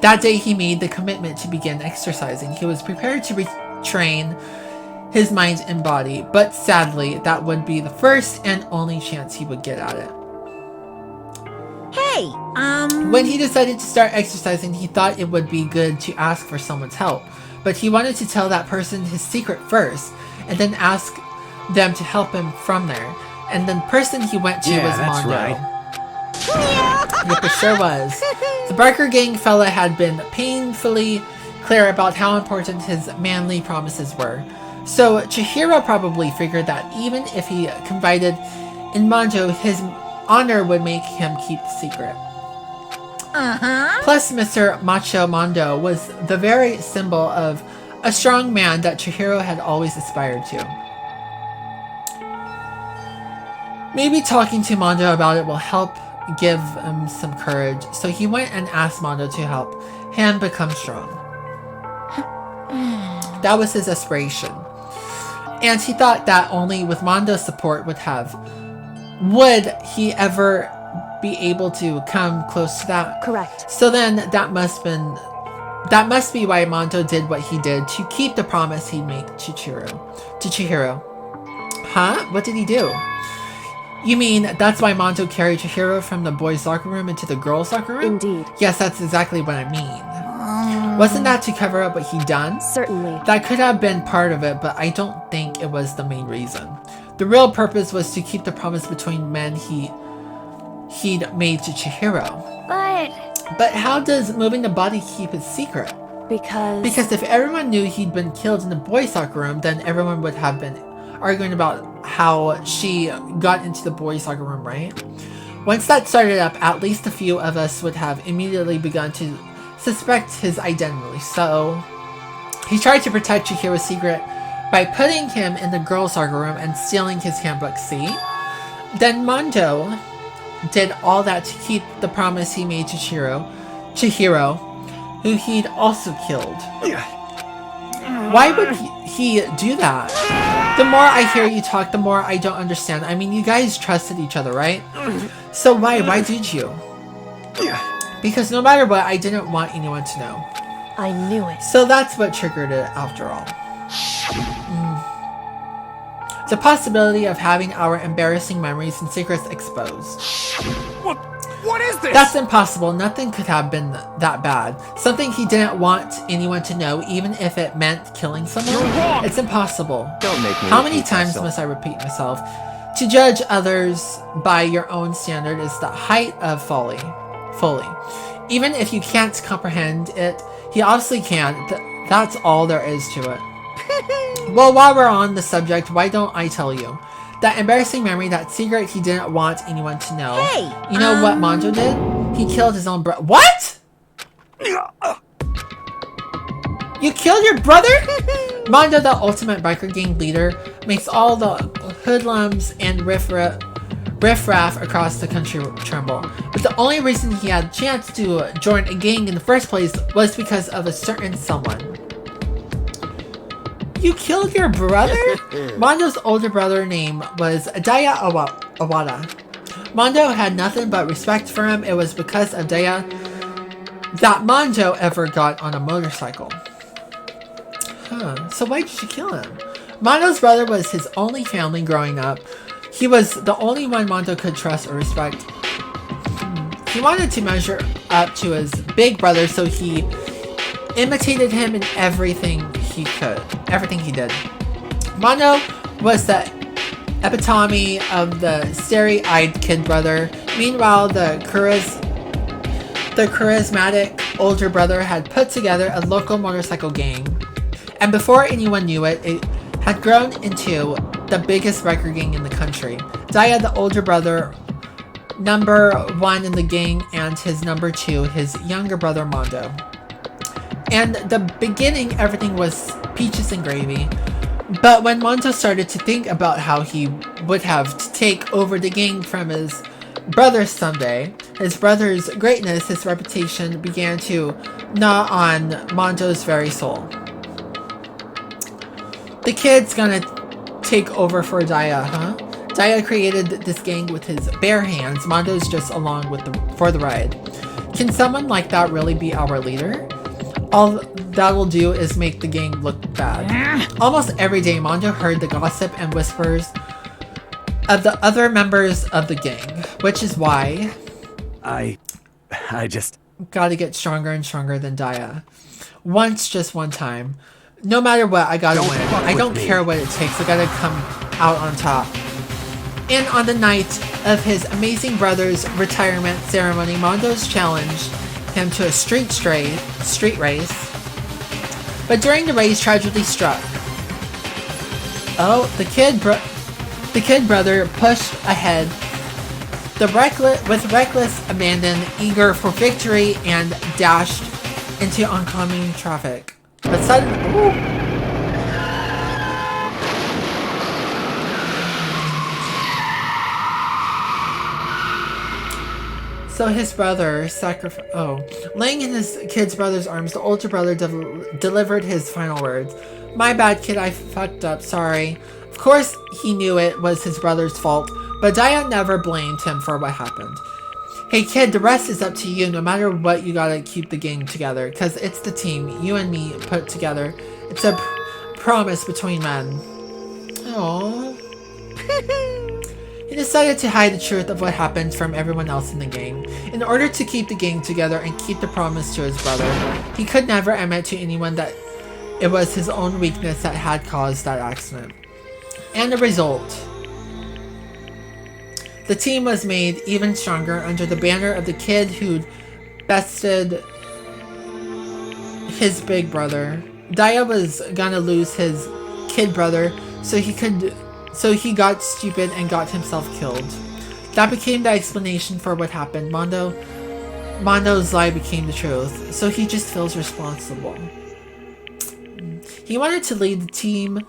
that day he made the commitment to begin exercising. He was prepared to retrain his mind and body, but sadly, that would be the first and only chance he would get at it. Hey, When he decided to start exercising, he thought it would be good to ask for someone's help. but he wanted to tell that person his secret first, and then ask them to help him from there. And the person he went to was that's Mondo. right. Yep, it sure was. The biker gang fella had been painfully clear about how important his manly promises were. So Chihiro probably figured that even if he confided in Mondo, his honor would make him keep the secret. Plus, Mr. Macho Mondo was the very symbol of a strong man that Chihiro had always aspired to. Maybe talking to Mondo about it will help give him some courage, so he went and asked Mondo to help him become strong. That was his aspiration. And he thought that only with Mondo's support would he ever be able to come close to that. Correct. So then that must be why Mondo did what he did to keep the promise he made to Chihiro. Huh? What did he do? You mean that's why Mondo carried Chihiro from the boys' locker room into the girls' locker room? Indeed. Yes, that's exactly what I mean. Wasn't that to cover up what he'd done? Certainly. That could have been part of it, but I don't think it was the main reason. The real purpose was to keep the promise between men he'd made to Chihiro. But how does moving the body keep it secret? Because if everyone knew he'd been killed in the boys' locker room, then everyone would have been arguing about how she got into the boys' locker room, right? Once that started up, at least a few of us would have immediately begun to suspect his identity. So he tried to protect Chihiro's secret by putting him in the girls' locker room and stealing his handbook, see? Then Mondo did all that to keep the promise he made to Chihiro, who he'd also killed. Why would he do that? The more I hear you talk, the more I don't understand. I mean, you guys trusted each other, right? So why did you? Because no matter what, I didn't want anyone to know. I knew it. So that's what triggered it after all. The possibility of having our embarrassing memories and secrets exposed. What is this? That's impossible. Nothing could have been that bad. Something he didn't want anyone to know, even if it meant killing someone. You're wrong. It's impossible. Don't make me How many repeat times myself. must I repeat myself? To judge others by your own standard is the height of folly. Even if you can't comprehend it, he obviously can't. That's all there is to it. Well, while we're on the subject, why don't I tell you? That embarrassing memory, that secret he didn't want anyone to know. Hey, You know what Mondo did? He killed his own brother. What? You killed your brother? Mondo, the ultimate biker gang leader, makes all the hoodlums and riffraff across the country tremble. But the only reason he had a chance to join a gang in the first place was because of a certain someone. You killed your brother? Mondo's older brother name was Daya Awada. Mondo had nothing but respect for him. It was because of Daya that Mondo ever got on a motorcycle. So why did you kill him? Mondo's brother was his only family growing up. He was the only one Mondo could trust or respect. He wanted to measure up to his big brother, so he imitated him in everything he could. Everything he did. Mondo was the epitome of the starry-eyed kid brother. Meanwhile, the charismatic older brother had put together a local motorcycle gang. And before anyone knew it, it had grown into the biggest biker gang in the country. Daya, the older brother, number one in the gang, and his number two, his younger brother Mondo. And the beginning, everything was peaches and gravy. But when Mondo started to think about how he would have to take over the gang from his brother someday, his brother's greatness, his reputation began to gnaw on Mondo's very soul. The kid's gonna take over for Daya, huh? Daya created this gang with his bare hands. Mondo's just along for the ride. Can someone like that really be our leader? All that will do is make the gang look bad. Almost every day, Mondo heard the gossip and whispers of the other members of the gang, which is why I just... gotta get stronger and stronger than Daya. Once, just one time. No matter what, I gotta win. I don't care what it takes. I gotta come out on top. And on the night of his amazing brother's retirement ceremony, Mondo's challenged him to a street race. But during the race, tragedy struck. Oh, the kid brother pushed ahead with reckless abandon, eager for victory, and dashed into oncoming traffic. But suddenly, so his brother laying in his kid's brother's arms, the older brother delivered his final words. My bad, kid, I fucked up, sorry. Of course, he knew it was his brother's fault, but Daya never blamed him for what happened. Hey kid, the rest is up to you. No matter what, you gotta keep the gang together, cause it's the team, you and me put together. It's a promise between men. Aww. He decided to hide the truth of what happened from everyone else in the gang. In order to keep the gang together and keep the promise to his brother, he could never admit to anyone that it was his own weakness that had caused that accident. And the result, the team was made even stronger under the banner of the kid who'd bested his big brother. Daya was gonna lose his kid brother, so he got stupid and got himself killed. That became the explanation for what happened. Mondo's lie became the truth, so he just feels responsible. He wanted to lead the team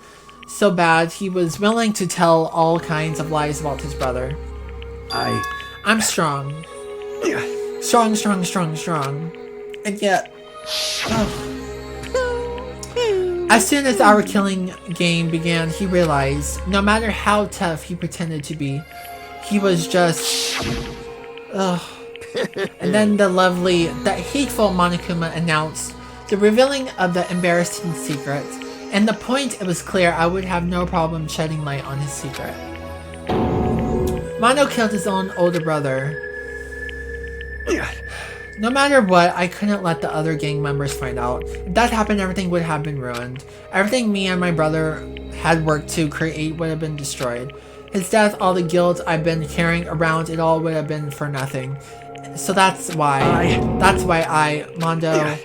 so bad, he was willing to tell all kinds of lies about his brother. I'm strong. Strong. And yet... As soon as our killing game began, he realized, no matter how tough he pretended to be, he was just... And then that hateful Monokuma announced the revealing of the embarrassing secret. And the point, it was clear I would have no problem shedding light on his secret. Mono killed his own older brother. No matter what, I couldn't let the other gang members find out. If that happened, everything would have been ruined. Everything me and my brother had worked to create would have been destroyed. His death, all the guilt I've been carrying around, it all would have been for nothing. So that's why Mondo,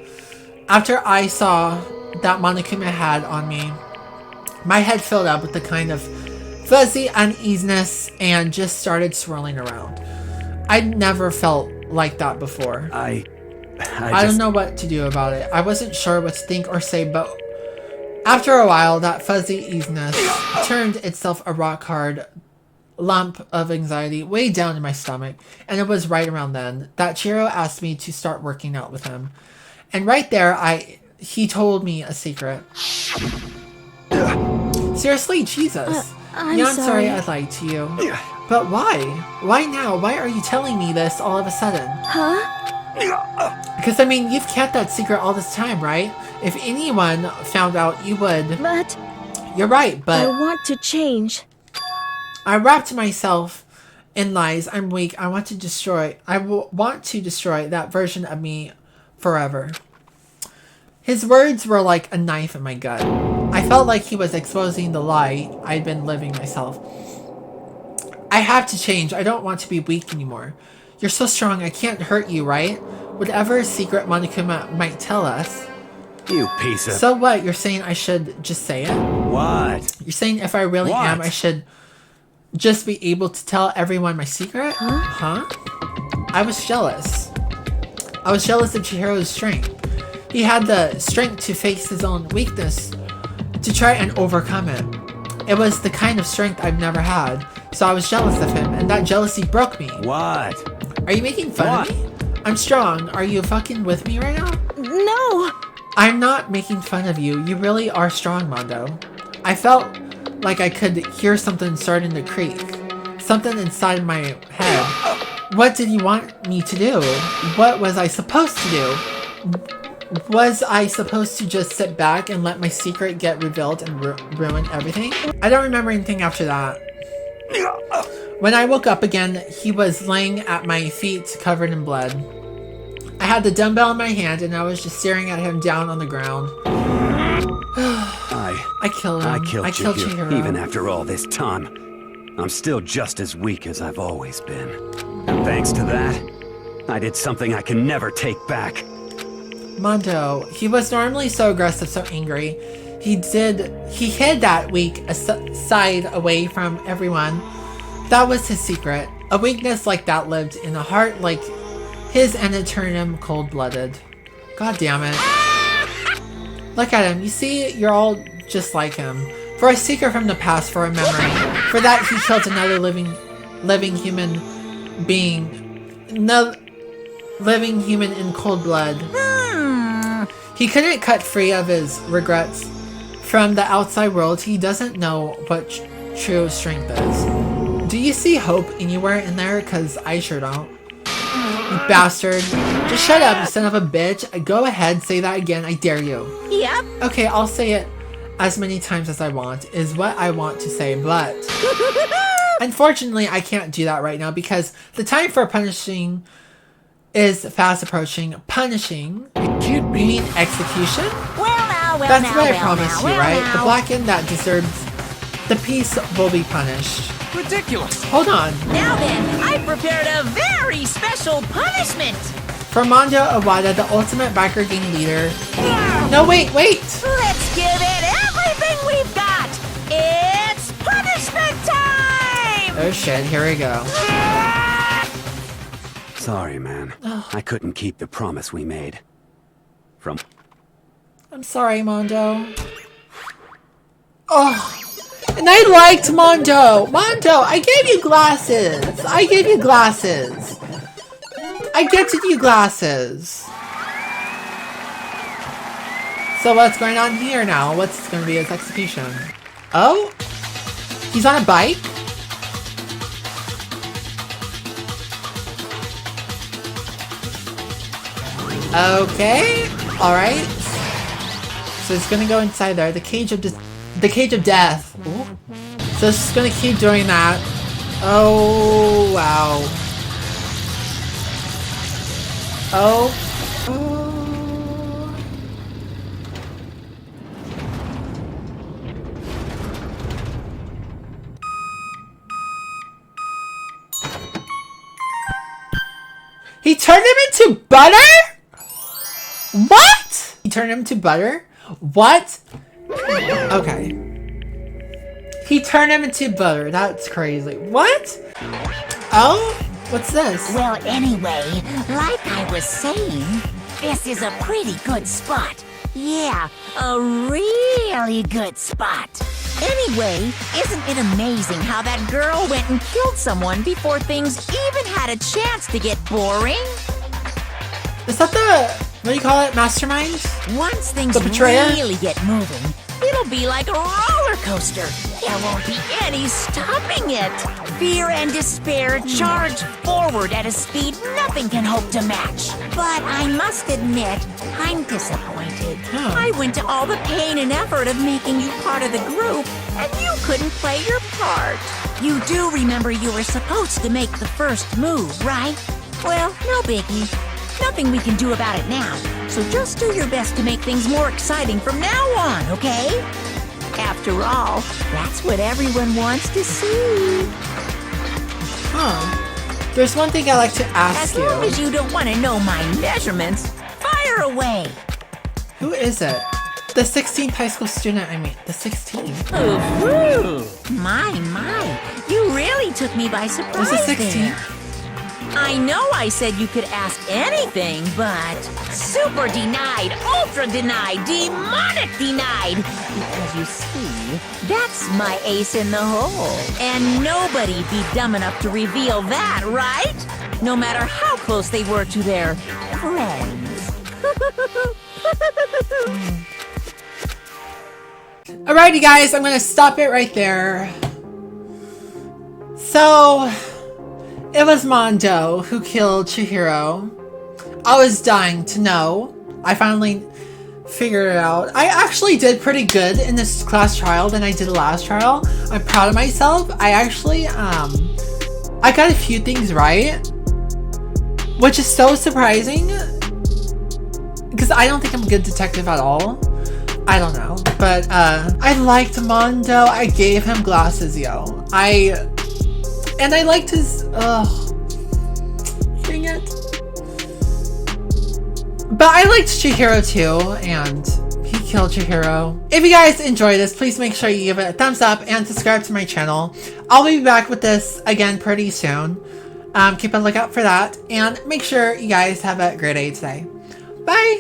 after I saw that Monokuma had on me, my head filled up with the kind of fuzzy uneasiness and just started swirling around. I'd never felt like that before. I don't know what to do about it. I wasn't sure what to think or say, but after a while, that fuzzy easiness turned itself a rock-hard lump of anxiety way down in my stomach, and it was right around then that Hiro asked me to start working out with him. And right there, he told me a secret. Seriously, Jesus. I'm sorry I lied to you. But why? Why now? Why are you telling me this all of a sudden? Huh? Because, I mean, you've kept that secret all this time, right? If anyone found out, you would... But... You're right, but... I want to change. I wrapped myself in lies. I'm weak. I want to destroy that version of me forever. His words were like a knife in my gut. I felt like he was exposing the lie I'd been living myself. I have to change. I don't want to be weak anymore. You're so strong, I can't hurt you, right? Whatever secret Monokuma might tell us. You piece of... So what? You're saying I should just say it? What? You're saying if I really am, I should just be able to tell everyone my secret? Huh? I was jealous. I was jealous of Chihiro's strength. He had the strength to face his own weakness, to try and overcome it. It was the kind of strength I've never had, so I was jealous of him, and that jealousy broke me. What? Are you making fun of me? I'm strong. Are you fucking with me right now? No! I'm not making fun of you. You really are strong, Mondo. I felt like I could hear something starting to creak. Something inside my head. What did you want me to do? What was I supposed to do? Was I supposed to just sit back and let my secret get revealed and ruin everything? I don't remember anything after that. When I woke up again, he was laying at my feet covered in blood. I had the dumbbell in my hand and I was just staring at him down on the ground. I killed him. I killed Chihiro. you, even after all this time. I'm still just as weak as I've always been. And thanks to that, I did something I can never take back. Mondo, he was normally so aggressive, so angry. He hid that weak side away from everyone. That was his secret. A weakness like that lived in a heart like his and it turned him cold-blooded. God damn it. Look at him. You see, you're all just like him. For a secret from the past, for a memory. For that, he killed another living human being. No, living human in cold blood. He couldn't cut free of his regrets. From the outside world, he doesn't know what true strength is. Do you see hope anywhere in there? Because I sure don't. You bastard. Just shut up, you son of a bitch. Go ahead, say that again. I dare you. Yep. Okay, I'll say it as many times as I want, is what I want to say, but unfortunately, I can't do that right now because the time for punishing is fast approaching. Punishing? You mean execution? That's what I promised you, right? The blackened that deserves the peace will be punished. Ridiculous. Hold on. Now then, I prepared a very special punishment. For Mondo Awada, the ultimate biker gang leader. No, wait. Let's give it everything we've got. It's punishment time. Oh shit, here we go. Sorry, man. I couldn't keep the promise we made. I'm sorry, Mondo. Oh, and I liked Mondo. Mondo, I gave you glasses. I gifted you glasses. So what's going on here now? What's going to be his execution? Oh, he's on a bike. Okay, all right. So it's gonna go inside there. The cage of death. Ooh. So it's just gonna keep doing that. Oh wow. Oh. He turned him into butter? What? He turned him into butter? What? Okay. He turned him into butter. That's crazy. What? Oh? What's this? Well, anyway, like I was saying, this is a pretty good spot. Yeah, a really good spot. Anyway, isn't it amazing how that girl went and killed someone before things even had a chance to get boring? Is that the, what do you call it, mastermind? Once things really get moving, it'll be like a roller coaster. There won't be any stopping it. Fear and despair charge forward at a speed nothing can hope to match. But I must admit, I'm disappointed. I went to all the pain and effort of making you part of the group, and you couldn't play your part. You do remember you were supposed to make the first move, right? Well, no biggie. Nothing we can do about it now, so just do your best to make things more exciting from now on, okay? After all, that's what everyone wants to see. There's one thing I'd like to ask you. As long as you don't want to know my measurements, fire away. Who is it? The 16th high school student, I mean, the 16th. Ooh, my, you really took me by surprise. Who's the 16th? I know I said you could ask anything, but super denied, ultra denied, demonic denied. Because you see, that's my ace in the hole. And nobody'd be dumb enough to reveal that, right? No matter how close they were to their friends. Alrighty guys, I'm gonna stop it right there. So, it was Mondo who killed Chihiro. I was dying to know. I finally figured it out. I actually did pretty good in this class trial than I did the last trial. I'm proud of myself. I actually, I got a few things right, which is so surprising because I don't think I'm a good detective at all. I don't know, but I liked Mondo. I gave him glasses, yo. I liked his. Dang it. But I liked Chihiro too, and he killed Chihiro. If you guys enjoyed this, please make sure you give it a thumbs up and subscribe to my channel. I'll be back with this again pretty soon. Keep a lookout for that, and make sure you guys have a great day today. Bye!